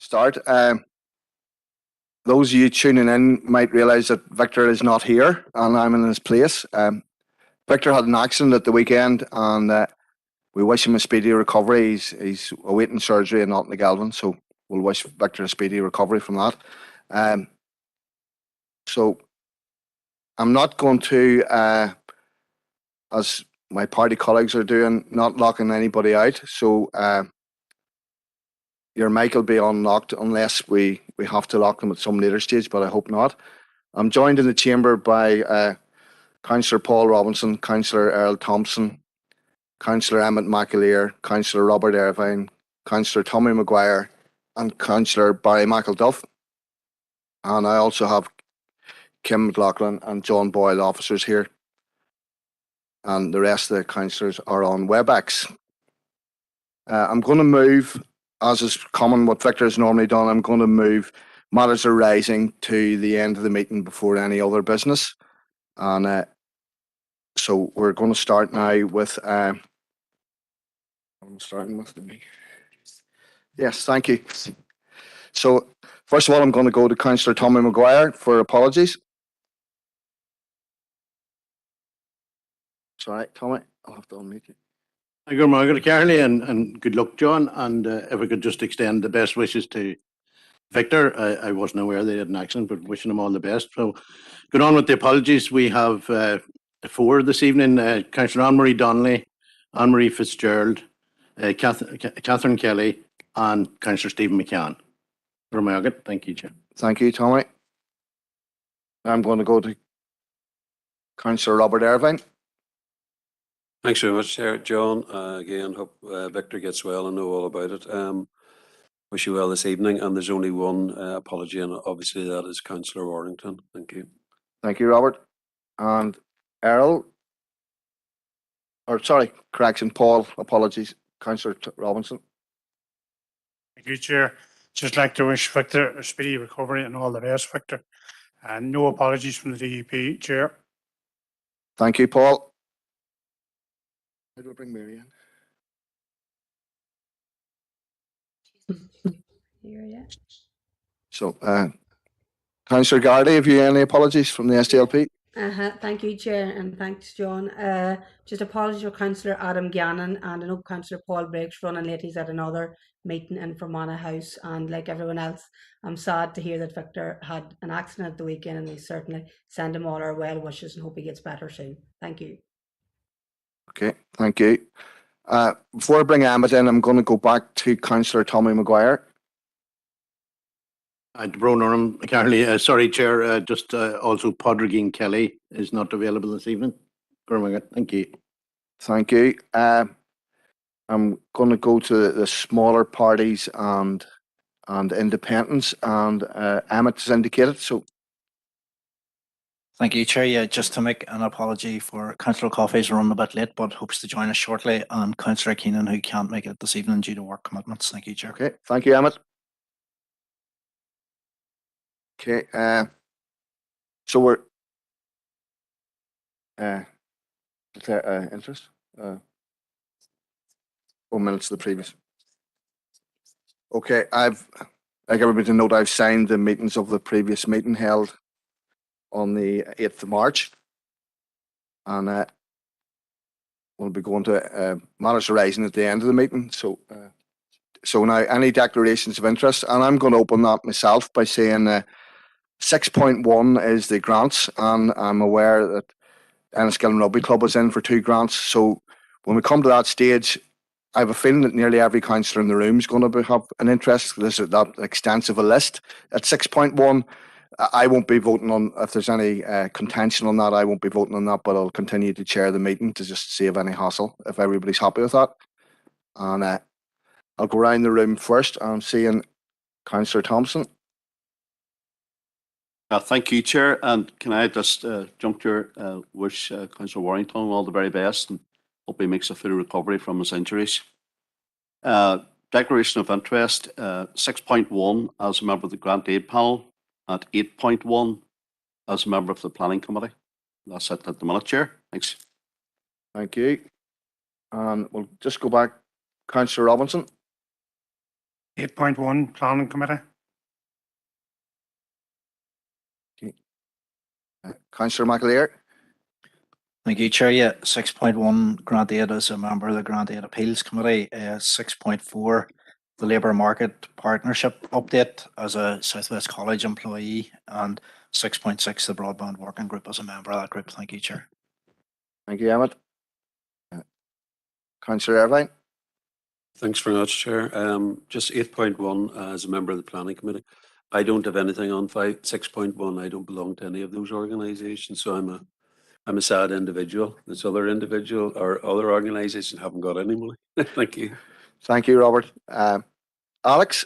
start. Those of you tuning in might realise that Victor is not here and I'm in his place. Victor had an accident at the weekend and we wish him a speedy recovery. He's awaiting surgery in Galvin, so we'll wish Victor a speedy recovery from that. So I'm not going to, as my party colleagues are doing, not locking anybody out. So your mic will be unlocked unless we have to lock them at some later stage, but I hope not. I'm joined in the chamber by Councillor Paul Robinson, Councillor Earl Thompson, Councillor Emmett Mcguire, Councillor Robert Irvine, Councillor Tommy Mcguire, and Councillor Barry McElduff. And I also have Kim McLaughlin and John Boyle, officers here. And the rest of the councillors are on WebEx. I'm going to move, as is common what Victor has normally done, I'm going to move matters arising to the end of the meeting before any other business. And so we're going to start now with... I'm starting with me. Yes, thank you. So first of all, I'm going to go to Councillor Tommy Mcguire for apologies. Sorry, Tommy, I'll have to unmute you. Good morning, Carly, and good luck, John. And if I could just extend the best wishes to Victor. I wasn't aware they had an accident, but wishing him all the best. So, good on with the apologies. We have 4 this evening: Councillor Anne-Marie Donnelly, Anne-Marie Fitzgerald, Catherine Kelly, and Councillor Stephen McCann. Thank you, Chair. Thank you, Tommy. I'm going to go to Councillor Robert Irvine. Thanks very much, John. Again, hope Victor gets well and know all about it. Wish you well this evening. And there's only one apology, and obviously that is Councillor Warrington. Thank you. Thank you, Robert. And Errol, or sorry, correction, Paul, apologies. Councillor Robinson. Thank you, Chair. Just like to wish Victor a speedy recovery and all the best, Victor. And no apologies from the DEP, Chair. Thank you, Paul. How do I bring Mary in? Here, yeah. So, Councillor Gardy, have you any apologies from the SDLP? Thank you, Chair, and thanks, John. Just apologies for Councillor Adam Gannon, and I know Councillor Paul Breaks running late. He's at another meeting in Fermanagh House, and like everyone else, I'm sad to hear that Victor had an accident at the weekend, and we certainly send him all our well wishes and hope he gets better soon. Thank you. Okay, thank you. Before I bring Emmett in, I'm going to go back to Councillor Tommy Mcguire. Carly, sorry, Chair, just also Podrigan Kelly is not available this evening. Thank you. Thank you. I'm going to go to the smaller parties and independents, and Emmett has indicated. So, thank you, Chair. Yeah, just to make an apology for Councillor Coffey's running a bit late, but hopes to join us shortly, and Councillor Keenan, who can't make it this evening due to work commitments. Thank you, Chair. Okay, thank you, Emmett. Okay, so we're interest 1 minute to the previous. Okay, I've like everybody to note, I've signed the meetings of the previous meeting held on the 8th of March, and we'll be going to matters arising at the end of the meeting. So, so now any declarations of interest, and I'm going to open that myself by saying 6.1 is the grants, and I'm aware that Enniskillen Rugby Club is in for 2 grants. So when we come to that stage, I have a feeling that nearly every councillor in the room is going to have an interest. There's that extensive a list. At 6.1, I won't be voting on, if there's any contention on that, I won't be voting on that, but I'll continue to chair the meeting to just save any hassle if everybody's happy with that. And I'll go around the room first. I'm seeing Councillor Thompson. Thank you, Chair. And can I just jump to wish Councillor Warrington all the very best and hope he makes a full recovery from his injuries. Declaration of interest 6.1 as a member of the Grant Aid Panel, at 8.1 as a member of the Planning Committee. That's it at the minute, Chair. Thanks. Thank you. And we'll just go back. Councillor Robinson. 8.1 Planning Committee. Councillor Mcguire. Thank you, Chair. Yeah, 6.1 Grant Aid as a member of the Grant Aid Appeals Committee. 6.4 the Labour Market Partnership update as a Southwest College employee, and 6.6 the Broadband Working Group as a member of that group. Thank you, Chair. Thank you, Emmett. Councillor Irvine. Thanks very much, Chair. Just 8.1 as a member of the Planning Committee. I don't have anything on 6.1. I don't belong to any of those organisations, so I'm a sad individual. This other individual or other organisation haven't got any money. Thank you. Thank you, Robert. Alex.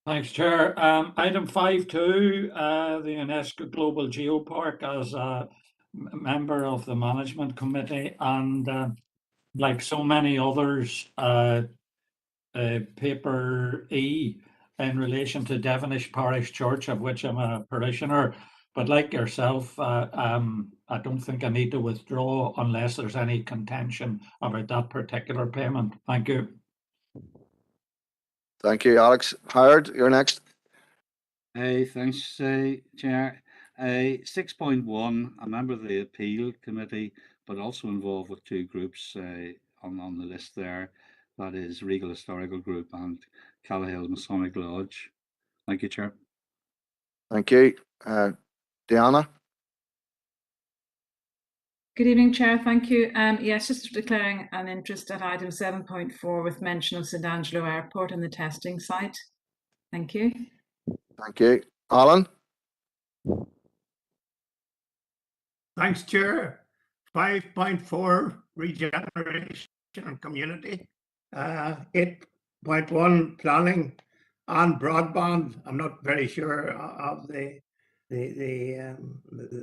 Thanks, Chair. Item 5.2, the Unesco Global Geopark as a member of the Management Committee, and like so many others, paper E in relation to Devonish Parish Church, of which I'm a parishioner. But like yourself, I don't think I need to withdraw unless there's any contention about that particular payment. Thank you. Thank you, Alex. Howard, you're next. Thanks, Chair. 6.1, a member of the Appeal Committee, but also involved with two groups on the list there. That is Regal Historical Group and Callaghill Masonic Lodge. Thank you, Chair. Thank you. Diana. Good evening, Chair. Thank you. Yes, just declaring an interest at item 7.4 with mention of St Angelo Airport and the testing site. Thank you. Thank you. Alan. Thanks, Chair. 5.4 Regeneration and Community. 8.1 Planning and Broadband. I'm not very sure of the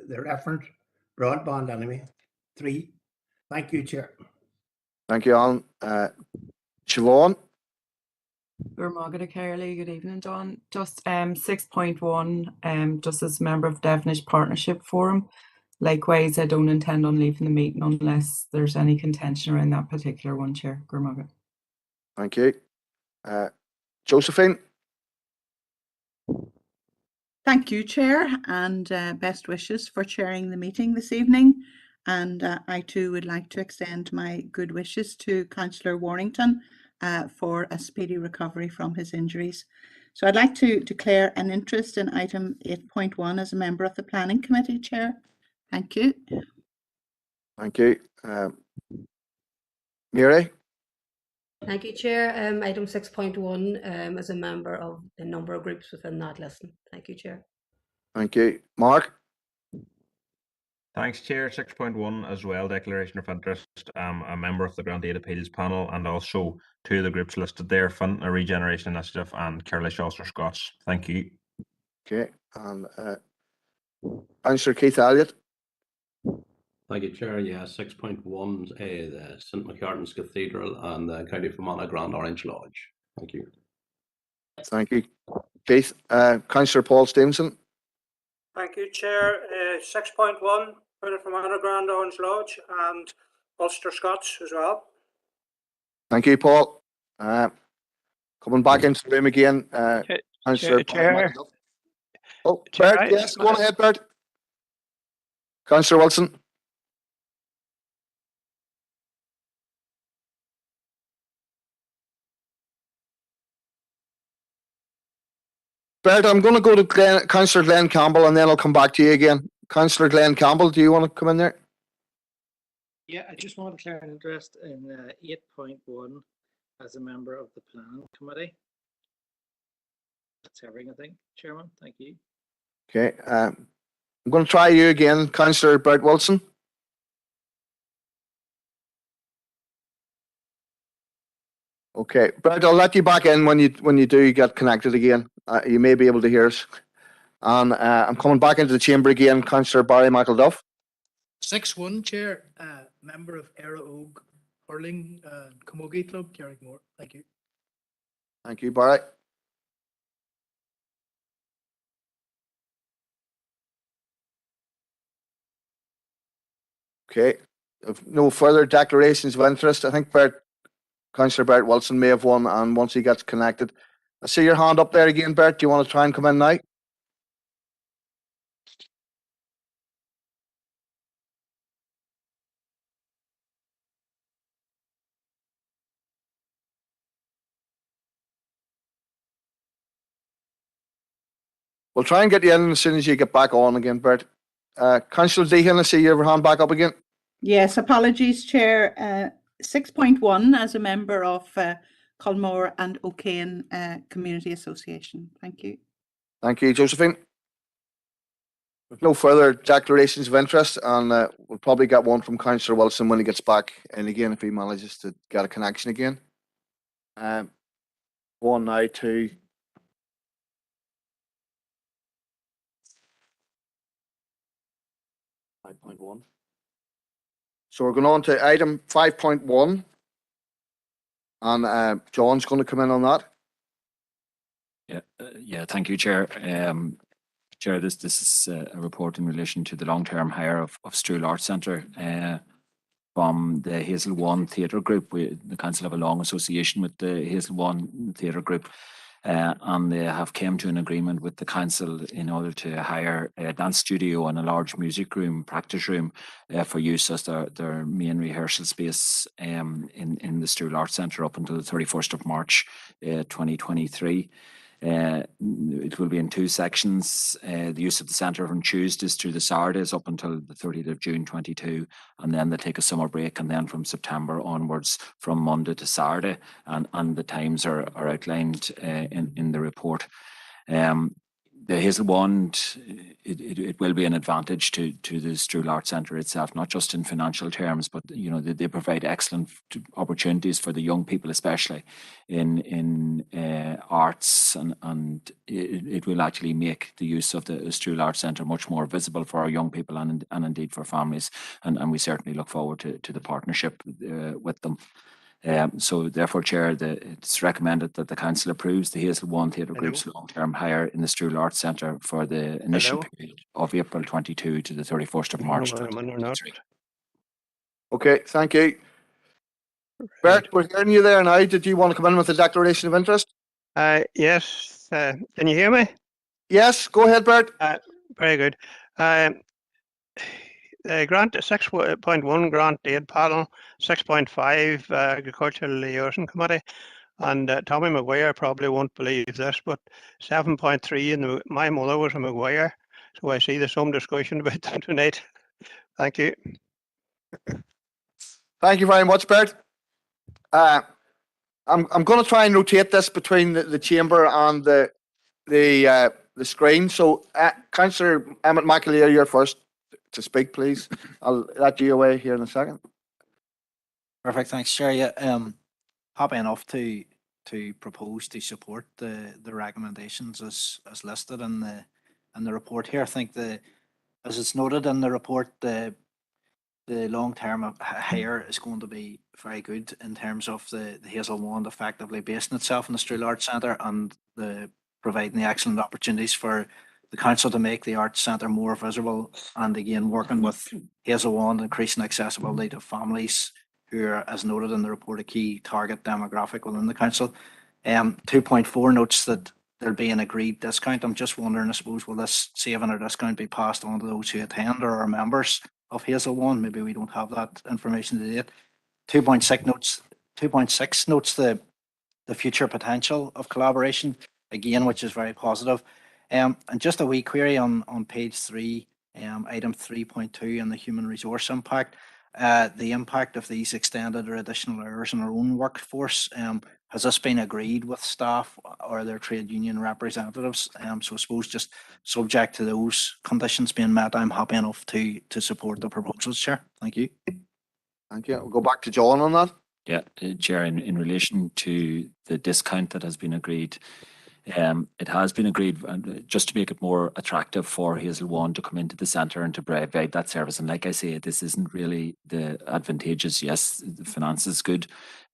reference. Broadband anyway. 3. Thank you, Chair. Thank you, Alan. Siobhan. Good evening, John. Just 6.1, just as a member of Devonish Partnership Forum. Likewise, I don't intend on leaving the meeting unless there's any contention around that particular one, Chair. Thank you. Josephine. Thank you, Chair, and best wishes for chairing the meeting this evening. And I too would like to extend my good wishes to Councillor Warrington for a speedy recovery from his injuries. So I'd like to declare an interest in item 8.1 as a member of the Planning Committee, Chair. Thank you. Thank you. Mary. Thank you, Chair. Item 6.1 as a member of a number of groups within that list. Thank you, Chair. Thank you. Mark. Thanks, Chair. 6.1 as well, declaration of interest. A member of the Grant Aid Appeals panel, and also two of the groups listed there, Fund a Regeneration Initiative and Carlish Ulster Scots. Thank you. Okay. And Councillor Keith Elliott. Thank you, Chair. Yeah, 6.1, the St McCartan's Cathedral and the County Fermanagh Grand Orange Lodge. Thank you. Thank you, Keith. Councillor Paul Stevenson. Thank you, Chair. 6.1, County Fermanagh Grand Orange Lodge and Ulster Scots as well. Thank you, Paul. Coming back into the room again, Councillor Chair. Oh, Chair, Bert, yes, go on ahead, Bert. Councillor Wilson. Bert, I'm going to go to Councillor Glenn Campbell and then I'll come back to you again. Councillor Glenn Campbell, do you want to come in there? Yeah, I just want to declare an interest in 8.1 as a member of the Planning Committee. That's everything, I think, Chairman. Thank you. Okay. I'm going to try you again, Councillor Bert Wilson. Okay, Bert, I'll let you back in when you do get connected again. You may be able to hear us. And I'm coming back into the chamber again, Councillor Barry McElduff. 6.1, Chair, member of Era Og Hurling Camogie Club, Carrickmore. Thank you. Thank you, Barry. Okay, if no further declarations of interest, I think Bert Councillor Bert Wilson may have one, and once he gets connected. I see your hand up there again, Bert. Do you want to try and come in now? We'll try and get you in as soon as you get back on again, Bert. Councillor Deehan, I see your hand back up again. Yes, apologies, Chair. 6.1 as a member of Culmore and O'Kane Community Association. Thank you. Thank you, Josephine. With no further declarations of interest, and we'll probably get one from Councillor Wilson when he gets back in again, if he manages to get a connection again. One now to .1. So we're going on to item 5.1, and John's going to come in on that. Yeah, thank you, Chair. Chair, this is a report in relation to the long-term hire of Struhl Arts Centre from the Hazel One Theatre Group. The council have a long association with the Hazel One Theatre Group, and they have came to an agreement with the council in order to hire a dance studio and a large music room, practice room, for use as their main rehearsal space in the Struhl Arts Centre up until the 31st of March 2023. It will be in two sections. The use of the centre from Tuesdays through the Saturdays up until the 30th of June 22, and then they take a summer break, and then from September onwards from Monday to Saturday, and the times are outlined in the report. The Hazel Wand, it will be an advantage to the Struhl Arts Centre itself, not just in financial terms, but they provide excellent opportunities for the young people, especially in arts, and it will actually make the use of the Struhl Arts Centre much more visible for our young people and indeed for families, and we certainly look forward to the partnership with them. So therefore, Chair, it's recommended that the council approves the Hazel One Theatre Group's long-term hire in the Struhl Arts Centre for the initial period of April 22 to the 31st of March 2023. Okay, thank you. Bert, we're hearing you there now. Did you want to come in with a declaration of interest? Yes. Can you hear me? Yes, go ahead, Bert. Very good. Grant 6.1 grant aid panel, 6.5 agricultural liaison committee, and Tommy Mcguire probably won't believe this, but 7.3 and my mother was a Mcguire, so I see there's some discussion about that tonight. Thank you. Thank you very much, Bert. I'm going to try and rotate this between the chamber and the screen. So, Councillor Emmett McAleer, you're first to speak, please. I'll let you away here in a second. Perfect, thanks, Chair. Yeah, happy enough to propose to support the recommendations as listed in the report here. I think as it's noted in the report, the long-term hire is going to be very good in terms of the Hazel Wand effectively basing itself in the Struhl Arts Centre and providing the excellent opportunities for the council to make the Arts Centre more visible, and again working with Hazel Wand, increasing accessibility to families who are, as noted in the report, a key target demographic within the council. 2.4 notes that there'll be an agreed discount. I'm just wondering, I suppose, will this saving or discount be passed on to those who attend or are members of Hazel Wand? Maybe we don't have that information to date. 2.6 notes the future potential of collaboration, again, which is very positive. And just a wee query on page 3, item 3.2 and the human resource impact. The impact of these extended or additional hours in our own workforce, has this been agreed with staff or their trade union representatives? So I suppose just subject to those conditions being met, I'm happy enough to support the proposals, Chair. Thank you. Thank you. We'll go back to John on that. Yeah, Chair, in relation to the discount that has been agreed, it has been agreed just to make it more attractive for Hazel Wand to come into the centre and to provide that service. And like I say, this isn't really the advantages. Yes, the finance is good,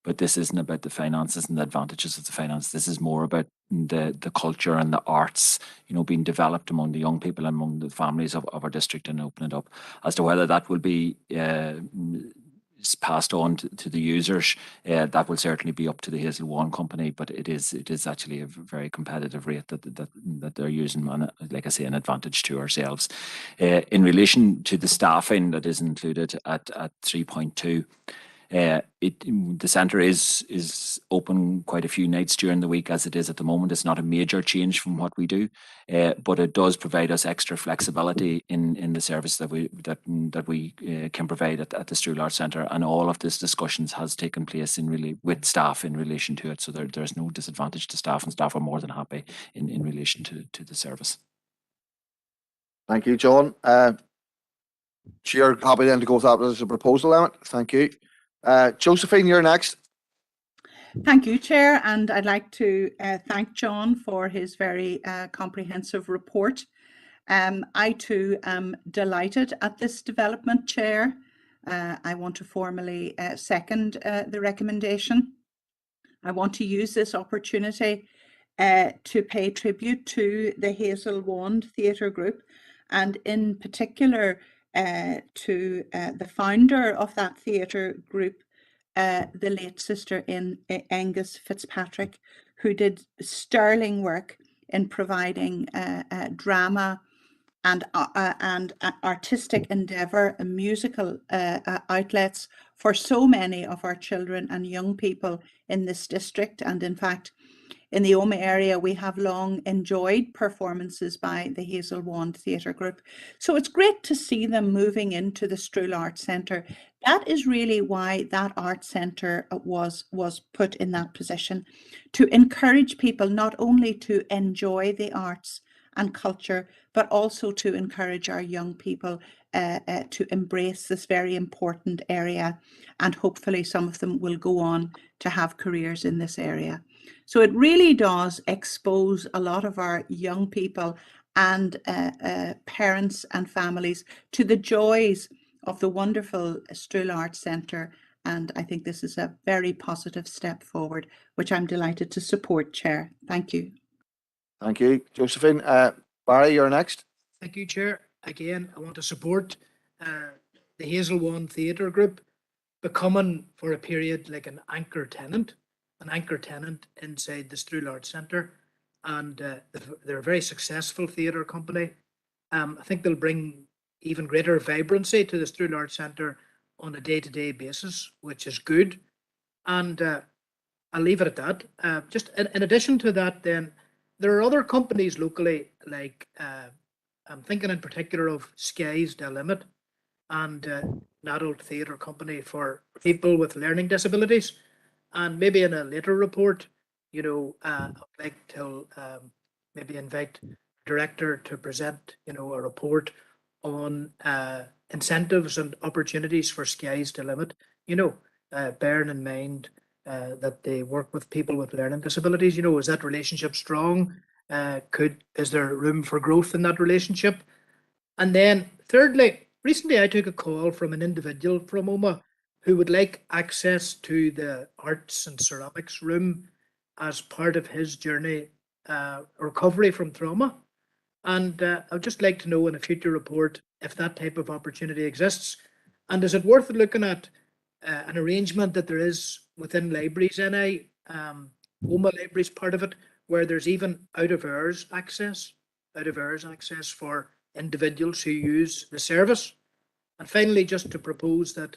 but this isn't about the finances and the advantages of the finance. This is more about the culture and the arts, being developed among the young people and among the families of our district and opening it up. As to whether that will be is passed on to the users, that will certainly be up to the Hazel One company, but it is actually a very competitive rate that they're using, and like I say, an advantage to ourselves. In relation to the staffing that is included at 3.2, the centre is open quite a few nights during the week as it is at the moment. It's not a major change from what we do, but it does provide us extra flexibility in the service that we can provide at the Strual Arts Centre, and all of this discussions has taken place with staff in relation to it. So there's no disadvantage to staff, and staff are more than happy in relation to the service. Thank you, John. Chair, happy then to go with that as a proposal element. Thank you. Josephine, you're next. Thank you, Chair, and I'd like to thank John for his very comprehensive report. I too am delighted at this development, Chair. I want to formally second the recommendation. I want to use this opportunity to pay tribute to the Hazel Wand Theatre Group, and in particular to the founder of that theatre group, the late Sister Angus Fitzpatrick, who did sterling work in providing drama and artistic endeavour and musical outlets for so many of our children and young people in this district. And in fact, in the Omagh area, we have long enjoyed performances by the Hazel Wand Theatre Group. So it's great to see them moving into the Strual Arts Centre. That is really why that Arts Centre was put in that position, to encourage people not only to enjoy the arts and culture, but also to encourage our young people to embrace this very important area. And hopefully some of them will go on to have careers in this area. So it really does expose a lot of our young people and parents and families to the joys of the wonderful Strual Arts Centre. And I think this is a very positive step forward, which I'm delighted to support, Chair. Thank you. Thank you, Josephine. Barry, you're next. Thank you, Chair. Again, I want to support the Hazel Wand Theatre Group becoming for a period like an anchor tenant inside the Strual Arts Centre. And they're a very successful theatre company. I think they'll bring even greater vibrancy to the Strual Arts Centre on a day-to-day basis, which is good. And I'll leave it at that. Just in addition to that, then, there are other companies locally, like I'm thinking in particular of Sky's The Limit, and an adult theatre company for people with learning disabilities. And maybe in a later report, I'd like to maybe invite the director to present, a report on incentives and opportunities for Sky's The Limit, bearing in mind that they work with people with learning disabilities. Is that relationship strong? Is there room for growth in that relationship? And then thirdly, recently I took a call from an individual from Omagh who would like access to the arts and ceramics room as part of his journey, recovery from trauma. And I'd just like to know in a future report if that type of opportunity exists. And is it worth looking at an arrangement that there is within libraries, Omagh Libraries part of it, where there's even out of hours access for individuals who use the service. And finally, just to propose that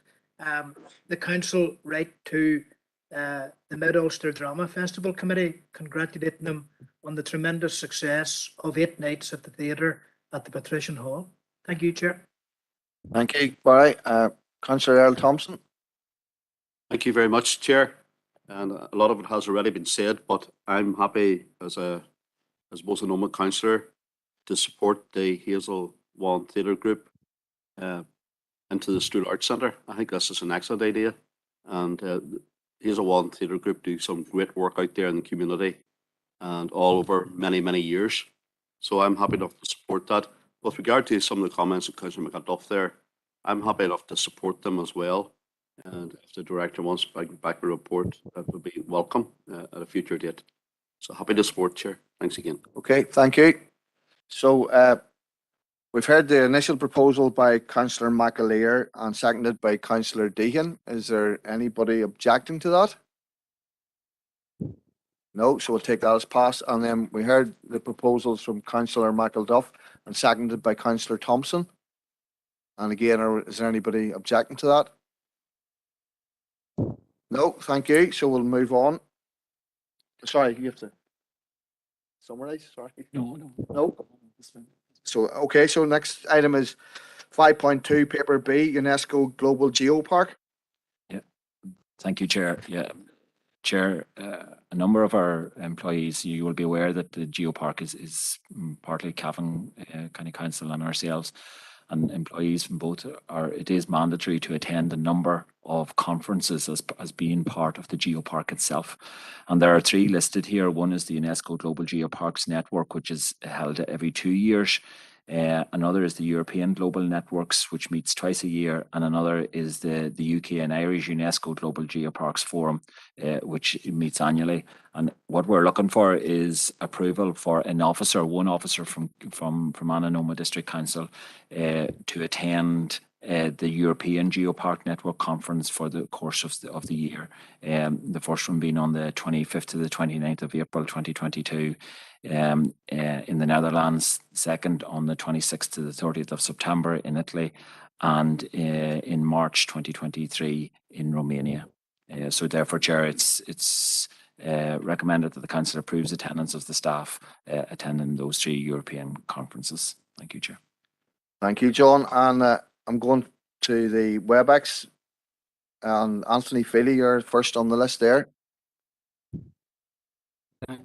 the council write to the Mid-Ulster Drama Festival Committee, congratulating them on the tremendous success of 8 nights at the theatre at the Patrician Hall. Thank you, Chair. Thank you, Barry. Councillor Earl Thompson. Thank you very much, Chair. And a lot of it has already been said, but I'm happy as both an Omagh councillor to support the Hazel Wand Theatre Group into the Strual Arts Centre. I think this is an excellent idea, and Hazel Wand Theatre Group do some great work out there in the community and all over many, many years. So I'm happy enough to support that. With regard to some of the comments of Councillor McAduff there, I'm happy enough to support them as well. And if the director wants to bring back a report, that would be welcome at a future date. So happy to support, Chair. Thanks again. Okay, thank you. So We've heard the initial proposal by Councillor Mcguire and seconded by Councillor Deehan. Is there anybody objecting to that? No, so we'll take that as passed. And then we heard the proposals from Councillor McElduff and seconded by Councillor Thompson. And again, is there anybody objecting to that? No, thank you. So we'll move on. Sorry, you have to summarize. Sorry. No. So, okay, so next item is 5.2, paper B, UNESCO Global Geopark. Yeah, thank you, Chair. Yeah, Chair, a number of our employees, you will be aware that the Geopark is partly Cavan County Council and ourselves, and employees from both it is mandatory to attend a number of conferences as being part of the Geopark itself. And there are three listed here. One is the UNESCO Global Geoparks Network, which is held every 2 years. Another is the European Global Networks, which meets twice a year, and another is the UK and Irish UNESCO Global Geoparks Forum, which meets annually. And what we're looking for is approval for one officer from Ananoma District Council to attend the European Geopark Network Conference for the course of the year. The first one being on the 25th to the 29th of April 2022 in the Netherlands, second on the 26th to the 30th of September in Italy, and in March 2023 in Romania. So therefore, Chair, it's recommended that the Council approves attendance of the staff attending those three European conferences. Thank you, Chair. Thank you, John. And I'm going to the WebEx. And Anthony Feely, you're first on the list there.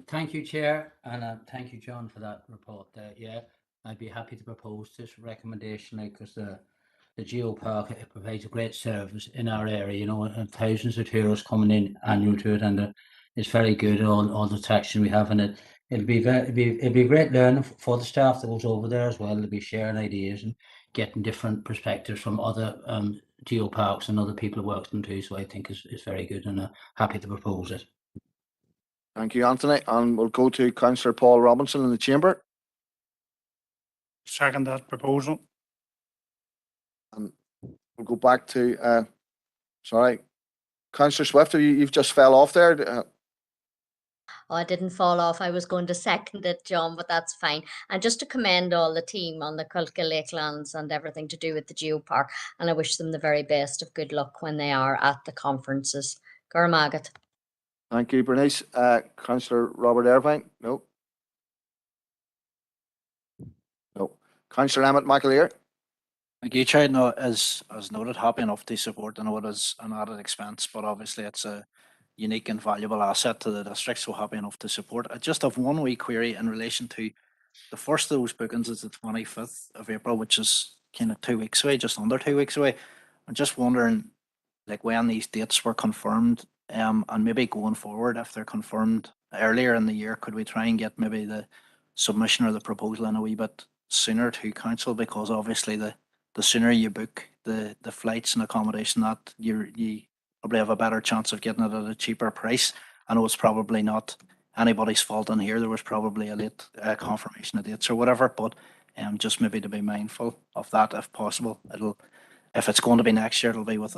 Thank you, Chair, and thank you, John, for that report there. Yeah, I'd be happy to propose this recommendation because the Geopark, it provides a great service in our area, you know, and thousands of tourists coming in annual to it, and it's very good, all the attraction we have in it. It'll be great learning for the staff that goes over there as well. They'll be sharing ideas and getting different perspectives from other geoparks and other people who work them too. So I think it's very good, and happy to propose it. Thank you, Anthony. And we'll go to Councillor Paul Robinson in the chamber. Second that proposal. And we'll go back to, sorry, Councillor Swift, you've just fell off there. Oh, I didn't fall off. I was going to second it, John, but that's fine. And just to commend all the team on the Culca Lakelands and everything to do with the Geopark. And I wish them the very best of good luck when they are at the conferences. Gurmagat. Thank you, Bernice. Councillor Robert Irvine? No. No. Councillor Emmett McAleer? Thank you, Chair. No, as noted, happy enough to support. I know it is an added expense, but obviously it's a unique and valuable asset to the district, so happy enough to support. I just have one wee query in relation to the first of those bookings is the 25th of April, which is kind of 2 weeks away, just under 2 weeks away. I'm just wondering, like, when these dates were confirmed, and maybe going forward, if they're confirmed earlier in the year, could we try and get maybe the submission or the proposal in a wee bit sooner to council? Because obviously the sooner you book the flights and accommodation, that you probably have a better chance of getting it at a cheaper price. I know it's probably not anybody's fault in here. There was probably a late confirmation of dates or whatever, but just maybe to be mindful of that if possible. If it's going to be next year, it'll be with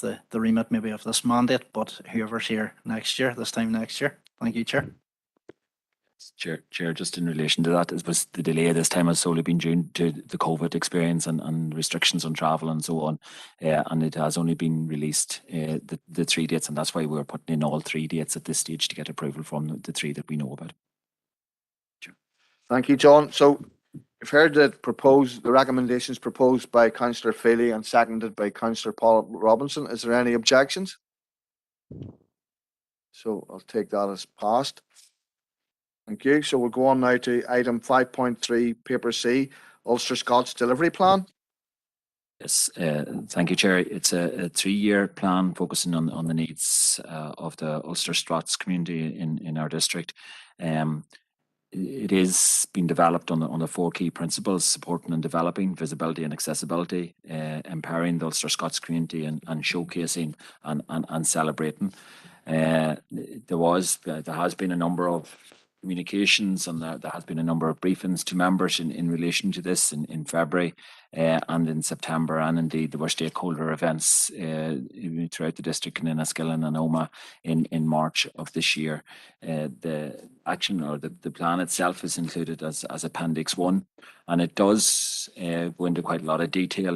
the remit maybe of this mandate, but whoever's here this time next year. Thank you, Chair. Chair, just in relation to that, it was the delay this time has solely been due to the COVID experience and restrictions on travel and so on, and it has only been released the 3 dates, and that's why we're putting in all 3 dates at this stage to get approval from the 3 that we know about. Sure. Thank you, John. So you've heard the recommendations proposed by Councillor Feely and seconded by Councillor Paul Robinson. Is there any objections? So I'll take that as passed. Thank you. So we'll go on now to item 5.3, paper C, Ulster Scots Delivery Plan. Yes, thank you, Chair. It's a 3-year plan focusing on the needs of the Ulster Scots community in our district. It is being developed on the 4 key principles: supporting and developing visibility and accessibility, empowering the Ulster Scots community, and showcasing and celebrating. There has been a number of communications, and there has been a number of briefings to members in relation to this in February and in September, and indeed there were stakeholder events throughout the district in Enniskillen and Omagh in March of this year. The action or the plan itself is included as Appendix 1, and it does go into quite a lot of detail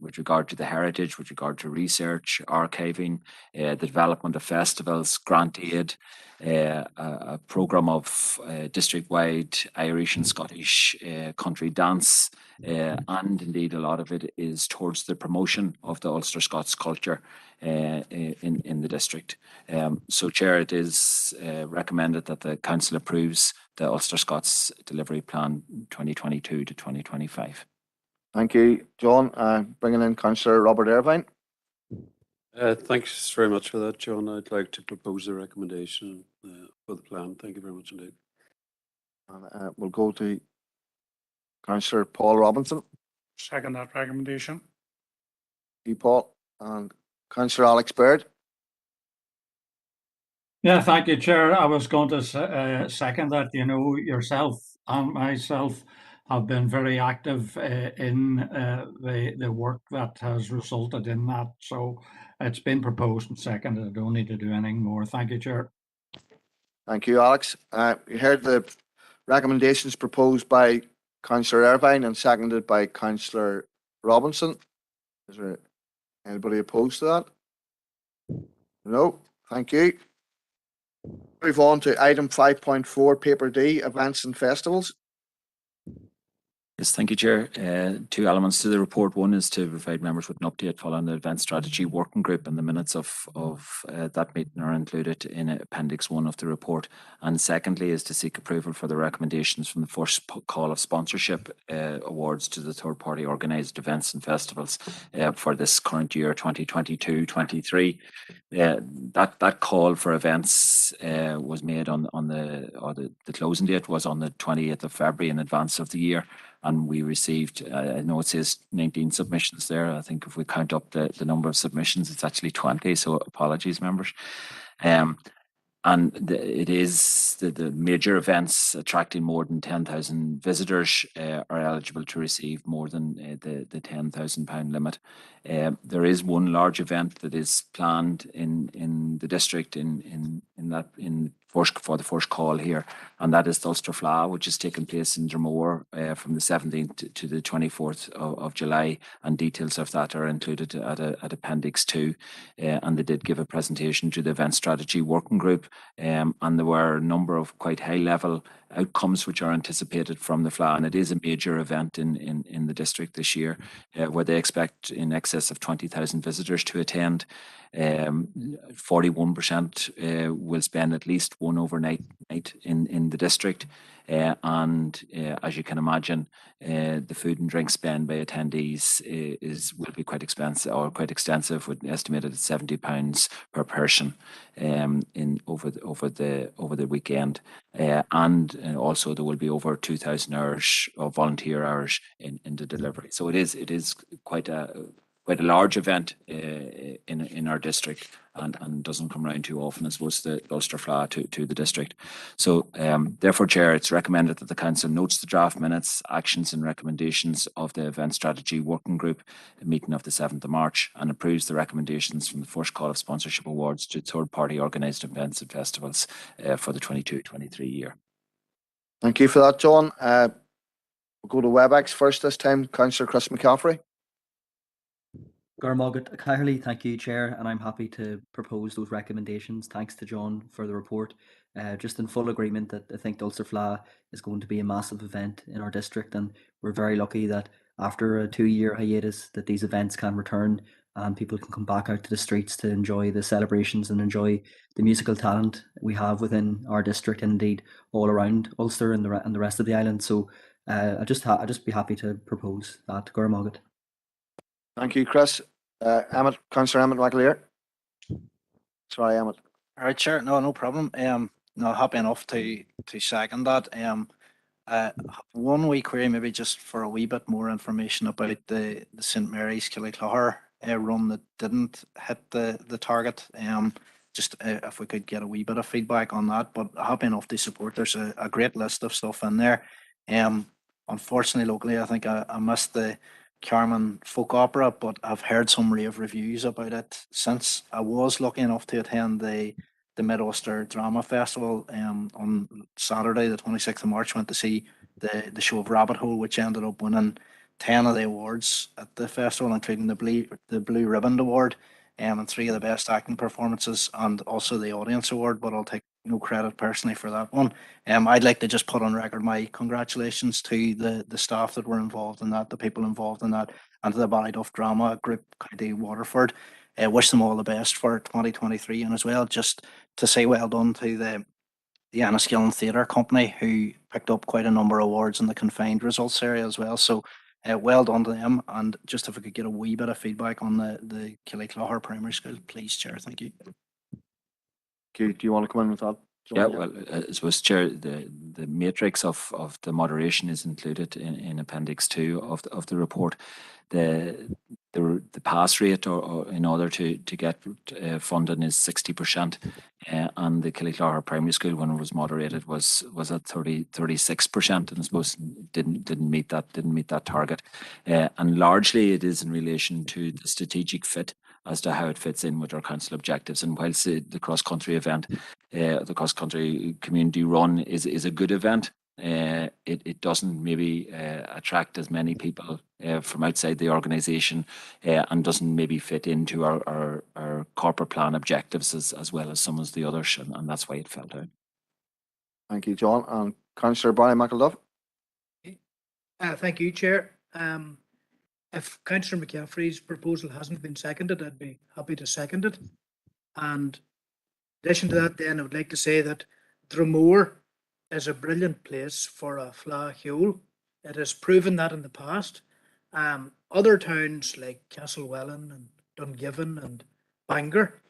with regard to the heritage, with regard to research, archiving, the development of festivals, grant aid, a programme of district-wide Irish and Scottish country dance, and indeed a lot of it is towards the promotion of the Ulster Scots culture in the district. So, Chair, it is recommended that the Council approves the Ulster Scots Delivery Plan 2022 to 2025. Thank you, John. Bringing in Councillor Robert Irvine. Thanks very much for that, John. I'd like to propose a recommendation for the plan. Thank you very much indeed. And we'll go to Councillor Paul Robinson. Second that recommendation. You, Paul. And Councillor Alex Baird. Yeah, thank you, Chair. I was going to second that. You know, yourself and myself have been very active in the work that has resulted in that. So it's been proposed and seconded. I don't need to do anything more. Thank you, Chair. Thank you, Alex. You heard the recommendations proposed by Councillor Irvine and seconded by Councillor Robinson. Is there anybody opposed to that? No. Thank you. Move on to item 5.4, paper D, events and festivals. Yes, thank you, Chair. Two elements to the report. One is to provide members with an update following the Event Strategy Working Group, and the minutes of that meeting are included in Appendix 1 of the report. And secondly is to seek approval for the recommendations from the first call of sponsorship awards to the third-party organised events and festivals for this current year, 2022-23. That call for events was made on the closing date was on the 28th of February in advance of the year. And we received, I know it says 19 submissions there. I think if we count up the number of submissions, it's actually 20. So apologies, members. And it is the major events attracting more than 10,000 visitors are eligible to receive more than the £10,000 limit. There is one large event that is planned in the district for the first call here, and that is the Ulster Fleadh, which is taking place in Dromore from the 17th to the 24th of July, and details of that are included at Appendix 2. And they did give a presentation to the Event Strategy Working Group, and there were a number of quite high-level outcomes which are anticipated from the Fleadh, and it is a major event in the district this year, where they expect in excess of 20,000 visitors to attend. 41% will spend at least one overnight in the district, and as you can imagine, the food and drink spend by attendees will be quite extensive, with estimated at £70 per person over the weekend, and also there will be over 2,000 hours of volunteer hours in the delivery. So it is quite a large event in our district, and doesn't come around too often as was the Ulster Fleadh to the district. So therefore, Chair, it's recommended that the Council notes the draft minutes, actions and recommendations of the Event Strategy Working Group meeting of the 7th of March, and approves the recommendations from the first call of sponsorship awards to third-party organised events and festivals for the 22-23 year. Thank you for that, John. We'll go to WebEx first this time. Councillor Chris McCaffrey. Thank you, Chair, and I'm happy to propose those recommendations. Thanks to John for the report. Just in full agreement that I think the Ulster Fleadh is going to be a massive event in our district, and we're very lucky that after a 2-year hiatus that these events can return and people can come back out to the streets to enjoy the celebrations and enjoy the musical talent we have within our district, and indeed all around Ulster and the rest of the island. So I'd just be happy to propose that. Gormagat. Thank you, Chris. Councillor Emmett Mcguire. Sorry, Emmett. All right, Chair. No problem. No, happy enough to second that. One wee query, maybe just for a wee bit more information about the St Mary's Killyclogher run that didn't hit the target. just if we could get a wee bit of feedback on that, but happy enough to support. There's a great list of stuff in there. Unfortunately, locally, I think I missed the Carmen folk opera, but I've heard some rave reviews about it since. I was lucky enough to attend the Mid-Ulster Drama Festival on Saturday, the 26th of March. Went to see the show of Rabbit Hole, which ended up winning 10 of the awards at the festival, including the Blue Ribbon Award, and 3 of the best acting performances, and also the audience award. But I'll take no credit personally for that one. I'd like to just put on record my congratulations to the staff that were involved in that, the people involved in that, and to the Ballyduff Drama Group, County Waterford. Wish them all the best for 2023, and as well just to say well done to the Enniskillen Theatre Company, who picked up quite a number of awards in the confined results area as well. So well done to them. And just if we could get a wee bit of feedback on the Killyclogher Primary School, please, Chair. Thank you. Do you want to come in with that? Yeah, well, I suppose, Chair, the matrix of the moderation is included in Appendix 2 of the report. The pass rate or in order to get funding is 60%, and the Killyclogher Primary School, when it was moderated, was at 36%, and I suppose didn't meet that target. And largely it is in relation to the strategic fit as to how it fits in with our council objectives. And whilst the cross-country event, the cross-country community run is a good event, it doesn't maybe attract as many people from outside the organisation, and doesn't maybe fit into our corporate plan objectives as well as some of the others, and that's why it fell down. Thank you, John. And Councillor Brian McElduff. Thank you, Chair. If Councillor McCaffrey's proposal hasn't been seconded, I'd be happy to second it. And in addition to that, then I would like to say that Dromore is a brilliant place for a fleadh cheoil. It has proven that in the past. Other towns like Castlewellan and Dungiven and Bangor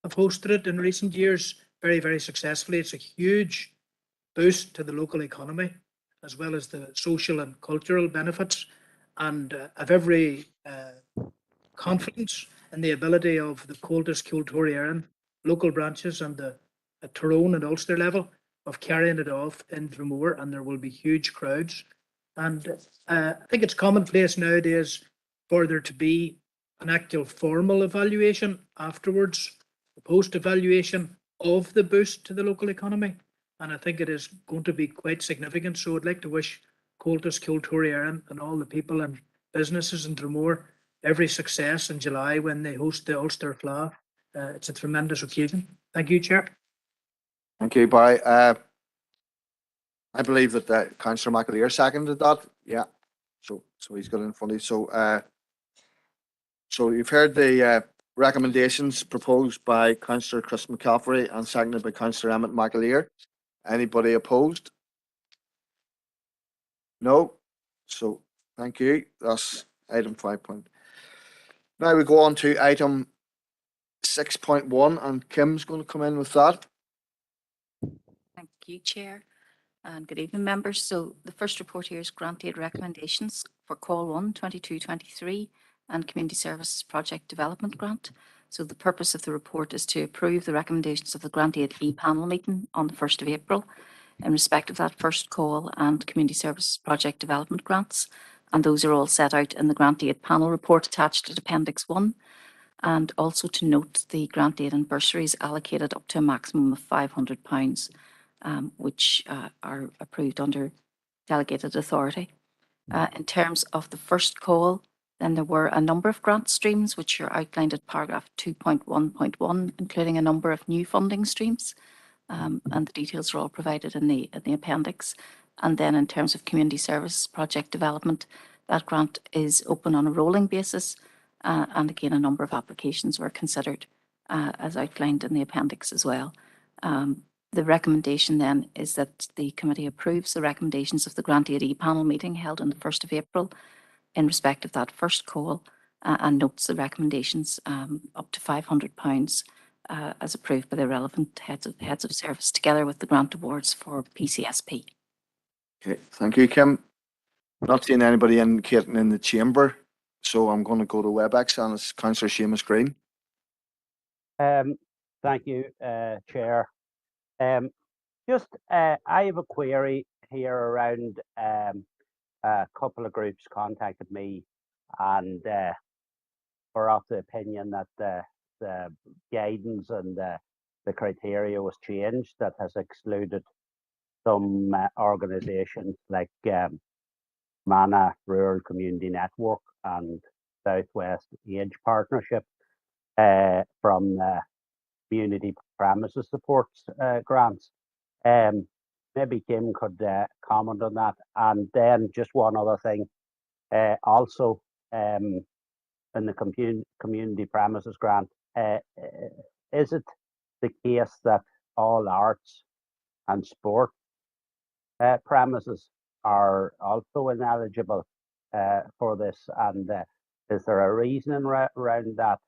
have hosted it in recent years very, very successfully. It's a huge boost to the local economy, as well as the social and cultural benefits. And I've every confidence in the ability of the Comhaltas Ceoltóirí Éireann local branches and the Tyrone and Ulster level of carrying it off in Dromore, and there will be huge crowds. And I think it's commonplace nowadays for there to be an actual formal evaluation afterwards, the post-evaluation of the boost to the local economy. And I think it is going to be quite significant. So I'd like to wish Comhaltas Ceoltóirí Éireann and all the people and businesses in Dromore every success in July when they host the Ulster Fleadh. It's a tremendous occasion. Thank you, Chair. Thank you, Barry. I believe that Councillor McAleer seconded that. Yeah. So he's got it in front of you. So you've heard the recommendations proposed by Councillor Chris McCaffrey and seconded by Councillor Emmett McAleer. Anybody opposed? No. So thank you. That's item 5. Now we go on to item 6.1, and Kim's going to come in with that. Thank you, Chair, and good evening, members. So the first report here is grant aid recommendations for Call 1 2223 and Community Services Project Development Grant. So the purpose of the report is to approve the recommendations of the grant aid e-panel meeting on the 1st of April in respect of that first call and Community Services Project Development grants. And those are all set out in the grant aid panel report attached at Appendix 1. And also to note the grant aid and bursaries allocated up to a maximum of £500, which are approved under delegated authority. In terms of the first call, then there were a number of grant streams which are outlined at paragraph 2.1.1, including a number of new funding streams, and the details are all provided in the appendix. And then in terms of Community Services Project Development, that grant is open on a rolling basis, and again a number of applications were considered as outlined in the appendix as well. The recommendation then is that the committee approves the recommendations of the grant aid e-panel meeting held on the 1st of April in respect of that first call, and notes the recommendations up to £500 as approved by the relevant heads of service, together with the grant awards for PCSP. Okay, thank you, Kim. Not seeing anybody indicating in the chamber, so I'm going to go to WebEx, and it's Councillor Seamus Green. Thank Thank you, Chair. I have a query here around a couple of groups contacted me and were of the opinion that the guidance and the criteria was changed that has excluded some organisations like Mana Rural Community Network and Southwest Age Partnership from the Community Premises Supports grants. Maybe Kim could comment on that. And then just one other thing, also in the community premises grant, is it the case that all arts and sport premises are also ineligible for this? And is there a reasoning around that?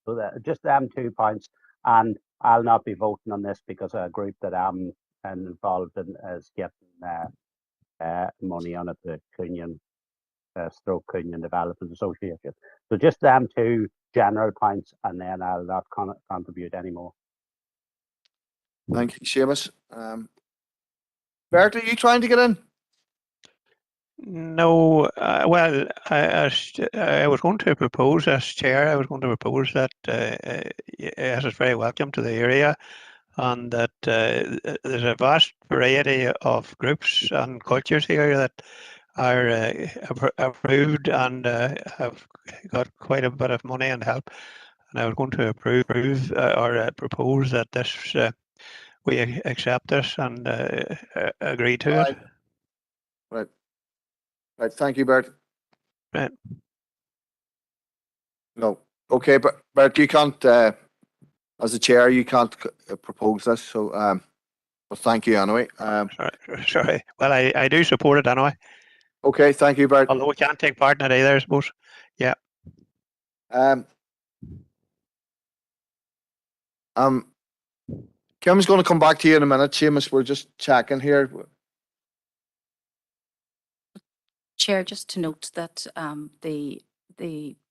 So just them 2 points. And I'll not be voting on this because a group that I'm involved in is getting money on it, the Cunyon Cunyon Development Association. So just them 2 general points, and then I'll not contribute anymore. Thank you, Seamus. Bert, are you trying to get in? No, well, I was going to propose as chair, I was going to propose that yes, it's very welcome to the area, and that there's a vast variety of groups and cultures here that are approved and have got quite a bit of money and help. And I was going to approve or propose that this we accept this and agree to it. Right. Thank you, Bert. Right. No. Okay, but Bert, you can't, as a chair, you can't propose this. So, but thank you anyway. Sorry. Well, I do support it anyway. Okay, thank you, Bert. Although we can't take part in it either, I suppose. Yeah. Kim's going to come back to you in a minute, Seamus. We're just checking here. Chair, just to note that the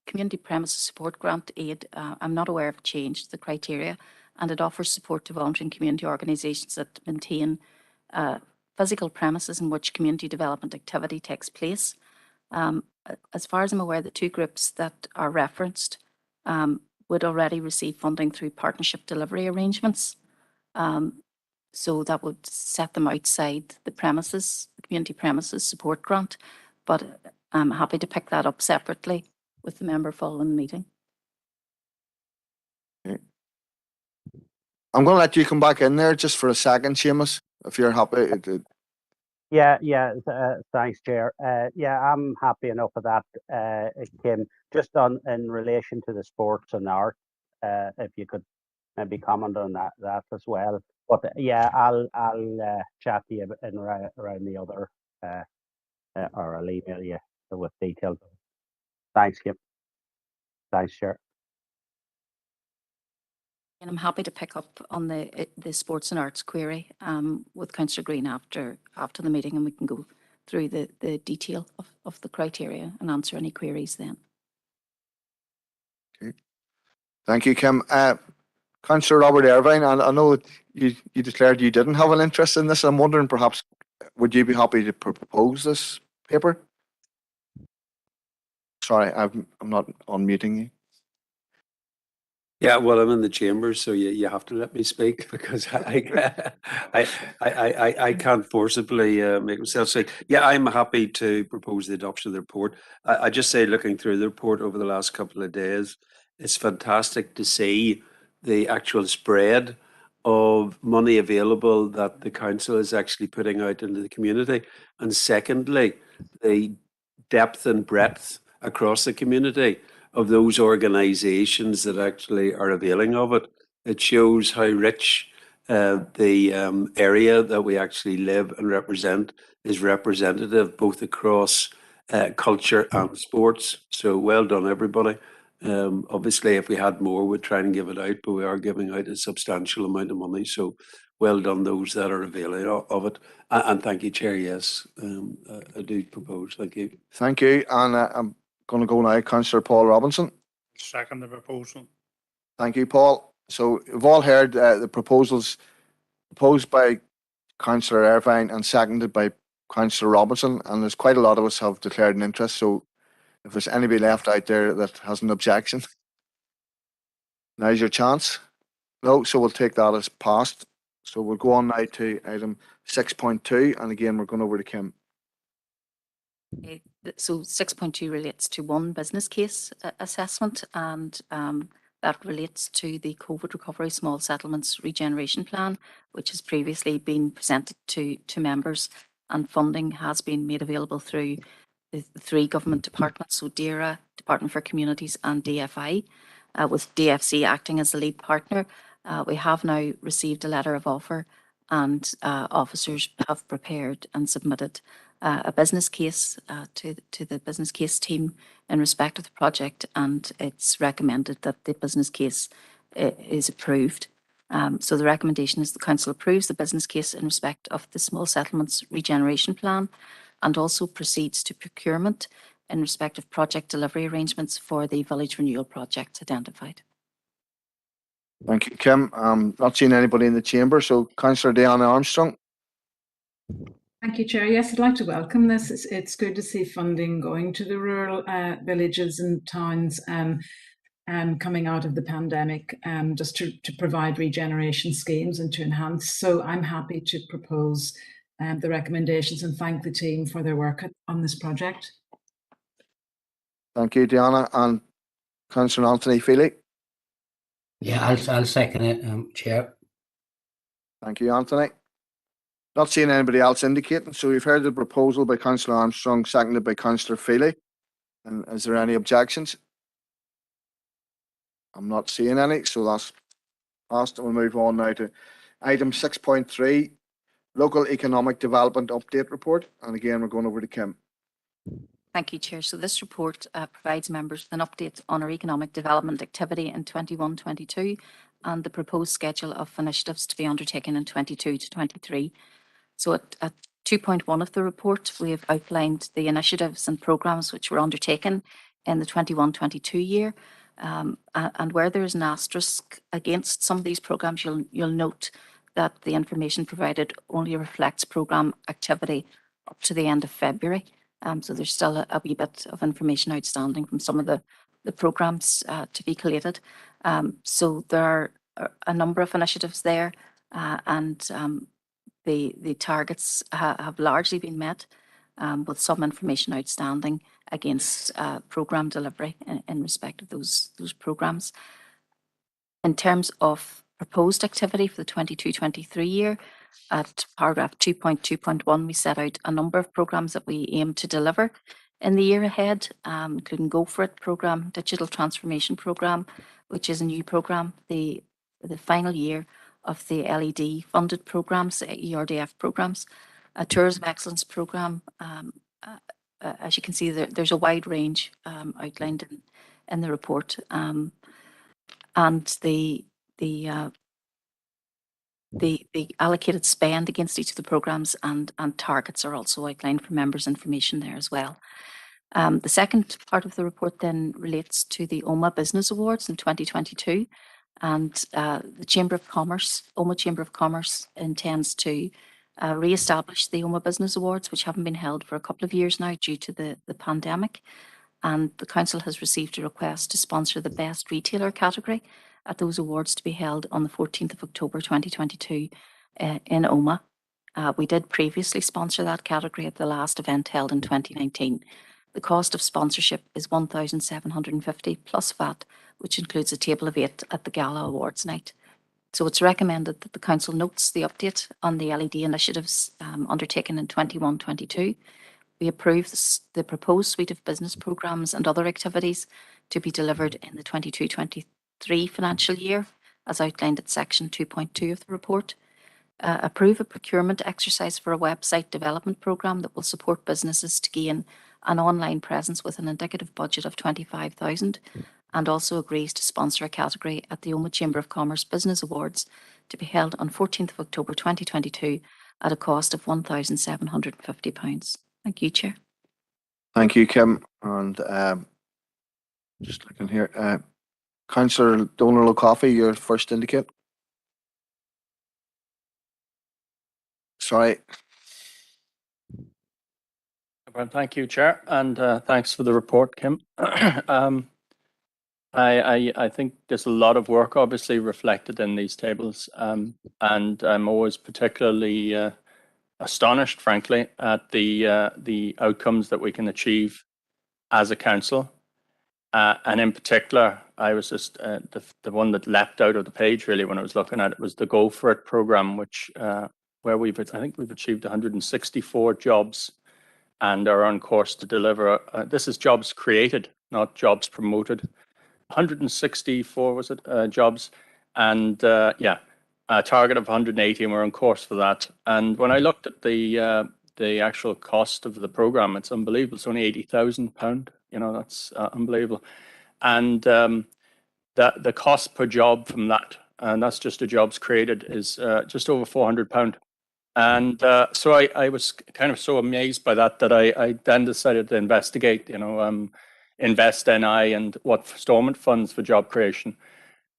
Community Premises Support Grant Aid, I'm not aware of changed the criteria, and it offers support to volunteering community organisations that maintain physical premises in which community development activity takes place. As far as I'm aware, the 2 groups that are referenced would already receive funding through partnership delivery arrangements. So that would set them outside the premises, the Community Premises Support Grant. But I'm happy to pick that up separately with the member following the meeting. Okay. I'm going to let you come back in there just for a second, Seamus, if you're happy. Yeah, thanks, Chair. Yeah, I'm happy enough with that, Kim. Just in relation to the sports and art, if you could maybe comment on that as well. But yeah, I'll chat to you around the other, or I'll email you with details. Thanks, Kim. Thanks, Chair. And I'm happy to pick up on the sports and arts query with Councillor Green after the meeting, and we can go through the detail of the criteria and answer any queries then. Okay. Thank you, Kim. Councillor Robert Irvine, and I know that you declared you didn't have an interest in this. I'm wondering, perhaps, would you be happy to propose this paper? Sorry, I'm not unmuting you. Yeah, well, I'm in the chamber, so you have to let me speak because I can't forcibly make myself say. Yeah, I'm happy to propose the adoption of the report. I just say, looking through the report over the last couple of days, it's fantastic to see the actual spread of money available that the council is actually putting out into the community. And secondly, the depth and breadth across the community of those organisations that actually are availing of it. It shows how rich the area that we actually live and represent is representative both across culture and sports. So well done, everybody. Obviously, if we had more, we'd try and give it out, but we are giving out a substantial amount of money. So well done those that are availing of it. And thank you, Chair. Yes, I do propose. Thank you. Thank you. And I'm going to go now, Councillor Paul Robinson. Second the proposal. Thank you, Paul. So you've all heard the proposals proposed by Councillor Irvine and seconded by Councillor Robinson, and there's quite a lot of us have declared an interest. So if there's anybody left out there that has an objection, now's your chance. No, so we'll take that as passed. So we'll go on now to item 6.2, and again we're going over to Kim. Okay, so 6.2 relates to one business case assessment, and that relates to the COVID recovery small settlements regeneration plan, which has previously been presented to members, and funding has been made available through the three government departments, so DERA, Department for Communities and DFI, with DFC acting as the lead partner. We have now received a letter of offer, and officers have prepared and submitted a business case to the business case team in respect of the project, and it's recommended that the business case is approved. So the recommendation is the council approves the business case in respect of the small settlements regeneration plan, and also proceeds to procurement in respect of project delivery arrangements for the village renewal projects identified. Thank you, Kim. Not seeing anybody in the chamber, so Councillor Diana Armstrong. Thank you, Chair. Yes, I'd like to welcome this. It's good to see funding going to the rural villages and towns coming out of the pandemic, just to provide regeneration schemes and to enhance. So I'm happy to propose the recommendations and thank the team for their work on this project. Thank you, Diana. And Councillor Anthony Feely. Yeah, I'll second it, Chair. Thank you, Anthony. Not seeing anybody else indicating, so we've heard the proposal by Councillor Armstrong, seconded by Councillor Feely. And is there any objections? I'm not seeing any, so that's passed. We'll move on now to item 6.3, Local Economic Development Update Report. And again, we're going over to Kim. Thank you, Chair. So this report provides members with an update on our economic development activity in 21-22 and the proposed schedule of initiatives to be undertaken in 22-23. So at 2.1 of the report, we have outlined the initiatives and programmes which were undertaken in the 21-22 year. And where there is an asterisk against some of these programmes, you'll note that the information provided only reflects programme activity up to the end of February. So there's still a wee bit of information outstanding from some of the programmes to be collated. So there are a number of initiatives there, and the targets have largely been met, with some information outstanding against programme delivery in respect of those programmes. In terms of proposed activity for the 22-23 year, at paragraph 2.2.1, we set out a number of programmes that we aim to deliver in the year ahead, including Go For It programme, Digital Transformation programme, which is a new programme, the final year of the LED funded programmes, ERDF programmes, a Tourism Excellence programme. As you can see, there's a wide range outlined in the report, and the allocated spend against each of the programmes and targets are also outlined for members' information there as well. The second part of the report then relates to the OMA Business Awards in 2022, and the Chamber of Commerce, OMA Chamber of Commerce, intends to re-establish the OMA Business Awards, which haven't been held for a couple of years now due to the pandemic. And the Council has received a request to sponsor the Best Retailer category at those awards to be held on the 14th of October 2022 in OMA. We did previously sponsor that category at the last event held in 2019. The cost of sponsorship is $1,750 plus VAT, which includes a table of 8 at the Gala Awards night. So it's recommended that the Council notes the update on the LED initiatives undertaken in 21-22. We approve the proposed suite of business programmes and other activities to be delivered in the 22-23 financial year, as outlined at section 2.2 of the report. Approve a procurement exercise for a website development programme that will support businesses to gain an online presence with an indicative budget of $25,000, and also agrees to sponsor a category at the OMA Chamber of Commerce Business Awards to be held on 14th of October 2022 at a cost of £1,750. Thank you, Chair. Thank you, Kim. And just looking here, Councillor Donald O'Coffey, your first indicate. Sorry. Well, thank you, Chair, and thanks for the report, Kim. I think there's a lot of work obviously reflected in these tables, and I'm always particularly astonished, frankly, at the outcomes that we can achieve as a council. And in particular, I was just the one that leapt out of the page really when I was looking at it was the Go For It program, which where I think we've achieved 164 jobs and are on course to deliver. This is jobs created, not jobs promoted. 164 was it jobs, and yeah, a target of 180, and we're on course for that. And when I looked at the actual cost of the program, it's unbelievable. It's only £80,000. You know, that's unbelievable. And the cost per job from that, and that's just the jobs created, is just over £400. And so I was kind of so amazed by that I then decided to investigate, you know, Invest NI and what stormont funds for job creation.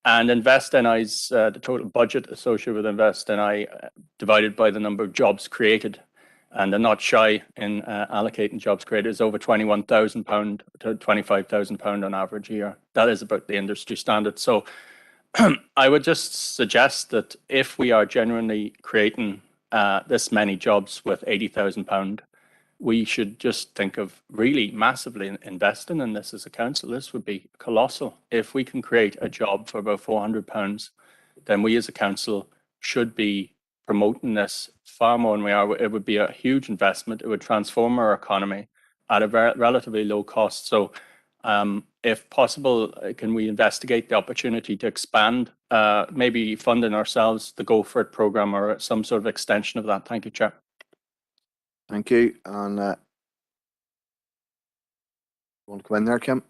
And Invest NI's the total budget associated with Invest NI divided by the number of jobs created. And they're not shy in allocating jobs created. Is over £21,000 to £25,000 on average a year. That is about the industry standard. So I would just suggest that if we are genuinely creating this many jobs with £80,000, we should just think of really massively investing in this as a council. This would be colossal. If we can create a job for about £400, then we as a council should be promoting this far more than we are. It would be a huge investment. It would transform our economy at a relatively low cost. So if possible, can we investigate the opportunity to expand, maybe funding ourselves the Go For It program or some sort of extension of that? Thank you, Chair. Thank you. And want to come in there, Kim?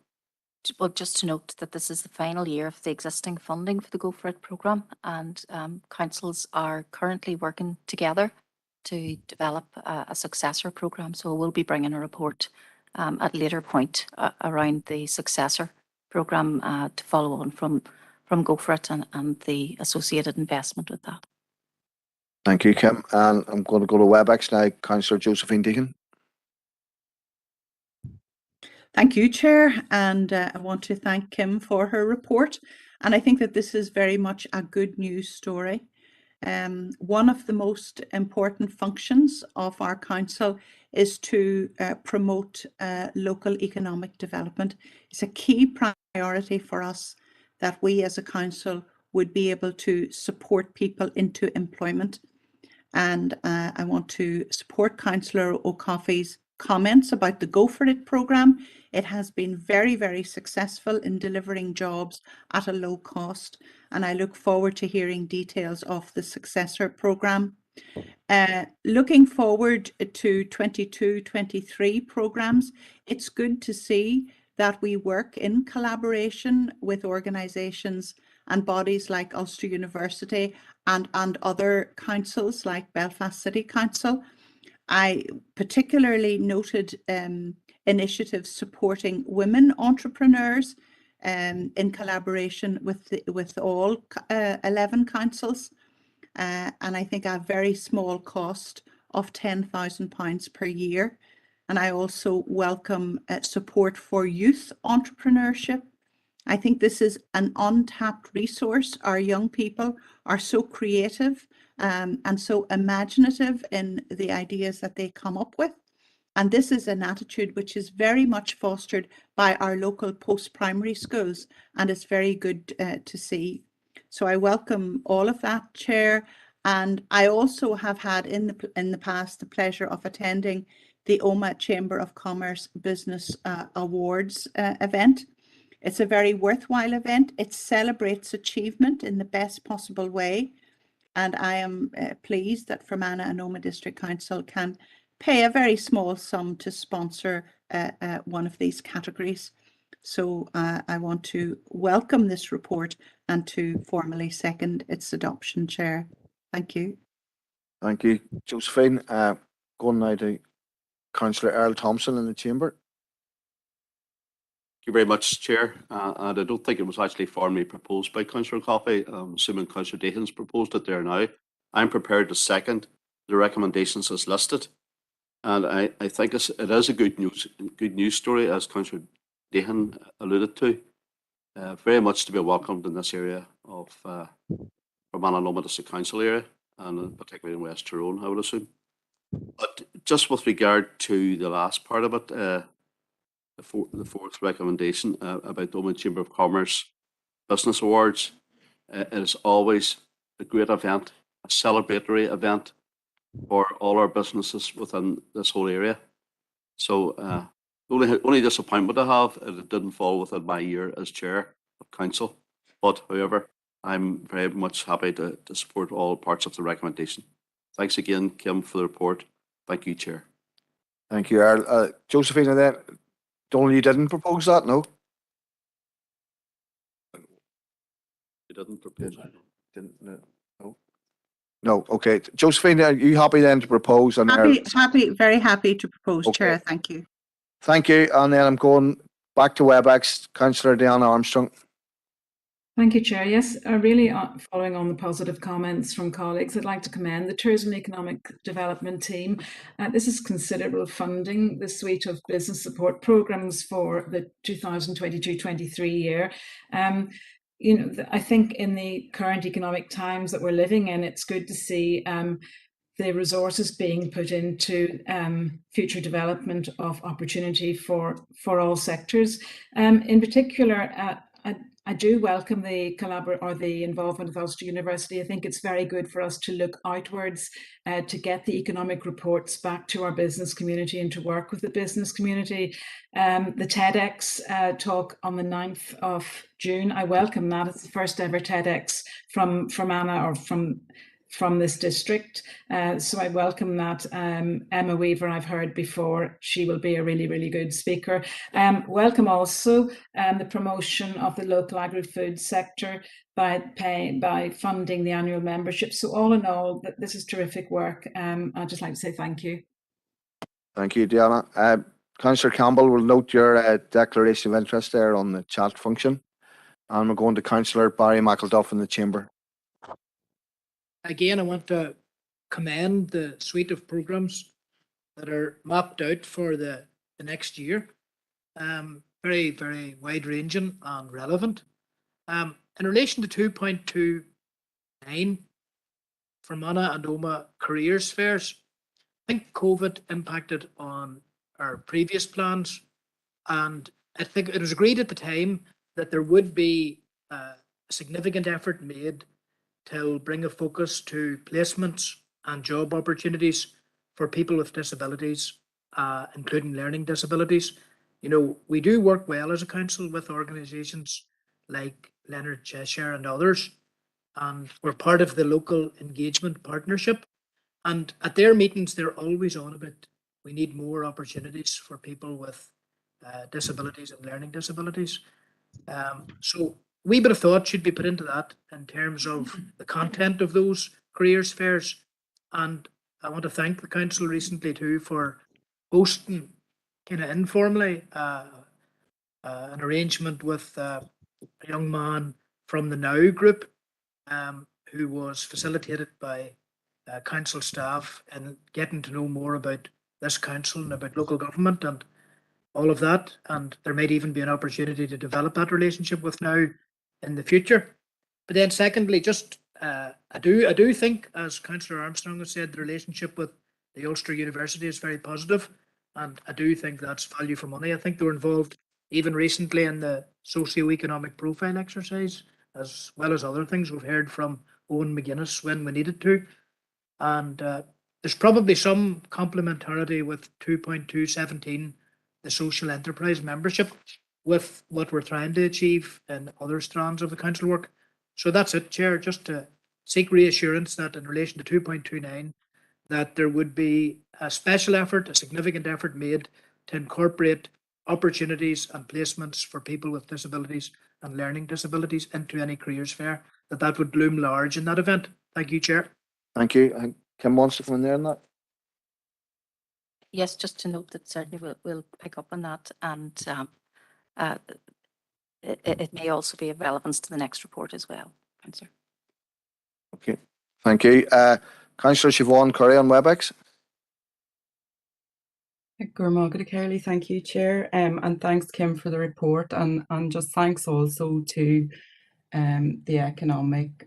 Well, just to note that this is the final year of the existing funding for the Go For It programme, and councils are currently working together to develop a successor programme. So we'll be bringing a report at a later point around the successor programme to follow on from Go For It and the associated investment with that. Thank you, Kim. And I'm going to go to WebEx now. Councillor Josephine Deacon. Thank you, Chair, and I want to thank Kim for her report. And I think that this is very much a good news story. One of the most important functions of our council is to promote local economic development. It's a key priority for us that we as a council would be able to support people into employment. And I want to support Councillor O'Coffey's comments about the Go For It programme. It has been very, very successful in delivering jobs at a low cost, and I look forward to hearing details of the successor programme. Looking forward to 22-23 programmes, it's good to see that we work in collaboration with organisations and bodies like Ulster University and other councils like Belfast City Council. I particularly noted initiatives supporting women entrepreneurs in collaboration with all 11 councils, and I think a very small cost of £10,000 per year. And I also welcome support for youth entrepreneurship. I think this is an untapped resource. Our young people are so creative and so imaginative in the ideas that they come up with. And this is an attitude which is very much fostered by our local post-primary schools, and it's very good to see. So I welcome all of that, Chair. And I also have had in the past the pleasure of attending the OMA Chamber of Commerce Business Awards event. It's a very worthwhile event. It celebrates achievement in the best possible way. And I am pleased that Fermanagh and Omagh District Council can pay a very small sum to sponsor one of these categories. So I want to welcome this report and to formally second its adoption, Chair. Thank you. Thank you, Josephine. Going now to Councillor Earl Thompson in the chamber. you very much, Chair. And I don't think it was actually formally proposed by Councillor Coffey. I'm assuming Councillor Dehan's proposed it there now. I'm prepared to second the recommendations as listed. And I think it is a good news story, as Councillor Dehan alluded to. Very much to be welcomed in this area of Fermanagh Lomond as a council area, and particularly in West Tyrone, I would assume. But just with regard to the last part of it, the fourth recommendation about the Omagh Chamber of Commerce Business Awards, it is always a great event, a celebratory event for all our businesses within this whole area. So only disappointment I have is it didn't fall within my year as chair of council. But however, I'm very much happy to support all parts of the recommendation. Thanks again, Kim, for the report. Thank you, Chair. Thank you, Earl. Josephine, then, Donald, you didn't propose that, no? You didn't propose it? Didn't, no. No, okay. Josephine, are you happy then to propose? And Very happy to propose, Okay. Chair. Thank you. Thank you. And then I'm going back to WebEx. Councillor Diana Armstrong. Thank you, Chair. Yes, really following on the positive comments from colleagues, I'd like to commend the Tourism and Economic Development team. This is considerable funding, the suite of business support programmes for the 2022-23 year. You know, I think in the current economic times that we're living in, it's good to see the resources being put into future development of opportunity for all sectors. In particular, I do welcome the involvement of Ulster University. I think it's very good for us to look outwards to get the economic reports back to our business community and to work with the business community. The TEDx talk on the 9th of June, I welcome that. It's the first ever TEDx from Anna or from this district. So I welcome that. Emma Weaver, I've heard before, she will be a really, really good speaker. Welcome also the promotion of the local agri-food sector by funding the annual membership. So all in all, this is terrific work. I'd just like to say thank you. Thank you, Diana. Councillor Campbell will note your declaration of interest there on the chat function. And we're going to Councillor Barry McElduff in the chamber. Again, I want to commend the suite of programmes that are mapped out for the next year. Very, very wide-ranging and relevant. In relation to 2.29 Fermanagh and Omagh careers fairs, I think COVID impacted on our previous plans, and I think it was agreed at the time that there would be a significant effort made to bring a focus to placements and job opportunities for people with disabilities, including learning disabilities. You know, we do work well as a council with organisations like Leonard Cheshire and others, and we're part of the local engagement partnership. And at their meetings, they're always on about we need more opportunities for people with disabilities and learning disabilities. So a wee bit of thought should be put into that in terms of the content of those careers fairs. And I want to thank the council recently too for hosting kind of informally an arrangement with a young man from the Now group who was facilitated by council staff and getting to know more about this council and about local government and all of that. And there might even be an opportunity to develop that relationship with Now in the future. But then secondly, just I do think, as Councillor Armstrong has said, the relationship with the Ulster University is very positive, and I do think that's value for money. I think they were involved even recently in the socio-economic profile exercise, as well as other things we've heard from Owen McGuinness when we needed to. And there's probably some complementarity with 2.217, the social enterprise membership, with what we're trying to achieve in other strands of the council work. So that's it, Chair, just to seek reassurance that in relation to 2.29, that there would be a special effort, a significant effort made to incorporate opportunities and placements for people with disabilities and learning disabilities into any careers fair, that would loom large in that event. Thank you, Chair. Thank you. I think Kim wants to come in there on that. Yes, just to note that certainly we'll pick up on that, and it may also be of relevance to the next report as well, Councillor. Okay, thank you. Councillor Siobhan Curry on WebEx. Gurmagad thank you, Chair, and thanks, Kim, for the report, and just thanks also to the economic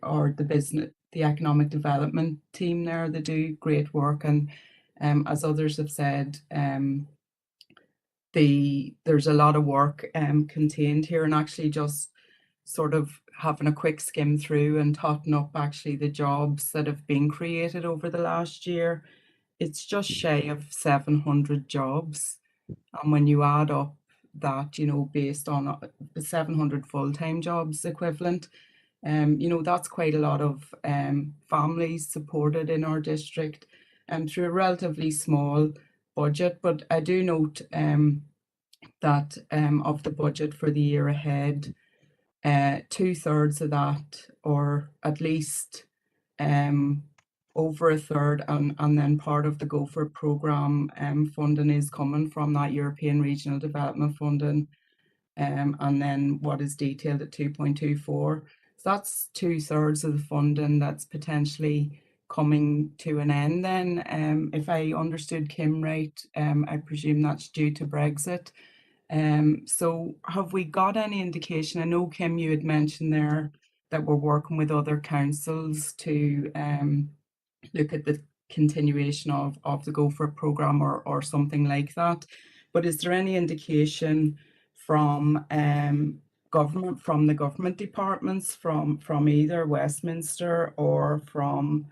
development team there. They do great work, and as others have said, there's a lot of work contained here, and actually just sort of having a quick skim through and totting up actually the jobs that have been created over the last year. It's just shy of 700 jobs. And when you add up that, based on 700 full-time jobs equivalent, that's quite a lot of families supported in our district through a relatively small budget. But I do note that of the budget for the year ahead, 2/3 of that, or at least over a third, and then part of the Go For It programme funding is coming from that European Regional Development funding, and then what is detailed at 2.24. So that's 2/3 of the funding that's potentially coming to an end then. If I understood Kim right, I presume that's due to Brexit. So have we got any indication? I know, Kim, you had mentioned there that we're working with other councils to look at the continuation of the Go For It programme or something like that. But is there any indication from government, from the government departments, from either Westminster or from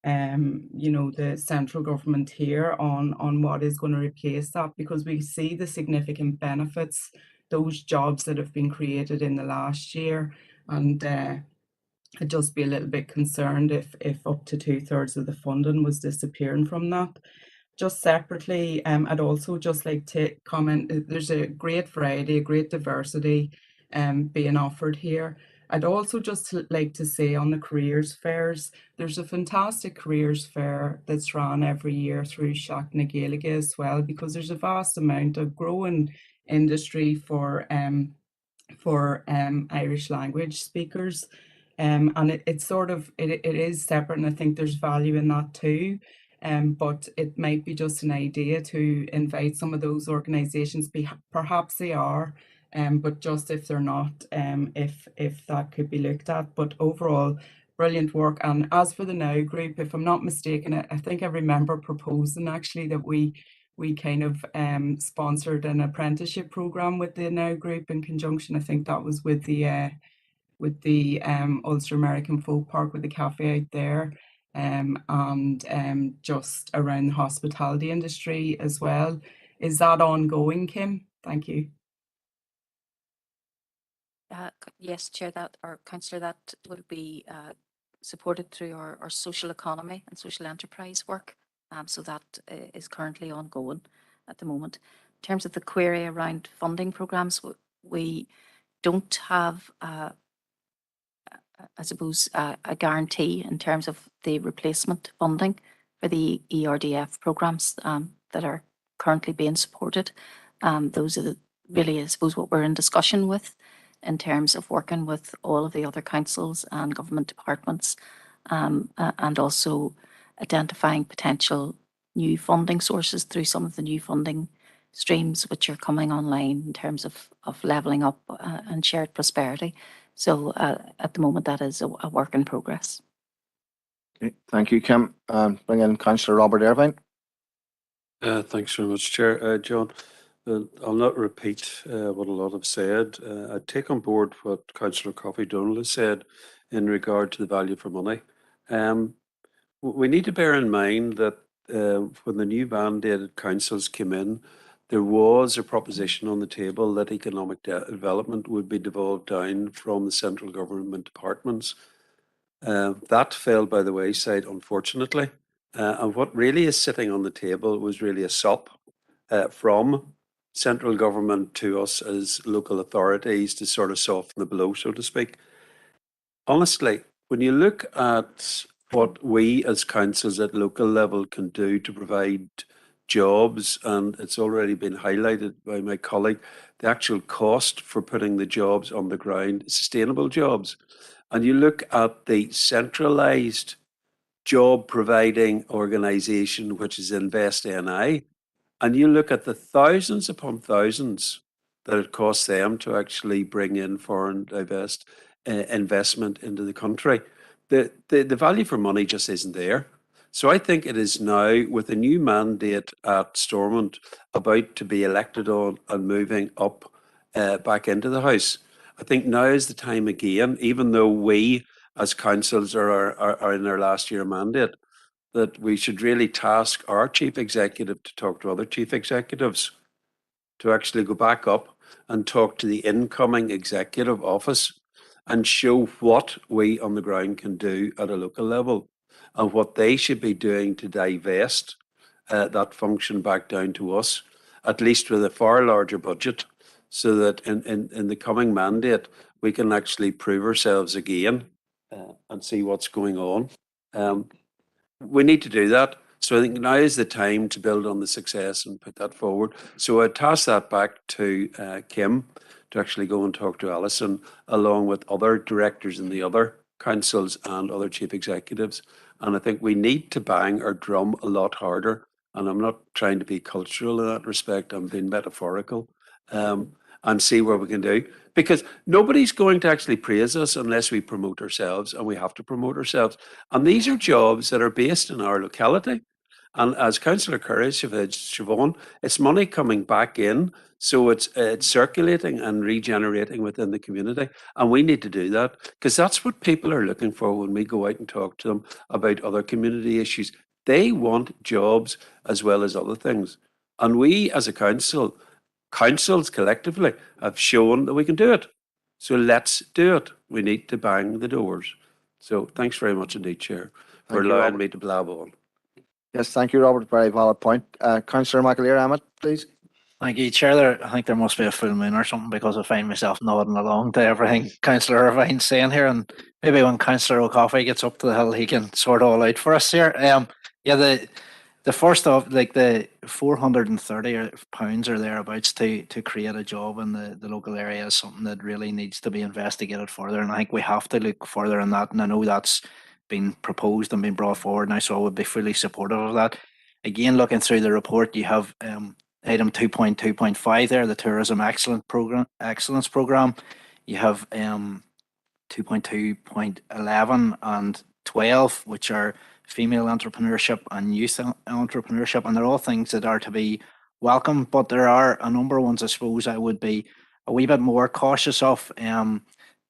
the central government here on what is going to replace that? Because we see the significant benefits, those jobs that have been created in the last year, and I'd just be a little bit concerned if up to 2/3 of the funding was disappearing from that. Just separately, I'd also just like to comment, there's a great variety, a great diversity being offered here. I'd also just like to say on the careers fairs, there's a fantastic careers fair that's run every year through Seach na Gaeilge as well, because there's a vast amount of growing industry for Irish language speakers. And it's sort of, it is separate, and I think there's value in that too. But it might be just an idea to invite some of those organisations, perhaps they are, but just if they're not, if that could be looked at. But overall, brilliant work. And as for the Now Group, if I'm not mistaken, I think I remember proposing actually that we kind of sponsored an apprenticeship programme with the Now Group in conjunction. I think that was with the Ulster American Folk Park, with the cafe out there, and just around the hospitality industry as well. Is that ongoing, Kim? Thank you. Yes, Chair, Councillor, that will be supported through our social economy and social enterprise work. So that is currently ongoing at the moment. In terms of the query around funding programmes, we don't have I suppose, a guarantee in terms of the replacement funding for the ERDF programmes that are currently being supported. Those are really, I suppose, what we're in discussion with in terms of working with all of the other councils and government departments, and also identifying potential new funding sources through some of the new funding streams which are coming online in terms of levelling up and shared prosperity. So at the moment, that is a work in progress. Okay, thank you, Kim. Bring in Councillor Robert Irvine. Thanks very much, Chair. John, I'll not repeat what a lot have said. I take on board what Councillor Coffey Donald has said in regard to the value for money. We need to bear in mind that when the new mandated councils came in, there was a proposition on the table that economic development would be devolved down from the central government departments. That fell by the wayside, unfortunately. And what really is sitting on the table was really a SOP from central government to us as local authorities to sort of soften the blow, so to speak. Honestly, when you look at what we as councils at local level can do to provide jobs, and it's already been highlighted by my colleague, the actual cost for putting the jobs on the ground, sustainable jobs, and you look at the centralised job providing organisation, which is Invest NI, and you look at the thousands upon thousands that it costs them to actually bring in foreign investment into the country, the value for money just isn't there. So I think it is now, with a new mandate at Stormont about to be elected on and moving up back into the House, I think now is the time again, even though we as councils are in our last year mandate, that we should really task our chief executive to talk to other chief executives to actually go back up and talk to the incoming executive office and show what we on the ground can do at a local level and what they should be doing to divest that function back down to us, at least with a far larger budget, so that in the coming mandate we can actually prove ourselves again and see what's going on. We need to do that. So I think now is the time to build on the success and put that forward. So I toss that back to Kim to actually go and talk to Alison, along with other directors in the other councils and other chief executives. And I think we need to bang our drum a lot harder. And I'm not trying to be cultural in that respect. I'm being metaphorical. And see what we can do. Because nobody's going to actually praise us unless we promote ourselves, and we have to promote ourselves. And these are jobs that are based in our locality. And as Councillor Curry, Siobhan, it's money coming back in, so it's circulating and regenerating within the community. And we need to do that, because that's what people are looking for when we go out and talk to them about other community issues. They want jobs as well as other things. And we as a council, councils collectively have shown that we can do it. So let's do it. We need to bang the doors. So thanks very much indeed, Chair, for Thank you, allowing Robert. me to blab on. Yes, thank you, Robert. Very valid point. Councillor Mcguire, Emmett, please. Thank you, Chair. I think there must be a full moon or something, because I find myself nodding along to everything Councillor Irvine's saying here, and maybe when Councillor O'Coffey gets up to the hill, he can sort it all out for us here. Yeah, the first of, like, the £430 or thereabouts to create a job in the local area is something that really needs to be investigated further, and I think we have to look further in that. And I know that's been proposed and been brought forward now, so I would be fully supportive of that. Again, looking through the report, you have item 2.2.5 there, the Tourism Excellence Program. You have 2.2.11 and 12, which are female entrepreneurship and youth entrepreneurship, and they're all things that are to be welcome. But there are a number of ones I suppose I would be a wee bit more cautious of. The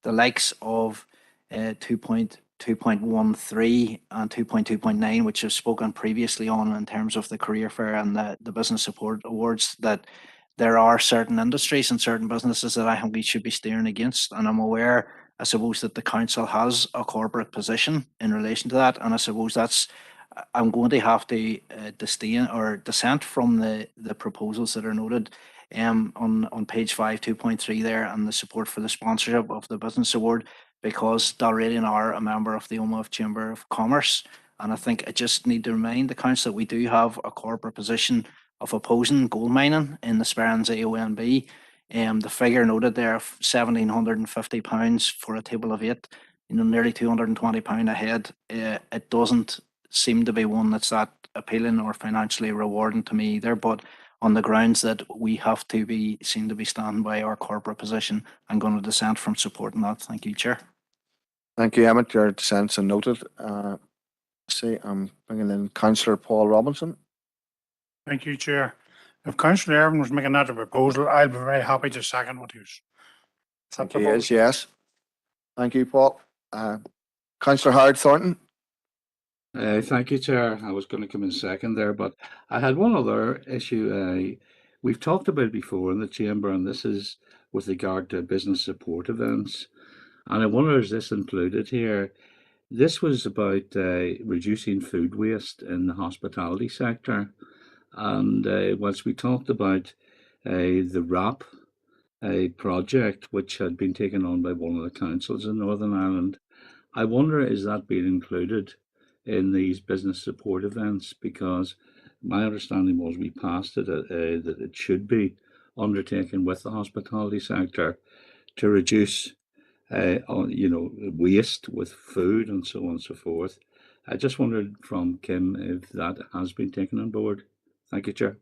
likes of 2.2.13 and 2.2.9, which I've spoken previously on in terms of the career fair and the business support awards, that there are certain industries and certain businesses that I think we should be steering against. And I'm aware, I suppose, that the council has a corporate position in relation to that. And I suppose that's, I'm going to have to disdain or dissent from the proposals that are noted on page 5, 2.3 there, and the support for the sponsorship of the business award, because Dalradian are a member of the Omagh Chamber of Commerce. And I think I just need to remind the council that we do have a corporate position of opposing gold mining in the Sperrins AONB. The figure noted there of £1,750 for a table of 8, nearly £220 a head. It doesn't seem to be one that's that appealing or financially rewarding to me either, but on the grounds that we have to be seen to be standing by our corporate position, I'm going to dissent from supporting that. Thank you, Chair. Thank you, Emmett. Your dissents are noted. I'm bringing in Councillor Paul Robinson. Thank you, Chair. If Councillor Irvine was making that a proposal, I'd be very happy to second what he was. Thank you, yes. Thank you, Paul. Councillor Howard Thornton. Thank you, Chair. I was going to come in second there, but I had one other issue. We've talked about it before in the Chamber, and this is with regard to business support events. And I wonder, is this included here? This was about reducing food waste in the hospitality sector. And once we talked about the RAP project, which had been taken on by one of the councils in Northern Ireland, I wonder, is that being included in these business support events? Because my understanding was we passed it, that it should be, undertaken with the hospitality sector to reduce waste with food and so on and so forth. I just wondered from Kim if that has been taken on board. Thank you, Chair.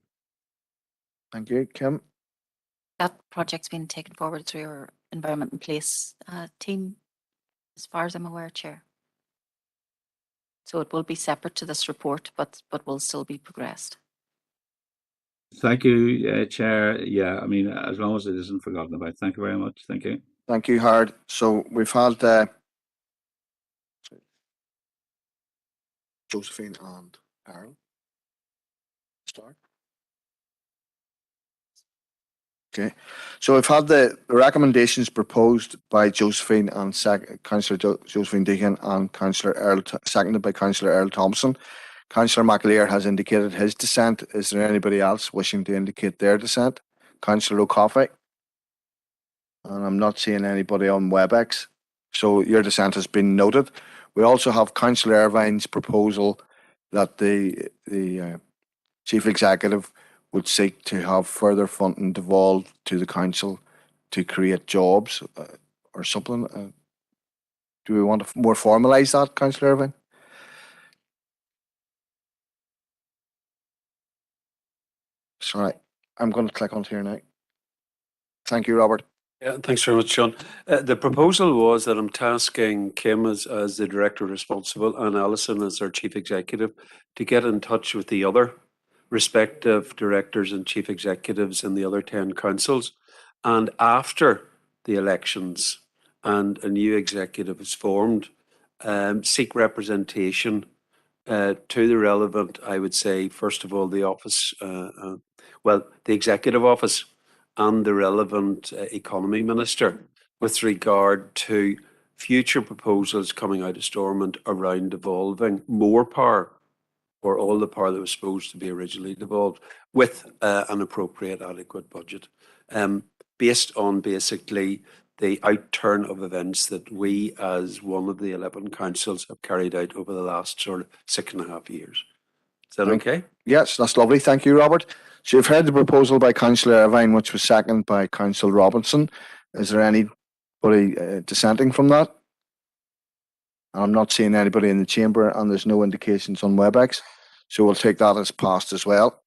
Thank you, Kim. That project's been taken forward through our Environment and Place team, as far as I'm aware, Chair. So it will be separate to this report, but will still be progressed. Thank you, Chair. Yeah, I mean, as long as it isn't forgotten about. Thank you very much. Thank you. Thank you, Howard. So we've had Josephine and Aaron start. Okay, so we've had the recommendations proposed by Josephine and Councillor Josephine Deacon and Councillor Earl, seconded by Councillor Earl Thompson. Councillor Mcguire has indicated his dissent. Is there anybody else wishing to indicate their dissent? Councillor O'Coffey? And I'm not seeing anybody on WebEx. So your dissent has been noted. We also have Councillor Irvine's proposal that the Chief Executive would seek to have further funding devolved to the council to create jobs or something. Do we want to more formalise that, Councillor Irvine? Sorry, I'm going to click on here now. Thank you, Robert. Yeah, thanks very much, John. The proposal was that I'm tasking Kim as the director responsible and Alison as our chief executive to get in touch with the other respective directors and chief executives in the other 10 councils. And after the elections and a new executive is formed, seek representation to the relevant, I would say, first of all, the office, the executive office and the relevant economy minister with regard to future proposals coming out of Stormont around devolving more power or all the power that was supposed to be originally devolved with an appropriate adequate budget based on basically the outturn of events that we as one of the 11 councils have carried out over the last sort of 6.5 years. Is that okay? Yes, that's lovely. Thank you, Robert. So you've heard the proposal by Councillor Irvine, which was seconded by Councillor Robinson. Is there anybody dissenting from that? I'm not seeing anybody in the chamber and there's no indications on WebEx. So we'll take that as passed as well.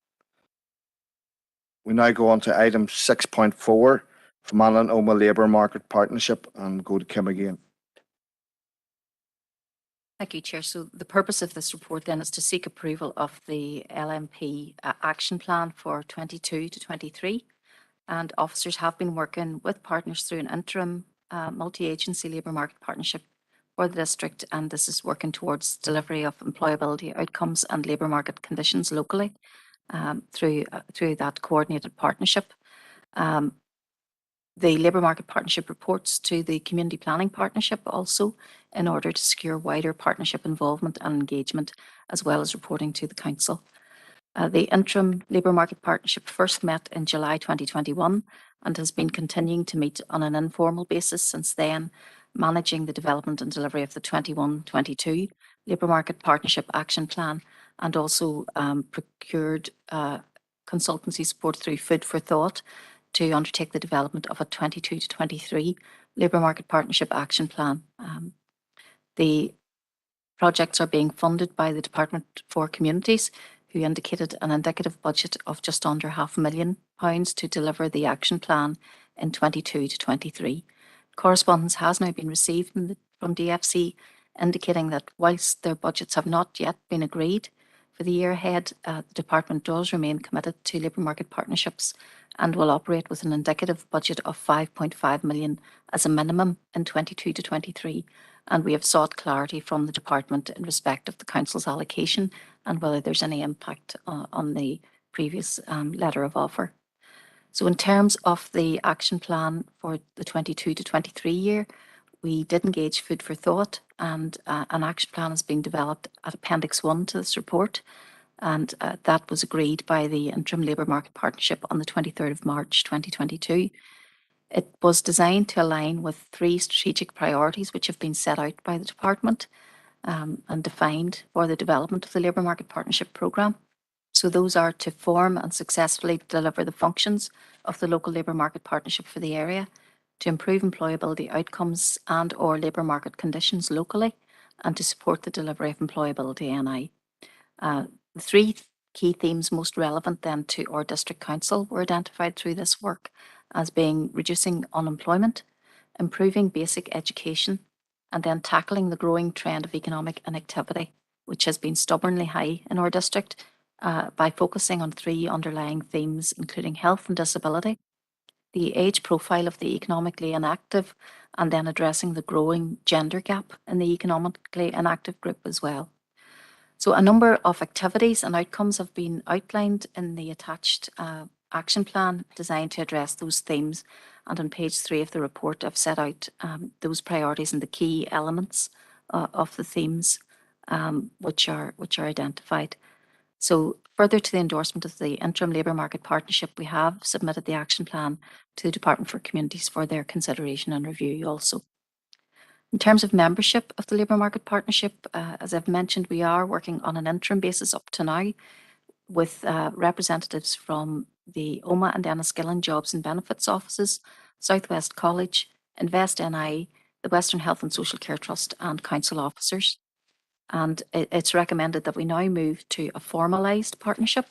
We now go on to item 6.4, Fermanagh Oma Labour Market Partnership, and go to Kim again. Thank you, Chair. So the purpose of this report then is to seek approval of the LMP action plan for 22 to 23. And officers have been working with partners through an interim multi-agency labour market partnership for the district. And this is working towards delivery of employability outcomes and labour market conditions locally through that coordinated partnership. The Labour Market Partnership reports to the Community Planning Partnership also in order to secure wider partnership involvement and engagement, as well as reporting to the Council. The interim Labour Market Partnership first met in July 2021 and has been continuing to meet on an informal basis since then, managing the development and delivery of the 21-22 Labour Market Partnership Action Plan, and also procured consultancy support through Food for Thought to undertake the development of a 22 to 23 Labour Market Partnership Action Plan. The projects are being funded by the Department for Communities, who indicated an indicative budget of just under £500,000 to deliver the action plan in 22 to 23. Correspondence has now been received from DFC indicating that whilst their budgets have not yet been agreed for the year ahead, the department does remain committed to labour market partnerships and will operate with an indicative budget of 5.5 million as a minimum in 22 to 23. And we have sought clarity from the department in respect of the council's allocation and whether there's any impact on the previous letter of offer. So in terms of the action plan for the 22 to 23 year, we did engage Food for Thought, and an action plan has been developed at Appendix 1 to this report. And that was agreed by the Interim Labour Market Partnership on the 23rd of March 2022. It was designed to align with 3 strategic priorities which have been set out by the department and defined for the development of the Labour Market Partnership programme. So those are to form and successfully deliver the functions of the local labour market partnership for the area, to improve employability outcomes and or labour market conditions locally, and to support the delivery of employability NI. The three key themes most relevant then to our district council were identified through this work as being reducing unemployment, improving basic education, and then tackling the growing trend of economic inactivity, which has been stubbornly high in our district, by focusing on three underlying themes, including health and disability, the age profile of the economically inactive, and then addressing the growing gender gap in the economically inactive group as well. So a number of activities and outcomes have been outlined in the attached action plan designed to address those themes. And on page 3 of the report, I've set out those priorities and the key elements of the themes which are identified. So further to the endorsement of the interim labour market partnership, we have submitted the action plan to the Department for Communities for their consideration and review also. In terms of membership of the labour market partnership, as I've mentioned, we are working on an interim basis up to now with representatives from the OMA and Enniskillen Jobs and Benefits Offices, Southwest College, Invest NI, the Western Health and Social Care Trust and council officers. And it's recommended that we now move to a formalised partnership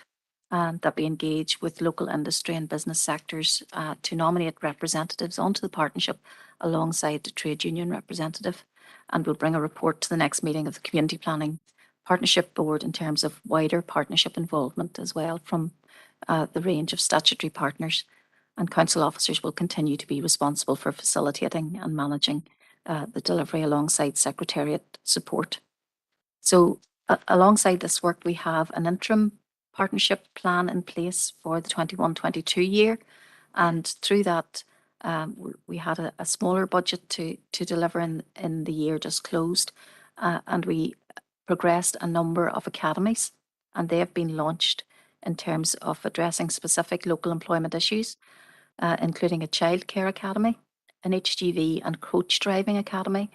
and that we engage with local industry and business sectors to nominate representatives onto the partnership alongside the trade union representative. And we'll bring a report to the next meeting of the Community Planning Partnership Board in terms of wider partnership involvement as well from the range of statutory partners. And council officers will continue to be responsible for facilitating and managing the delivery alongside secretariat support. So alongside this work, we have an interim partnership plan in place for the 21-22 year. And through that, we had a smaller budget to deliver in the year just closed. And we progressed a number of academies, and they have been launched in terms of addressing specific local employment issues, including a childcare academy, an HGV and coach driving academy,